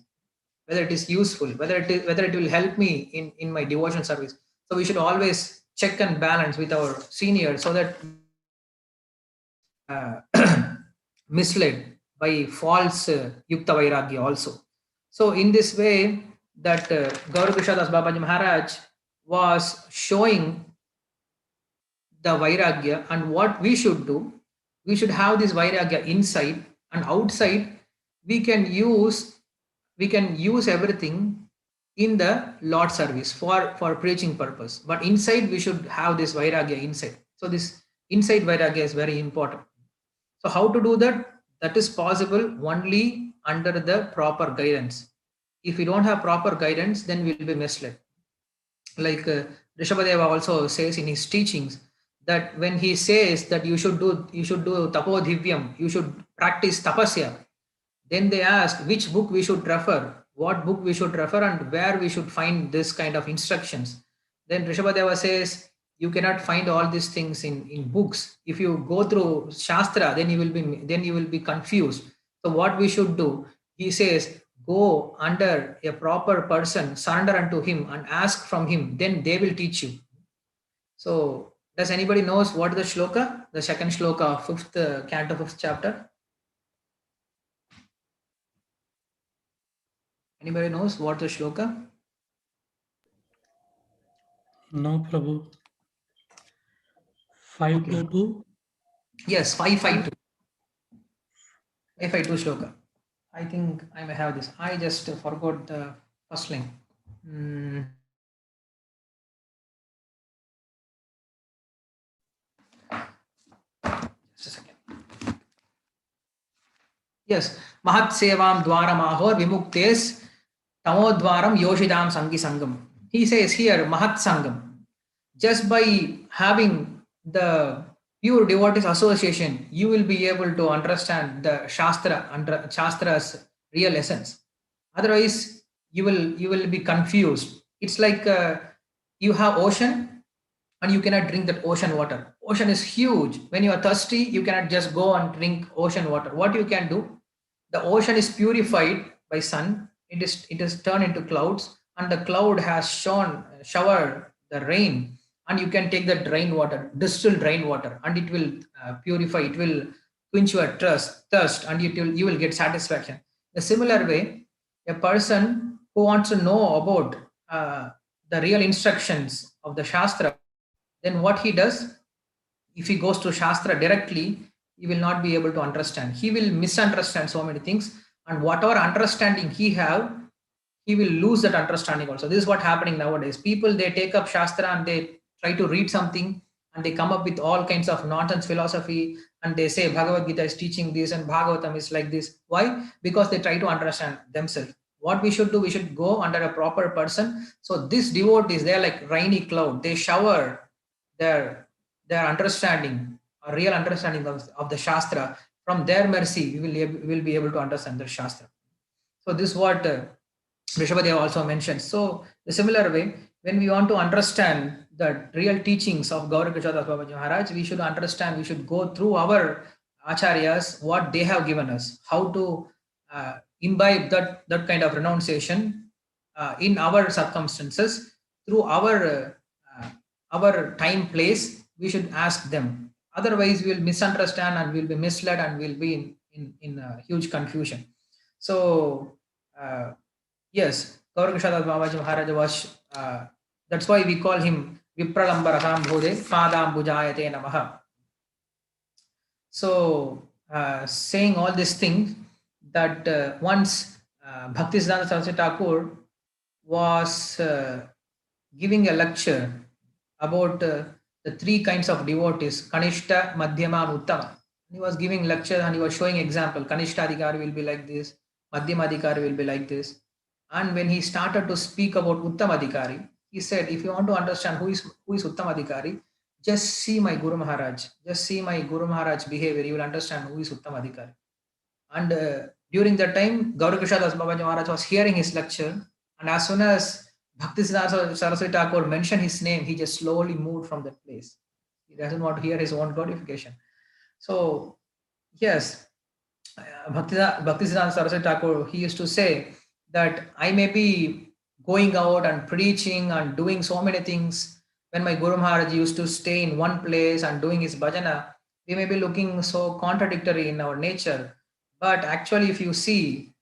Whether it is useful, whether it will help me in my devotion service. So we should always check and balance with our seniors so that misled by false yukta vairagya also. So in this way, that Gaura Krishnadas Babaji Maharaj was showing the vairagya, and what we should do, we should have this vairagya inside, and outside we can use everything in the Lord service for preaching purpose, but inside we should have this vairagya inside. So this inside vairagya is very important. So how to do that? That is possible only under the proper guidance. If we don't have proper guidance, then we'll be misled. Like Rishabhadeva also says in his teachings that when he says that you should do tapodhivyam, you should practice tapasya, then they ask which book we should refer, what book we should refer, and where we should find this kind of instructions. Then Rishabhadeva says you cannot find all these things in books. If you go through Shastra, then you will be confused. So what we should do, he says, go under a proper person, surrender unto him and ask from him, then they will teach you. So does anybody knows what is the shloka? The second shloka of 5th canto, 5th chapter? Anybody knows what the shloka? No, Prabhu. 522. Yes, 552. 552 shloka. I think I may have this. I just forgot the first line. Just a second. Yes, Mahat Sevam Dwaram Ahor Vimuktes Tamodwaram Yoshidam Sangi Sangam. He says here Mahat Sangam. Just by having the pure devotees association, you will be able to understand the Shastra's real essence. Otherwise, you will be confused. It's like you have ocean and you cannot drink that ocean water. Ocean is huge. When you are thirsty, you cannot just go and drink ocean water. What you can do, the ocean is purified by sun. It is turned into clouds, and the cloud has showered the rain, and you can take that rainwater, distilled rainwater, and it will purify. It will quench your thirst, and you will get satisfaction. The similar way, a person who wants to know about the real instructions of the Shastra, then what he does, if he goes to Shastra directly, he will not be able to understand. He will misunderstand so many things, and whatever understanding he will lose that understanding also. This is what happening nowadays. People, they take up Shastra and they try to read something, and they come up with all kinds of nonsense philosophy, and they say Bhagavad Gita is teaching this and Bhagavatam is like this. Why? Because they try to understand themselves. What we should do, we should go under a proper person. So this devotees, they are like rainy cloud. They shower their understanding, a real understanding of the Shastra. From their mercy, we will be able to understand the Shastra. So this is what Rishabhadev also mentioned. So the similar way, when we want to understand the real teachings of Gaurakrishna Das Babaji Maharaj, we should understand, we should go through our acharyas, what they have given us, how to imbibe that kind of renunciation in our circumstances, through our time place. We should ask them. Otherwise, we will misunderstand and we'll be misled and we'll be in huge confusion. So yes, Gaurakrishna Babaji Maharaj was, that's why we call him Vipralambaratam Bhode Padam Bujayate Namaha. So, saying all these things, that once Bhaktisiddhanta Saraswati Thakur was giving a lecture about the three kinds of devotees, Kanishta, Madhyama, and Uttama. He was giving lecture and he was showing example. Kanishta Adhikari will be like this, Madhyama Adhikari will be like this. And when he started to speak about Uttama Adhikari, he said, if you want to understand who is Uttama Adhikari, just see my Guru Maharaj. Just see my Guru Maharaj behavior. You will understand who is Uttama Adhikari. And during that time, Gaurakrishna Das Babaji Maharaj was hearing his lecture. And as soon as Bhaktisiddhanta Saraswati Thakur mentioned his name, he just slowly moved from that place. He doesn't want to hear his own glorification. So, yes, Bhaktisiddhanta Saraswati Thakur, he used to say that I may be going out and preaching and doing so many things. When my Guru Maharaj used to stay in one place and doing his bhajana, we may be looking so contradictory in our nature. But actually, if you see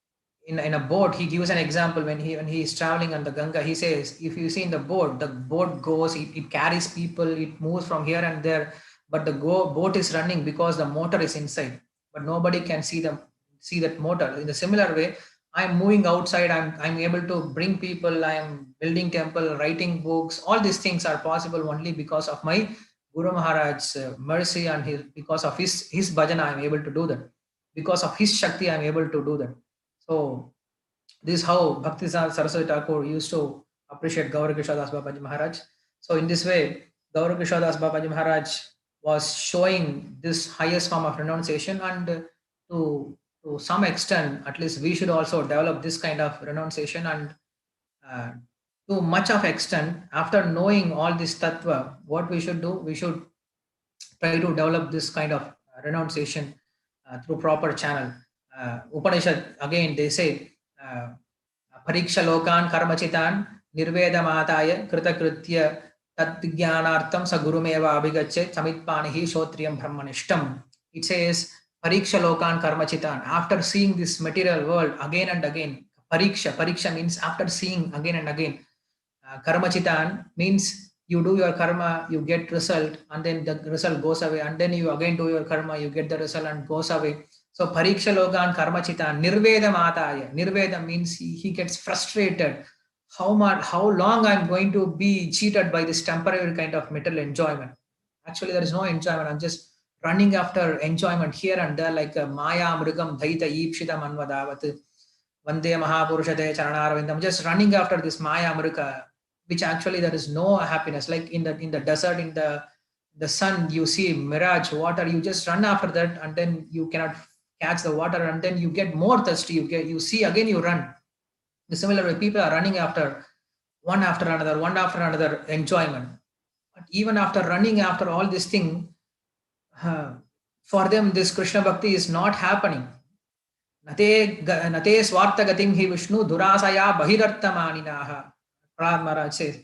in a boat, he gives an example when he is traveling on the Ganga. He says, if you see in the boat goes, it carries people, it moves from here and there, but the boat is running because the motor is inside, but nobody can see that motor. In a similar way, I'm moving outside, I'm able to bring people, I'm building temple, writing books. All these things are possible only because of my Guru Maharaj's mercy, and because of his bhajana, I'm able to do that. Because of his Shakti, I'm able to do that. So this is how Bhaktisiddhanta Saraswati Thakur used to appreciate Gaurakrishna Das Babaji Maharaj. So in this way, Gaurakrishna Das Babaji Maharaj was showing this highest form of renunciation, and to some extent, at least we should also develop this kind of renunciation. And to much of extent, after knowing all this tattva, what we should do, we should try to develop this kind of renunciation through proper channel. Upanishad, again, they say, Pariksha lokan karmachitan nirveda mataya kritakritya tad-jnanartham sa gurumeva abhigacche samitpanihi shotriyam brahmanishtam. It says, Pariksha lokan karmachitan. After seeing this material world again and again, Pariksha means after seeing again and again. Karmachitan means you do your karma, you get result, and then the result goes away, and then you again do your karma, you get the result and goes away. So pariksha logan karma chita nirveda mataya. Nirveda means he gets frustrated. How long I'm going to be cheated by this temporary kind of material enjoyment? Actually, there is no enjoyment. I'm just running after enjoyment here and there, like maya mrigam dhaita ipshita manvadavat vande mahapurushate charanarvindam. I'm just running after this maya mrika, which actually there is no happiness. Like in the desert, in the sun, you see mirage water, you just run after that, and then you cannot catch the water, and then you get more thirsty, you see again, you run. The similar way, people are running after one after another enjoyment. But even after running after all this thing, uh, for them this Krishna bhakti is not happening. Nate swartha gatim hi Vishnu durasaya bahirarthamaninaha. Prahlad Maharaj says,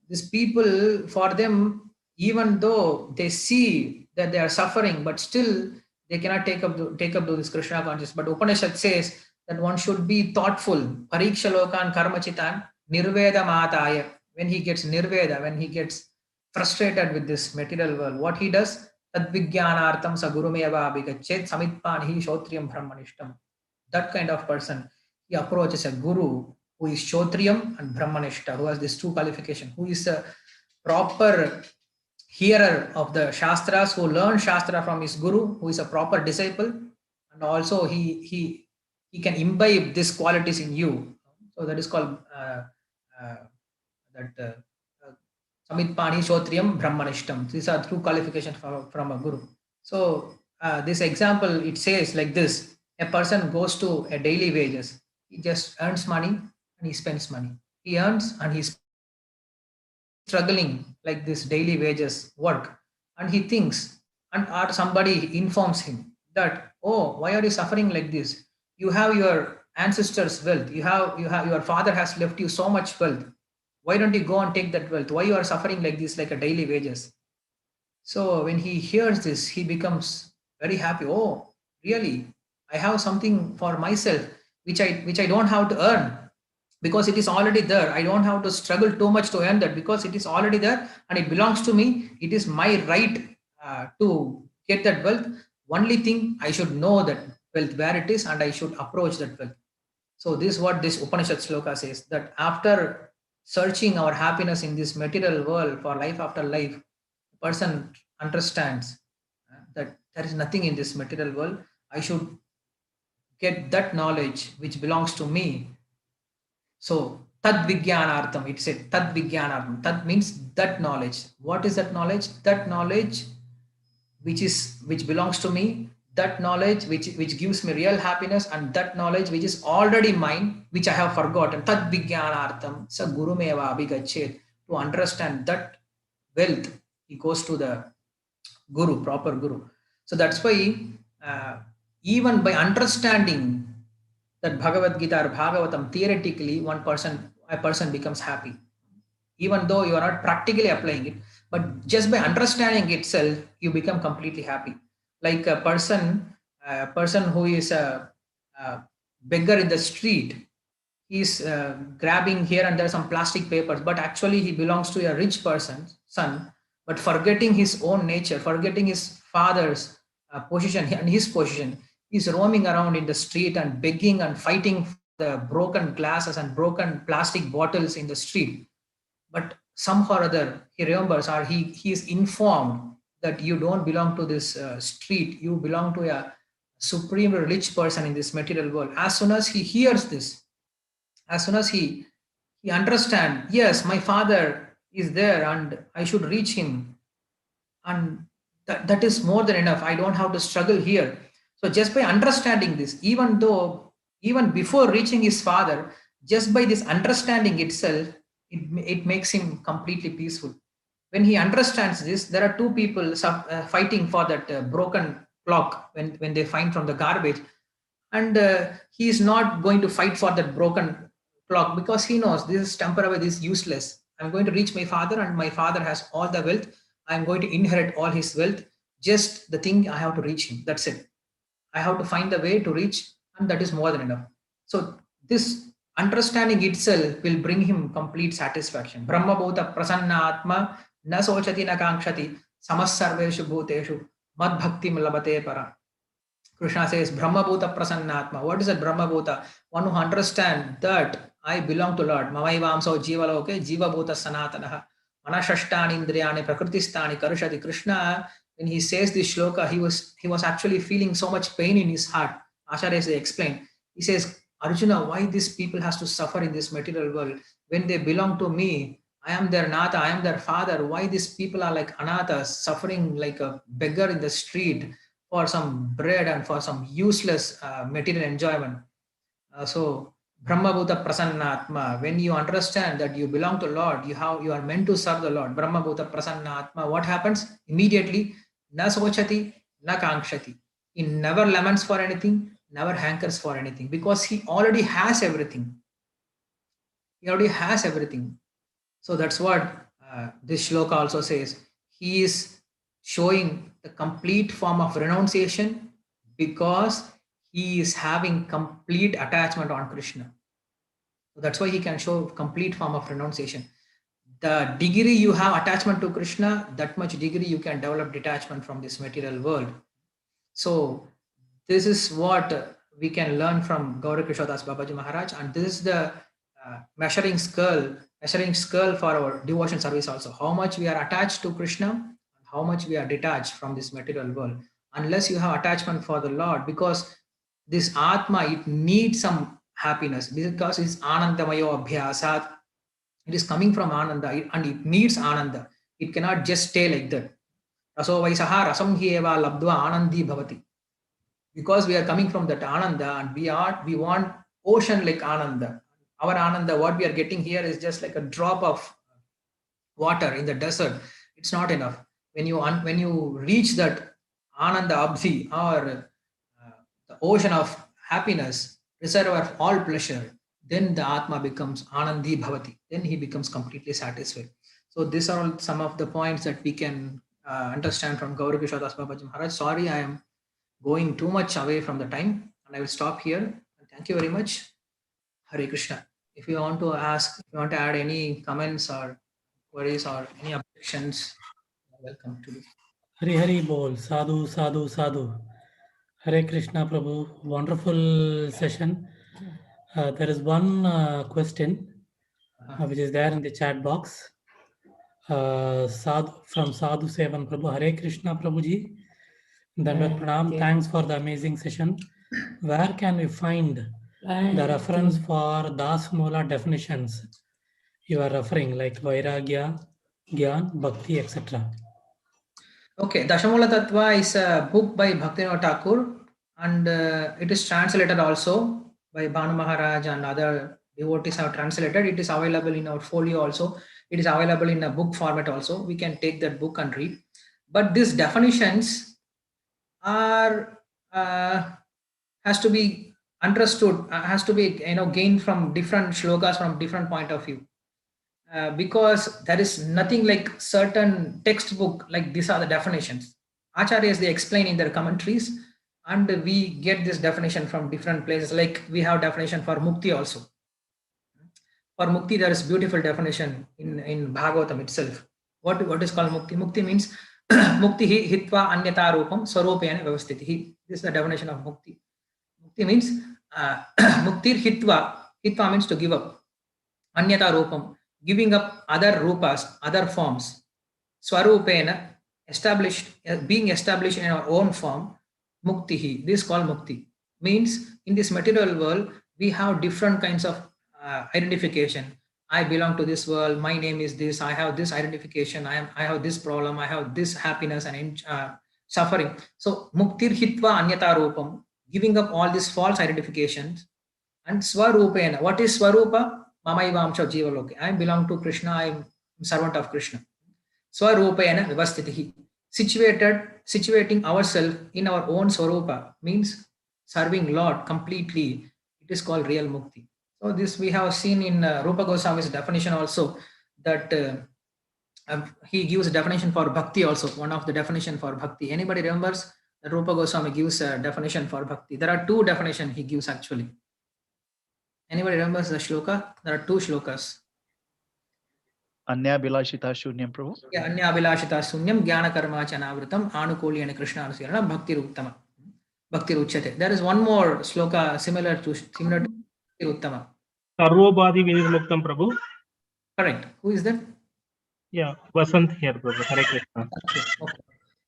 these people, for them, even though they see that they are suffering, but still they cannot take up to this Krishna consciousness. But Upanishad says that one should be thoughtful. Pariksha lokan karma chitan nirveda mataya. When he gets nirveda, when he gets frustrated with this material world, what he does? Tadvijnanartam sa gurumeva abhigachet samitpanihi shotriyam brahmanishtam. That kind of person, he approaches a guru who is shotriyam and brahmanishta, who has these two qualifications, who is a proper hearer of the shastras, who learns shastra from his guru, who is a proper disciple, and also he can imbibe these qualities in you. So that is called Samitpani, Shotriyam, Brahmanishtam. These are two qualifications from a guru. So this example, it says like this: a person goes to a daily wages. He just earns money and he spends money. He earns and he's struggling like this daily wages work, and he thinks, and or somebody informs him that, oh, why are you suffering like this? You have your ancestors' wealth. You have your father has left you so much wealth. Why don't you go and take that wealth? Why you are suffering like this, like a daily wages? So when he hears this, he becomes very happy. Oh, really? I have something for myself which I don't have to earn, because it is already there. I don't have to struggle too much to earn that, because it is already there and it belongs to me. It is my right to get that wealth. Only thing, I should know that wealth where it is and I should approach that wealth. So this is what this Upanishad sloka says, that after searching our happiness in this material world for life after life, the person understands that there is nothing in this material world. I should get that knowledge which belongs to me. So tad vijnanartham, it said tad vijnanartham. Tad means that knowledge. What is that knowledge? That knowledge which belongs to me, that knowledge which gives me real happiness, and that knowledge which is already mine, which I have forgotten. Tad vijnanartham sa gurumeva abhigachet. To understand that wealth, he goes to the guru, proper guru. So that's why even by understanding that Bhagavad Gita or Bhagavatam theoretically, a person becomes happy, even though you are not practically applying it. But just by understanding itself, you become completely happy. Like a person who is a beggar in the street, he's grabbing here and there some plastic papers, but actually he belongs to a rich person's son, but forgetting his own nature, forgetting his father's position and his position, he's roaming around in the street and begging and fighting for the broken glasses and broken plastic bottles in the street. But somehow or other he remembers, or he is informed that you don't belong to this street, you belong to a supremely rich person in this material world. As soon as he hears this, as soon as he understands, yes, my father is there and I should reach him, and that is more than enough. I don't have to struggle here. So just by understanding this, even before reaching his father, just by this understanding itself, it makes him completely peaceful. When he understands this, there are two people fighting for that broken clock when they find from the garbage, and he is not going to fight for that broken clock, because he knows this is temporary, this is useless. I'm going to reach my father, and my father has all the wealth. I'm going to inherit all his wealth. Just the thing, I have to reach him. That's it. I have to find the way to reach, and that is more than enough. So this understanding itself will bring him complete satisfaction. Brahma bhuta prasanna atma na sochati na kankshati samas sarveshu bhuteshu mad bhakti labate para. Krishna says Brahma bhuta prasanna atma. What is that Brahma bhuta? One who understands that I belong to Lord. Mamaivamso jiva loke jiva bhuta sanatanaha manashashtani indriyani prakristani karushati. Krishna, when he says this shloka, he was actually feeling so much pain in his heart. Acharyas they explain. He says, Arjuna, why these people has to suffer in this material world when they belong to me? I am their Nata, I am their father. Why these people are like anathas, suffering like a beggar in the street for some bread and for some useless material enjoyment? So Brahma Bhuta Prasannatma, when you understand that you belong to Lord, you are meant to serve the Lord. Brahma Bhuta Prasannatma, what happens? Immediately, na sochati, na kankshati. He never laments for anything, never hankers for anything, because he already has everything. He already has everything. So that's what this shloka also says. He is showing the complete form of renunciation because he is having complete attachment on Krishna. So that's why he can show complete form of renunciation. The degree you have attachment to Krishna, that much degree you can develop detachment from this material world. So this is what we can learn from Gaura Krishodas Babaji Maharaj, and this is the measuring scale for our devotion service also. How much we are attached to Krishna, and how much we are detached from this material world. Unless you have attachment for the Lord, because this Atma, it needs some happiness, because it's Anandamayo Abhyasat. It is coming from Ananda and it needs Ananda. It cannot just stay like that. Raso Vaisaha Rasam Hieva Labdva Anandi Bhavati. Because we are coming from that Ananda and we want ocean like Ananda. Our Ananda, what we are getting here is just like a drop of water in the desert. It's not enough. When you reach that Ananda Abhi, or the ocean of happiness, reservoir of all pleasure, then the Atma becomes Anandi Bhavati. Then he becomes completely satisfied. So these are all some of the points that we can understand from Gaura Kishodas Babaji Maharaj. Sorry, I am going too much away from the time, and I will stop here. Thank you very much. Hare Krishna. If you want to add any comments or queries or any objections, welcome to do. Hari Hari Bol, Sadhu, Sadhu, Sadhu. Hare Krishna Prabhu, wonderful session. There is one question which is there in the chat box. Sadhu from Sadhu Sevan Prabhu. Hare Krishna Prabhuji. Dandavat Pranam. Thanks for the amazing session. Where can we find the reference for Das Mula definitions you are referring, like Vairagya, Gyan, Bhakti, etc.? Okay, Dashamula Tattva is a book by Bhaktivinoda Thakur, and it is translated also by Bhanu Maharaj and other devotees have translated. It is available in our folio also. It is available in a book format also. We can take that book and read. But these definitions are has to be understood, has to be gained from different shlokas from different point of view. Because there is nothing like certain textbook like these are the definitions. Acharyas they explain in their commentaries, and we get this definition from different places. Like we have definition for mukti also. For mukti, there is beautiful definition in Bhagavatam itself. What is called mukti? Mukti means mukti hi hitva anyata rupam swarupena vyavastitihi. This is the definition of mukti. Mukti means muktir hitva. Hitva means to give up. Anyata rupam, giving up other rupas, other forms. Swarupena, being established in our own form. Muktihi, this is called mukti. Means in this material world, we have different kinds of identification. I belong to this world, my name is this, I have this identification, I have this problem, I have this happiness and suffering. So muktir hitva anyata rupam, giving up all these false identifications. And swarupena, what is swarupa? Mamaivamsha jiva loke. I belong to Krishna, I am servant of Krishna. Swarupena vivastitihi. Situating ourselves in our own swarupa means serving Lord completely. It is called real mukti. So this we have seen in Rupa Goswami's definition also, that he gives a definition for bhakti also, one of the definition for bhakti. Anybody remembers that Rupa Goswami gives a definition for bhakti? There are two definitions he gives actually. Anybody remembers the shloka? There are two shlokas. Anya Bilashita Shunyam Prabhu. Yeah, Anya Abhilashita Sunyam Jnana Karma Chanavritam Anukoli and Krishna Anusirana Bhakti Ruttama. Bhakti Ruchyate. There is one more shloka similar to Bhakti Ruttama. Sarvobadi Vinirmuktam Prabhu. Correct. Who is that? Yeah, Vasant here, Prabhu. Hare Krishna. Okay.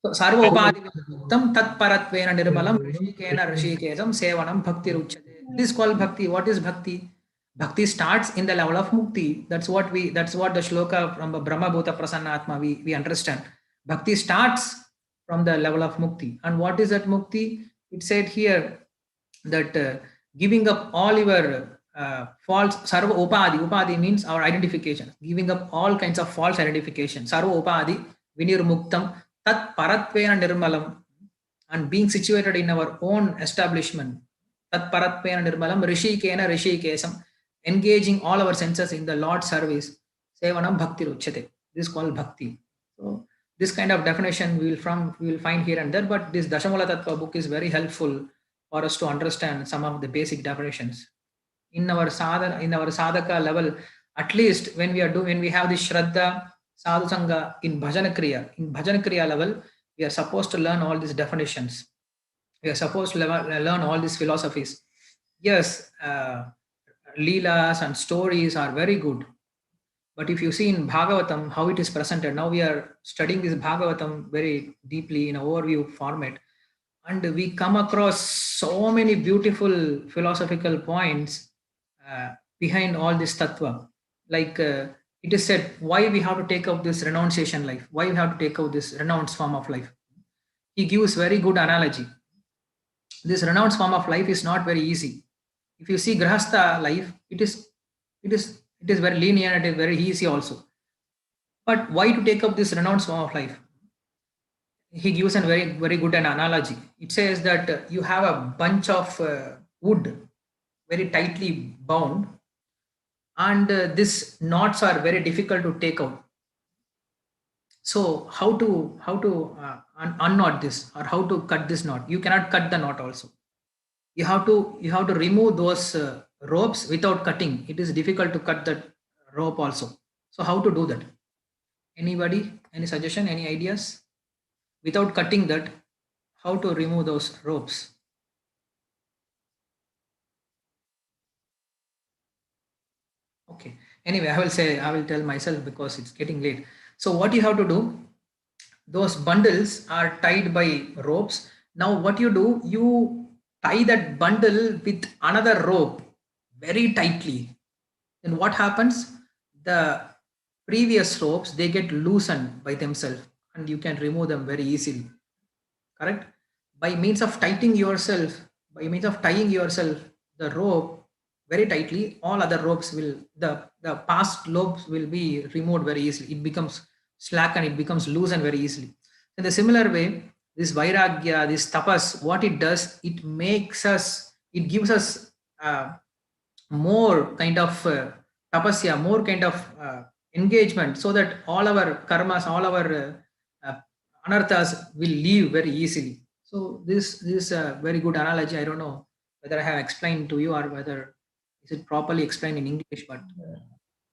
So Sarva Upadi Vinirmuktam Tat Paratvena Nirmalam Rishikena Rishikesam Sevanam Bhakti Ruchyate. This is called Bhakti. What is Bhakti? Bhakti starts in the level of mukti. That's what the shloka from Brahma Bhuta Prasanna Atma we understand. Bhakti starts from the level of mukti. And what is that mukti? It said here that giving up all your false sarva upadi means our identification, giving up all kinds of false identification. Sarva upadi vinirmuktam tat paratvena nirmalam, and being situated in our own establishment. Tat paratvena nirmalam rishikena rishikesam, engaging all our senses in the Lord's service. Sevanam bhakti ruchyate. This is called bhakti. So this kind of definition we will find here and there, but this Dashamula Tattva book is very helpful for us to understand some of the basic definitions. In our sadhaka level, at least when we have this Shraddha, Sadhu Sangha in Bhajana Kriya level, we are supposed to learn all these definitions. We are supposed to learn all these philosophies. Yes, Leelas and stories are very good. But if you see in Bhagavatam how it is presented, now we are studying this Bhagavatam very deeply in an overview format, and we come across so many beautiful philosophical points behind all this tattva. Like it is said, why we have to take up this renunciation life? Why we have to take up this renounced form of life? He gives very good analogy. This renounced form of life is not very easy. If you see Grahastha life, it is very lenient, it is very easy also. But why to take up this renounced form of life? He gives a very, very good analogy. It says that you have a bunch of wood very tightly bound, and these knots are very difficult to take out. So how to unknot this, or how to cut this knot? You cannot cut the knot also. You have to remove those ropes without cutting. It is difficult to cut that rope also. So how to do that? Anybody? Any suggestion? Any ideas? Without cutting that, how to remove those ropes? Okay. Anyway, I will tell myself because it's getting late. So what you have to do? Those bundles are tied by ropes. Now what you do? You tie that bundle with another rope very tightly. Then what happens? The previous ropes, they get loosened by themselves, and you can remove them very easily. Correct? By means of tying yourself the rope very tightly, all other ropes the past lobes will be removed very easily. It becomes slack and it becomes loosened very easily. In the similar way, this vairagya, this tapas, what it does, it gives us more kind of tapasya, more kind of engagement, so that all our karmas, all our anarthas will leave very easily. So this is a very good analogy. I don't know whether I have explained to you or whether is it properly explained in English, but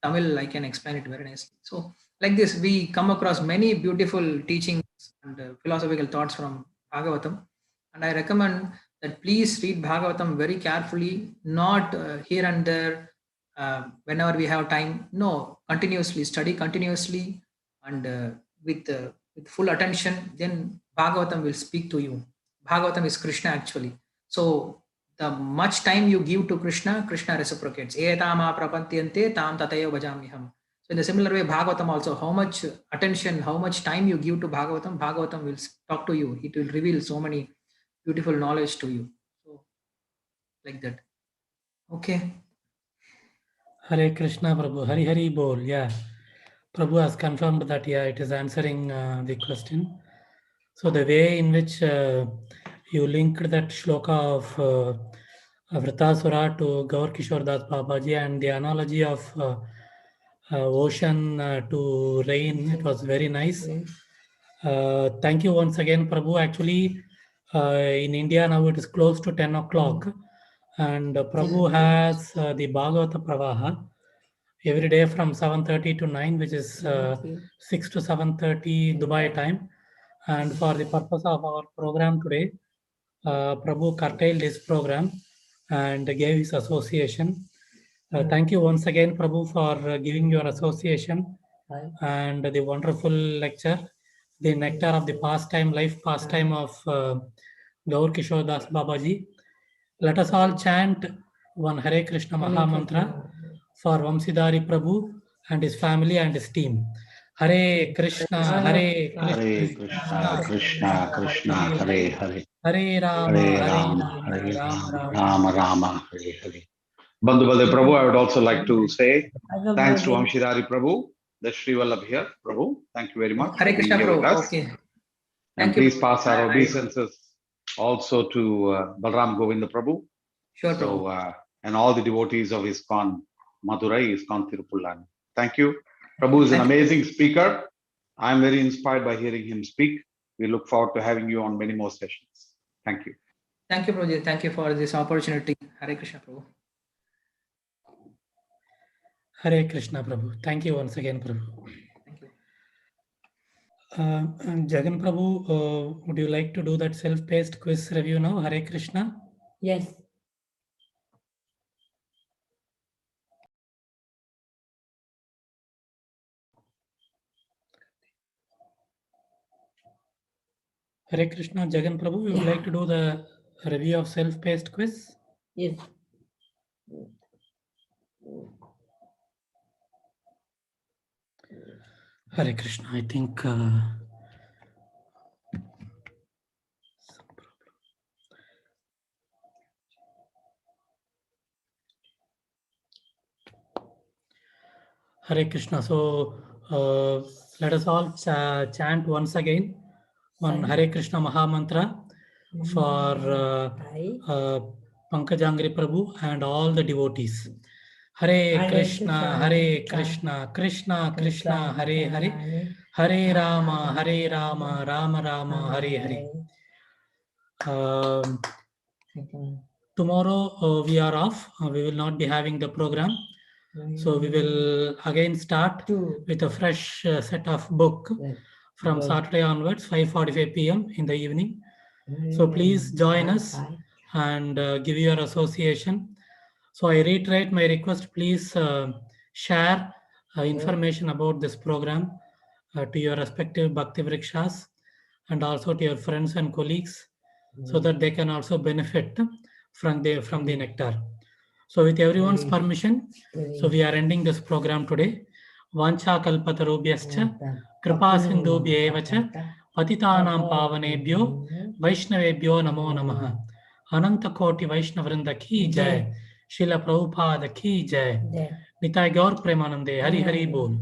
Tamil I can explain it very nicely. So like this, we come across many beautiful teachings and philosophical thoughts from Bhagavatam, and I recommend that please read Bhagavatam very carefully, not here and there whenever we have time. No, continuously study continuously, and with full attention. Then Bhagavatam will speak to you. Bhagavatam is Krishna actually. So the much time you give to Krishna, Krishna reciprocates. Etama prapantyante tam tatayo bhajamiham. So in the similar way, Bhagavatam also, how much attention, how much time you give to Bhagavatam, Bhagavatam will talk to you. It will reveal so many beautiful knowledge to you. So like that. Okay. Hare Krishna, Prabhu. Hari Hari Bol. Yeah. Prabhu has confirmed that, yeah, it is answering the question. So the way in which you linked that shloka of Vritasura to Gaur Kishore Das Babaji and the analogy of ocean to rain, it was very nice. Thank you once again, Prabhu. Actually, in India now it is close to 10 o'clock. And Prabhu has the Bhagavata Pravaha every day from 7:30 to 9, which is 6 to 7:30 Dubai time. And for the purpose of our program today, Prabhu curtailed his program and gave his association. Thank you once again, Prabhu, for giving your association and the wonderful lecture, the nectar of the pastime, life pastime of Gaur Kishore Das Babaji. Let us all chant one Hare Krishna Maha Mantra for Vamsidhari Prabhu and his family and his team. Hare Krishna, Hare Krishna, Krishna Krishna Hare Hare, Hare Rama, Hare Rama, Hare Rama, Rama Rama, Hare Hare. Bandhu Baldev Prabhu, I would also like to say thanks to Vamshidhari Prabhu, the Sri Vallabh here. Prabhu, thank you very much Hare for being Krishna, here with Prabhu. us. Okay. And Thank you, please Prabhu. pass our obeisances also to Balram Govinda Prabhu. Sure, So, Prabhu. and all the devotees of ISKCON Madurai, ISKCON Tirupullan. Thank you. Prabhu is an amazing speaker. I'm very inspired by hearing him speak. We look forward to having you on many more sessions. Thank you. Thank you, Prabhu. Thank you for this opportunity. Hare Krishna, Prabhu. Hare Krishna, Prabhu. Thank you once again, Prabhu. Thank you. And Jagan Prabhu, would you like to do that self-paced quiz review now? Hare Krishna. Yes. Hare Krishna, Jagan Prabhu, you would like to do the review of self-paced quiz? Yes. Hare Krishna, I think Hare Krishna. So let us all chant once again one Hare Krishna Maha Mantra for Pankajangri Prabhu and all the devotees. Hare Krishna, Hare Krishna, Krishna Krishna, Hare Hare, Hare Rama, Hare Rama, Rama Rama, Hare Hare. Tomorrow we are off. We will not be having the program. So we will again start with a fresh set of book from Saturday onwards, 5:45 p.m. in the evening. So please join us and give your association. So I reiterate my request, please share information about this program to your respective Bhakti Vrikshas and also to your friends and colleagues so that they can also benefit from the nectar. So with everyone's permission, so we are ending this program today. Vancha kalpatarubhyascha kripa sindhubhya evacha patitanam pavanebhyo vaishnavebhyo namo namaha. Ananta Koti Vaishnavrinda ki jai. Srila Prabhupada ki jai. Nitai Gaur Premanande. Hari Hari Bol.